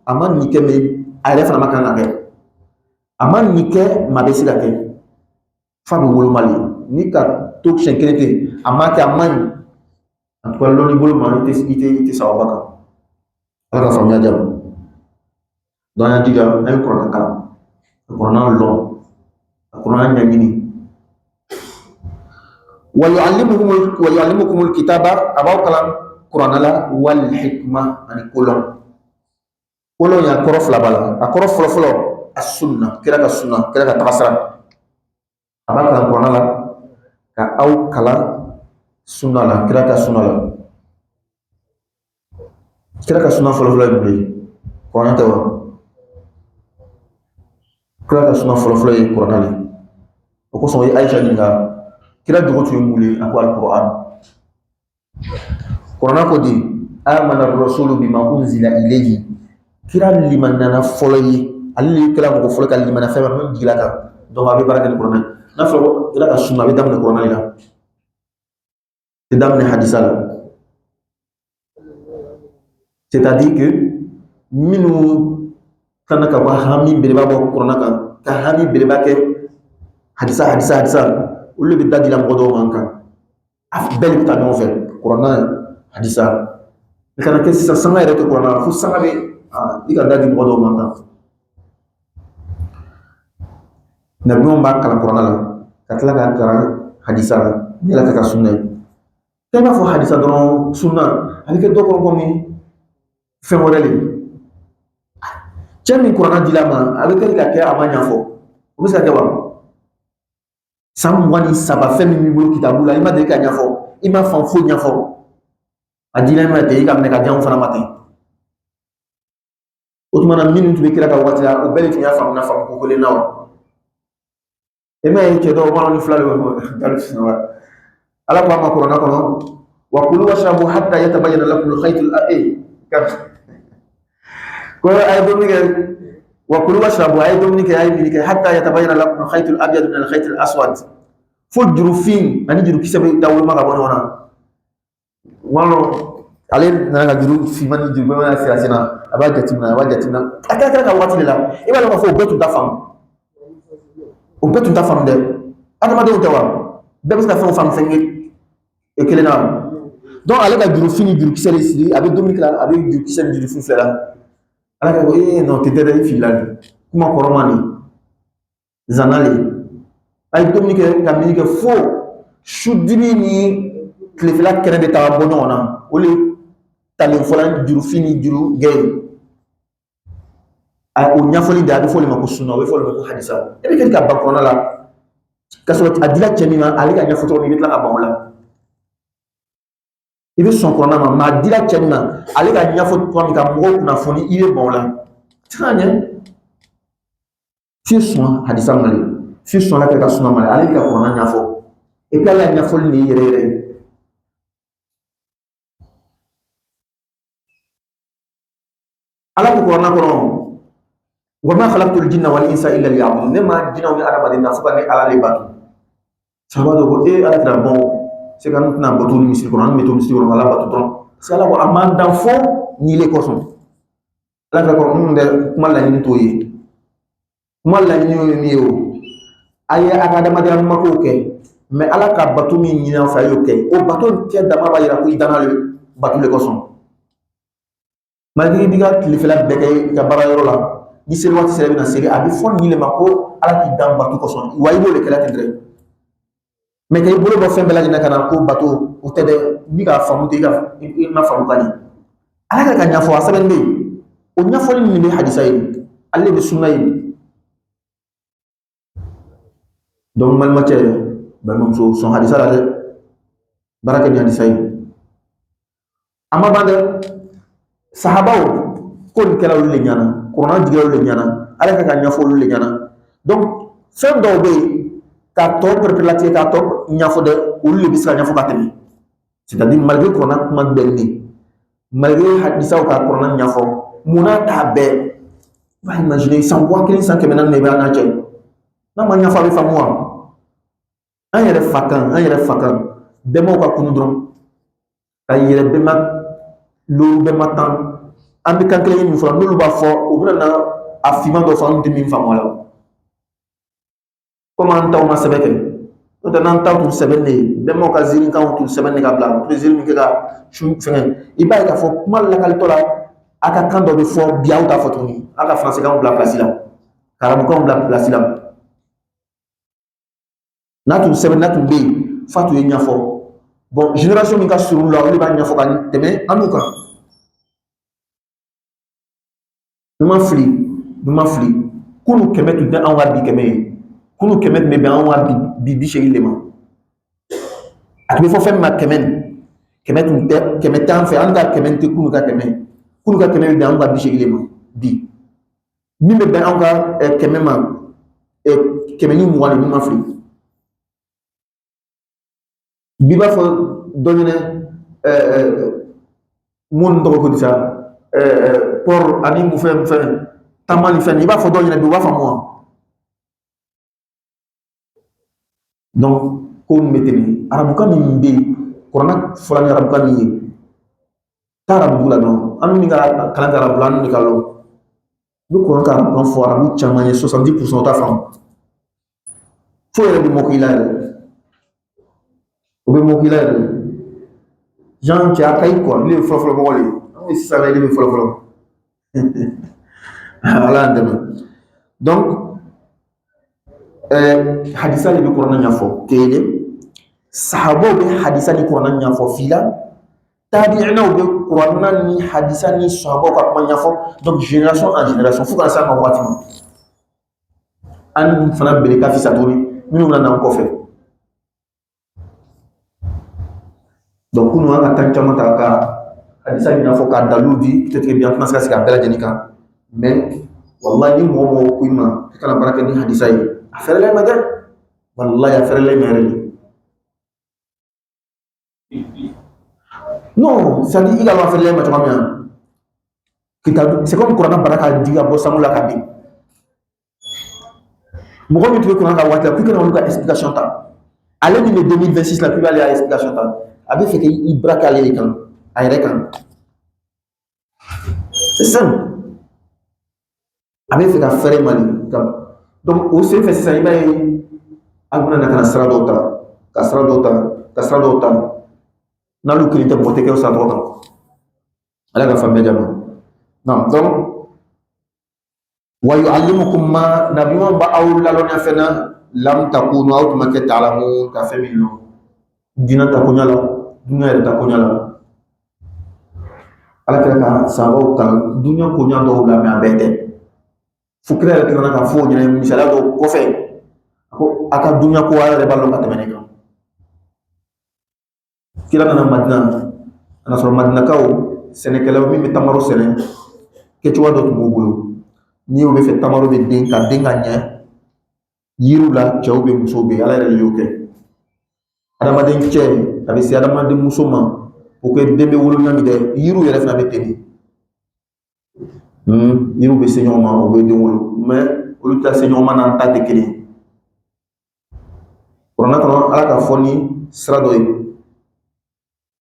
a ma nin kɛ mais a yɛrɛ fana ma kan ka kɛ a ma nin kɛ maa bɛ se ka kɛ f'a bɛ woloma de ni ka to siɲɛ kelen tɛ a ma kɛ a ma ɲi en tout cas lɔnni bolo ma i tɛ sababa kan ala ka faamuya diya donc an y'an jija an ye kuranna kalan ka kuranna lɔn ka kuranna ɲɛɲini wa yu'allimukumul kitaba a b'aw kalan kuranna la wal hikma ani kolon ya kɔrɔ fila b'a la a kɔrɔ fɔlɔ a sunna kira ka tagasira a b'a kalan kuranna la ka aw kalan sunna la kira ka sunna la kira ka sunna fɔlɔ ye jumɛn ye kuranna tɛ wa kira ka sunna fɔlɔ ye kuranna le o kosɔn o ye Aisha ɲininka kira jogo tun ye mun ye a ko alquran kuranna ko di amana rasulu bima unzila ilayhi kira liman nana fɔlɔ ye ale de kira mɔgɔ fɔlɔ ka limana fɛn min jigila kan donc a bɛ baara kɛ ni kuranna n'a fɔra ko kira ka sunna a bɛ daminɛ kuranna de la tɛ daminɛ hadisa la c'est-à-dire que minnu kana ka bɔ hami belebeleba bɔ kuranna kan ka hami belebeleba kɛ hadisa olu bɛ da di la mɔgɔ dɔw man kan a bɛɛ de bɛ taa ɲɔgɔn fɛ kuranna hadisa i kana kɛ sisan sanga yɛrɛ tɛ kuranna la fo sanga bɛ i ka da di mɔgɔ dɔw man kan nabiɲumanw b'a kalan kuranna la ka tila k'a kalan hadisa la ni ala ka sunna ye i b'a fɔ hadisa dɔrɔn sunna a bɛ kɛ dɔ kɔnɔ komi fɛn wɛrɛ de cɛ min kuranna dila ma a bɛ kɛ ka kɛ a ma ɲɛfɔ o bɛ se ka kɛ wa san 23 fɛn min b'i bolo kitabu la i ma deli ka ɲɛfɔ i ma fan foyi ɲɛfɔ a dila ma ten i ka minɛ ka janw fana ma ten o tuma na minnu tun bɛ kira ka waati la o bɛɛ de tun y'a faamuya faamu ko kelen na wa e ma ye cɛ dɔw b'a ni fila de bɛ ala ko a ma kuranna kɔnɔ wa kulu washrabu hatta yatabayyana lakum al-khayt ko ay domini kɛ wa kulu washrabu ay domini kɛ ay mini kɛ hatta yatabayyana lakum al-khayt al-abyad min al-khayt al-aswad fo juru fin ani juru kisɛ bɛ dawoloma ka bɔ ɲɔgɔn na walo ale nana ka juru finma ni juru bɛɛ sira sen na a b'a jateminɛ a kɛra ka waati de la i b'a dɔn k'a fɔ o bɛɛ tun t'a faamu o bɛɛ tun t'a faamu dɛ adamadenw tɛ wa bɛɛ bɛ se ka fɛnw faamu fɛn kelen na donc ale ka juru fin ni juru kisɛ de siri a bɛ dumuni kɛ a bɛ juru kisɛ ni juru fin filɛ la ala ka ko non tɛ dɛ i filila de kuma kɔrɔma ni zanale a ye dumuni kɛ ka min kɛ fo sudimi ni tilefɛla kɛnɛ de taa bɔ ɲɔgɔn na o le talen fɔla juru fin ni juru gɛn o ɲɛfɔli de a bɛ fɔ o de ma ko sunna o bɛ fɔ o de ma ko hadisa e bɛ kɛ ka ban kɔnɔna la ka sɔrɔ a dila cɛ min ma ale ka ɲɛfɔ cogo min i bɛ tila ka ban o la i bɛ sɔn kɔnɔna ma maa dila cɛ min ma ale ka ɲɛfɔ cogo min ka mɔgɔw kunnafoni i bɛ ban o la tɛ se ka ɲɛ f'i sɔn hadisa ma de f'i sɔn ala kɛ ka sunna ma de ale ka kɔnɔna ɲɛfɔ et puis ala ɲɛfɔli nin yɛrɛ yɛrɛ ye ala ko kɔnɔna kɔnɔ wa ma khalaqtul jinna wal insa illa liya'budun ne ma jinɛw ni adamaden na fo ka ne ala le bato sahaba dɔ ko ala kɛra bɔn c'est ka n tɛna bato ni misiri kɔnɔ an bɛ to misiri kɔnɔ ala bato dɔrɔn c'est ala ko a man dan fɔ ɲile kɔsɔn ala kɛra kɔnɔ n tɛ kuma laɲini t'o ye kuma laɲini ye min ye o a ye a ka adamadenya makow kɛ mais ala ka bato min ɲini an fɛ a y'o kɛ o bato tɛ dama b'a yira ko i danna le bato le kɔsɔn malgré b'i ka tilefɛla bɛɛ kɛ i ka baarayɔrɔ la ni seli waati sera i bɛna seli a bɛ fɔ nin de ma ko ala k'i dan bato kɔsɔn wa i b'o de kɛla ten dɛ mais ka i bolo bɔ fɛn bɛɛ lajɛlen ka na ko bato o tɛ dɛ ni k'a faamu tɛ i ma faamu ka ɲɛ ala ka ɲɛfɔ a sɛbɛn bɛ yen o ɲɛfɔli min bɛ hadisa ye ale de bɛ sunna ye donc balimacɛ balimamuso sɔn hadisa la dɛ baara kɛ ni hadisa ye a ma ban dɛ sahabaw ko nin kɛra olu de ɲɛna kuranna jigira olu de ɲɛna ala ka ɲɛfɔ olu de ɲɛna donc fɛn dɔw bɛ yen k'a tɔ perpétuer k'a tɔ ɲɛfɔ dɛ olu de bɛ se ka ɲɛfɔ ka tɛmɛ c'est-à-dire malgré kuranna kuma bɛnnen malgré hadisaw ka kuranna ɲɛfɔ munna t'a bɛɛ i b'a imaginer san 1000 san 400 de bɛ an n'a cɛ n'a ma ɲɛfɔ a bɛ faamu wa an yɛrɛ fa kan bɛnbaw ka kunu dɔrɔn ka yɛrɛ bɛnba l'olu bɛɛ ma tan an bɛ kan kelen min fɔ n'olu b'a fɔ u bɛna na a finman dɔ fɔ an tɛ min faamu la komi an taw ma sɛbɛn kɛ n'o tɛ n'an taw tun sɛbɛn de ye bɛnbaw ka ziirikanw tun sɛbɛn de ka bila u tun bɛ ziiri min kɛ ka su fɛngɛ i b'a ye k'a fɔ kuma lakalitɔ la a ka kan dɔ bɛ fɔ bi aw t'a fɔ tuguni a ka faransikanw bila pilasi la ka arabukanw bila pilasi la n'a tun sɛbɛn n'a tun bɛ yen f'a tun ye ɲɛfɔ bon génération min ka surun la olu b'a ɲɛfɔ ka tɛmɛ an n'u kan nu ma fili kunu kɛmɛ tun tɛ anw ka bi kɛmɛ ye kunu kɛmɛ tun bɛ bɛn anw ka bi seegin de ma a tun bɛ fɔ fɛn min ma kɛmɛ tun tɛ kɛmɛ tɛ an fɛ an ka kɛmɛ tɛ kunu ka kɛmɛ bɛ bɛn anw ka bi seegin de ma bi min bɛ bɛn anw ka kɛmɛ ma kɛmɛ ni 20 ni nu ma fili bi b'a fɔ dɔ ɲɛnɛ mun tɔgɔ ko di sa port ani mu fɛn taama ni fɛn i b'a fɔ dɔ ɲɛnɛ bi u b'a faamu wa donc ko min bɛ ten arabukan min bɛ yen kuranna fɔla ni arabukan min ye t'a arabu la dɔn an min ka kalan kɛ arabu la an de ka lɔ i bɛ kuranna ka arabukan fɔ arabu caman ye 70% t'a faamu fo yɛrɛ bɛ mɔkɔ i la yɛrɛ ou bien mon killer. Jean, tu as caillé quoi? Il est fort, bon, oui, ça va, il est fort. Voilà, donc, hadisa de Coran nyafo, kele, sahabo be hadisa ni Coran nyafo fila, tabi'ina be Coran ni hadisa ni sahabo ka nyafo, donc génération en génération, faut que ça ma wati. An fana bele ka fi satoni, minu na ko fe. Donc nous on attend chama ta ka hadisa ni nyafo ka daludi, peut-être bien pense que c'est ka bela jenika, mais wallahi mo kuima kana baraka ni hadisa yi. Affaire les madame, wallahi affaire les mères. Non, ça dit, il a fait les matchs. C'est comme Coran Baraka dit à Bossamou la Kabi. Moi, je trouve qu'on a la plus grande explication. À l'année de 2026, la plus belle explication. Avec fait qu'il braque à l'écran. C'est simple. Avec fait qu'à faire mal. Donc, aussi, fait ça, il va y avoir un Strada. Dans le critère pour te faire ça, ala ka famille jama non donc wa yu'allimukum ma nabiyyu ba awla lon afena lam takunu aw tumakke ta'lamu ka famille dina ta kunyala dunya ta kunyala ala ka sababu kan dunya kunya do la me abete fukra la kana ka fo nyane misala do ko fe ko aka dunya ko wala ballo ka temene kan kila na madina ana so madina kaw Sénégalais mi be tamaro sene ke tuwa do mo bulu ni o be fe tamaro be den ka nya yiru la jaw be muso be ala re yoke adama den che abi si adama den muso ma o ke dembe wulu nyami de yiru yele fna be teni yiru be senyo ma o be den wulu mais o lu ta senyo ma nan ta te kiri corona kono ala ka foni srado yi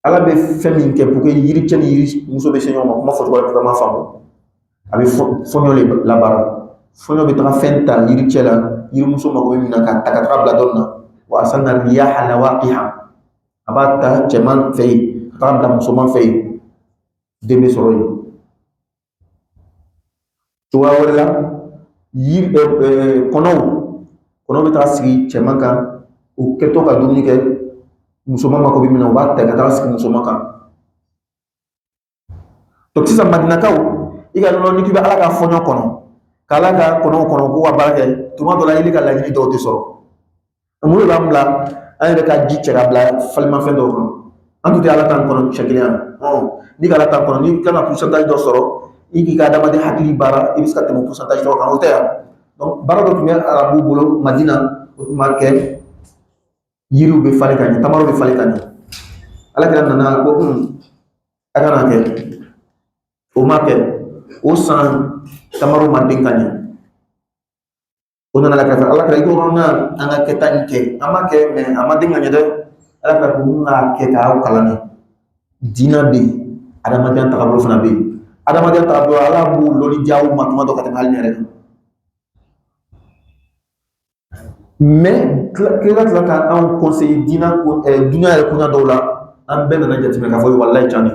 ala be fɛn ke pour que yiri cɛ ni yiri muso bɛ se ɲɔgɔn ma kuma fɔcogo la ma faamu a bɛ fɔɲɔ le labara fɔɲɔ bɛ taga fɛn ta yiri cɛ la yiri muso mako bɛ min na ka ta ka taga bila dɔn na wa sanna riyaha lawaqiha a b'a ta cɛman fɛ yen ka taga bila musoman fɛ yen den bɛ sɔrɔ yen cogoya wɛrɛ la yiri kɔnɔw bɛ taga sigi cɛman kan o kɛtɔ ka dumuni kɛ musoman mako bɛ min na o b'a ta ka taga sigi musoman kan donc sisan madinakaw i ka nɔnɔ ni k'i bɛ ala ka fɔɲɔ kɔnɔ k'ala ka kɔnɔw kɔnɔ k'u ka baara kɛ tuma dɔ la i ka laɲini dɔw tɛ sɔrɔ mun de b'an bila an yɛrɛ ka ji cɛ ka bila falimafɛn dɔw kɔnɔ an tun tɛ ala t'an kɔnɔ siɲɛ kelen ni ka ala t'an kɔnɔ n'i kan ka pourcentage dɔ sɔrɔ i k'i ka adamaden hakili baara i bɛ se ka tɛmɛ pourcentage dɔ kan o tɛ yan donc baara dɔ tun bɛ arabu bolo madina o tun b'a kɛ yiriw bɛ falen ka ɲɛ tamaro bɛ falen ka ɲɛ ala kɛra nana ko a kana kɛ o ma kɛ o san tamaro ma den ka ɲɛ o nana kɛrɛfɛ ala kɛra i ko na an ka kɛta in kɛ an ma kɛ mɛ a ma den ka ɲɛ dɛ ala kɛra ko mun k'a kɛ k'aw kalan diina bɛ yen adamadenya tagabolo fana bɛ yen adamadenya tagabolo ala b'u lɔnni diya aw ma tuma dɔ ka tɛmɛ hali ne yɛrɛ kan mais kira tila ka anw conseiller dunya yɛrɛ kunya dɔw la an bɛɛ nana jateminɛ k'a fɔ wallahi can de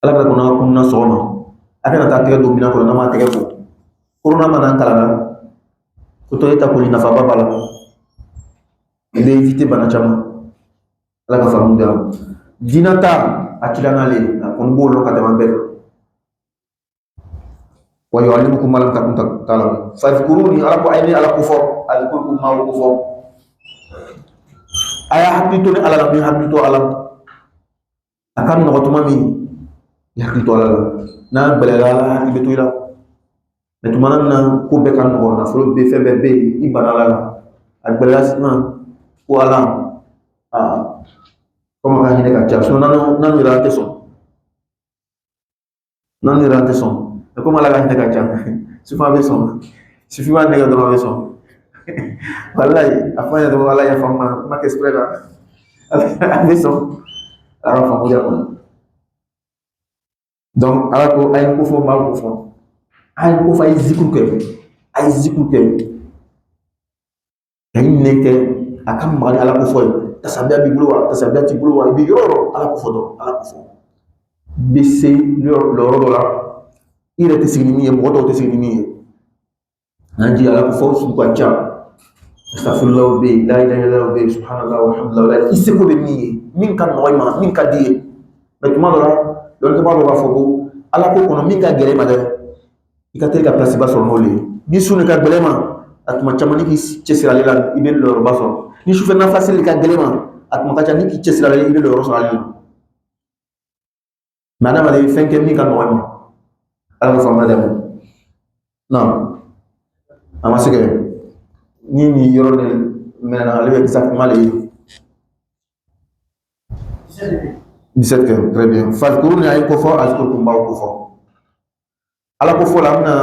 ala kɛra ko n'an ka kunna sɔgɔma a kana taa tɛgɛ don minɛn kɔnɔ n'an m'a tɛgɛ ko corona mana an kalan na ko tɔ e ta kɔni nafaba b'a la i bɛ éviter bana caman ala ka faamu di yan diina ta a kila n'ale a kɔni b'o lɔn ka tɛmɛ an bɛɛ kan wa yu'allimukum ma lam takun ta'lamun fadhkuruni ala ko ayni ala kufur alkurkum ma kufur aya hakili to ni ala la min hakili to ala akan nɔgɔtuma min hakili to ala la n'a bɛlɛla ala hakili bɛ to i la mɛ tuma na ko bɛɛ ka nɔgɔ nafolo bɛ fɛn bɛɛ bɛ yen i bana ala la a gbɛlɛla sisan ko ala kɔmi a ka hinɛ ka ca nanu yɛrɛ an tɛ sɔn nanu yɛrɛ an tɛ sɔn mɛ komi ala ka hinɛ ka ca sufan bɛ sɔn sufin b'a nɛgɛ dɔrɔn a bɛ sɔn walayi a fɔ an yɛrɛ dɔrɔn ala yafa ma kɛ exprès la a bɛ sɔn ala ka faamuya kɔnɔ donc ala ko a ye ko fɔ n b'a ko fɔ a ye ko fɔ a ye zikuru kɛ ka ɲinɛ kɛ akam mari ala ko foy tasabia bi bulwa tasabia ti bulwa bi yoro ala ko fodo ala ko fo bese loro dola ire te signi mi mo do te signi mi anji ala ko fo su ko cha astaghfirullah bi la ilaha illallah bi subhanallah walhamdulillah isse ko be mi min kan noyma min ka die mais tuma dola don ke ba do ba fo ala ko kono min ka gere ma de ikate ka place ba so nole ni sunu ka belema atuma chamani ki chesira lela ibe loro ba so ni shufe na facile ka gelema atuma ka chani ki chesira lela ibe loro so ali madame ale fenke mi ka noyma ala fa madame non amasike ni yoro de mena ale exactement les 17 heures, très bien. Fadkuruni ay ko fo azkurkum ba ko fo ala ko fo la amna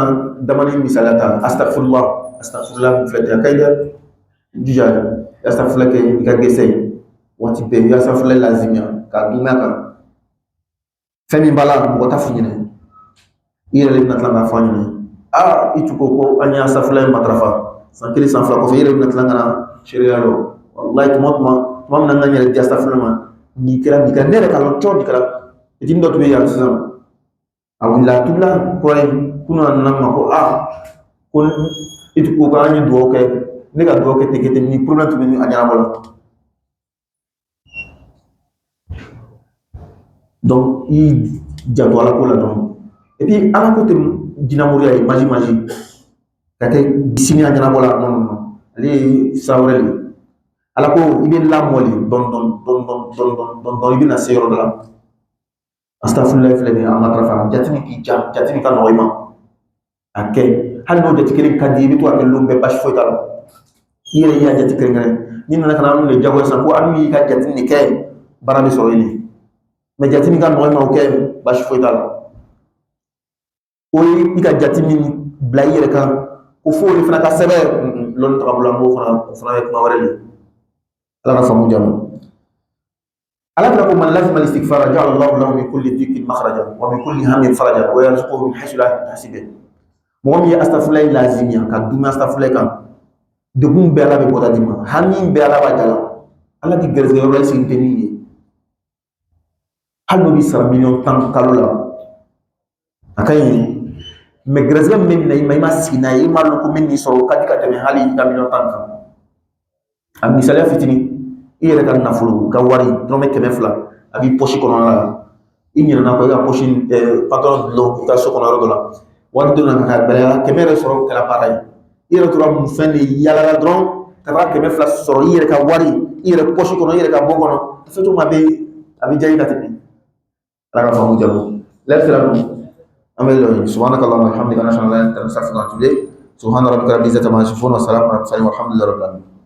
damani misalata astaghfirullah flete kayda juja astaghfirullah ke ka gesey wati be ya astaghfirullah lazimia ka dumaka femi bala ko ta funyine ire le natla na funyine itu ko anya astaghfirullah matrafa sankili sanfla ko ire le natla ngana shirialo wallahi tumam na nganya le astaghfirullah ni kira nere kalau chon kira itindo to ya sesam awilla tubla ko kuno nan ko kon itu ko ganyi do ke ne ga do ke tekete ni problem to ni anyara bola donc i jato ala ko la donc et puis ala ko tem dinamuri ay magie kate bisini anyara bola non ali sawreli ala ko ibe la moli don ibe na seyro dala astaghfirullah flene amatrafa jatini ka noyma ake hal no jati kirin kadi bi to akel lumbe bash foitalo yere ya jati kirin ngare ni na kana le jago sa ko ami ka jatini ke barabi so ini me jatini ka noyma o ke bash foitalo o ika jatini blayere ka ko fo le fana ka sebe lon tabula mo fana ek mawareli ala famu jamu ala ko man lazim al istighfar ja'ala Allah lahu min kulli dhikin makhraja wa min kulli hammin faraja wa yarzuquhu min haythu la yahtasib mom ya astaghfirullah lazimia ka dum astaghfirullah kan de bum be ala be ko dadima hammin be ala ba jala ala di gerze wala sin teni halu bi sar million tan kalula akay me gerze men nay may masina yi malu ko minni so kadika teme hali ka million tan kan am misala fitini ire kan nafulu ka wari drome kemefla abi poshi kono la inyina na ko ga poshi patron lo ka so kono rodola wadi do na ka bela kemere soro kala paray ire to ram fenni yala la dron ka kemefla soro ire ka wari ire poshi kono ire ka bogono fetu mabe abi jayi katini ala famu jabu la salamu amelo subhanakallahumma wa bihamdika nashhadu an la ilaha illa anta astaghfiruka wa atubu ilayk subhana rabbika rabbil izzati amma yasifun wa salamun ala al mursalin walhamdulillahi rabbil alamin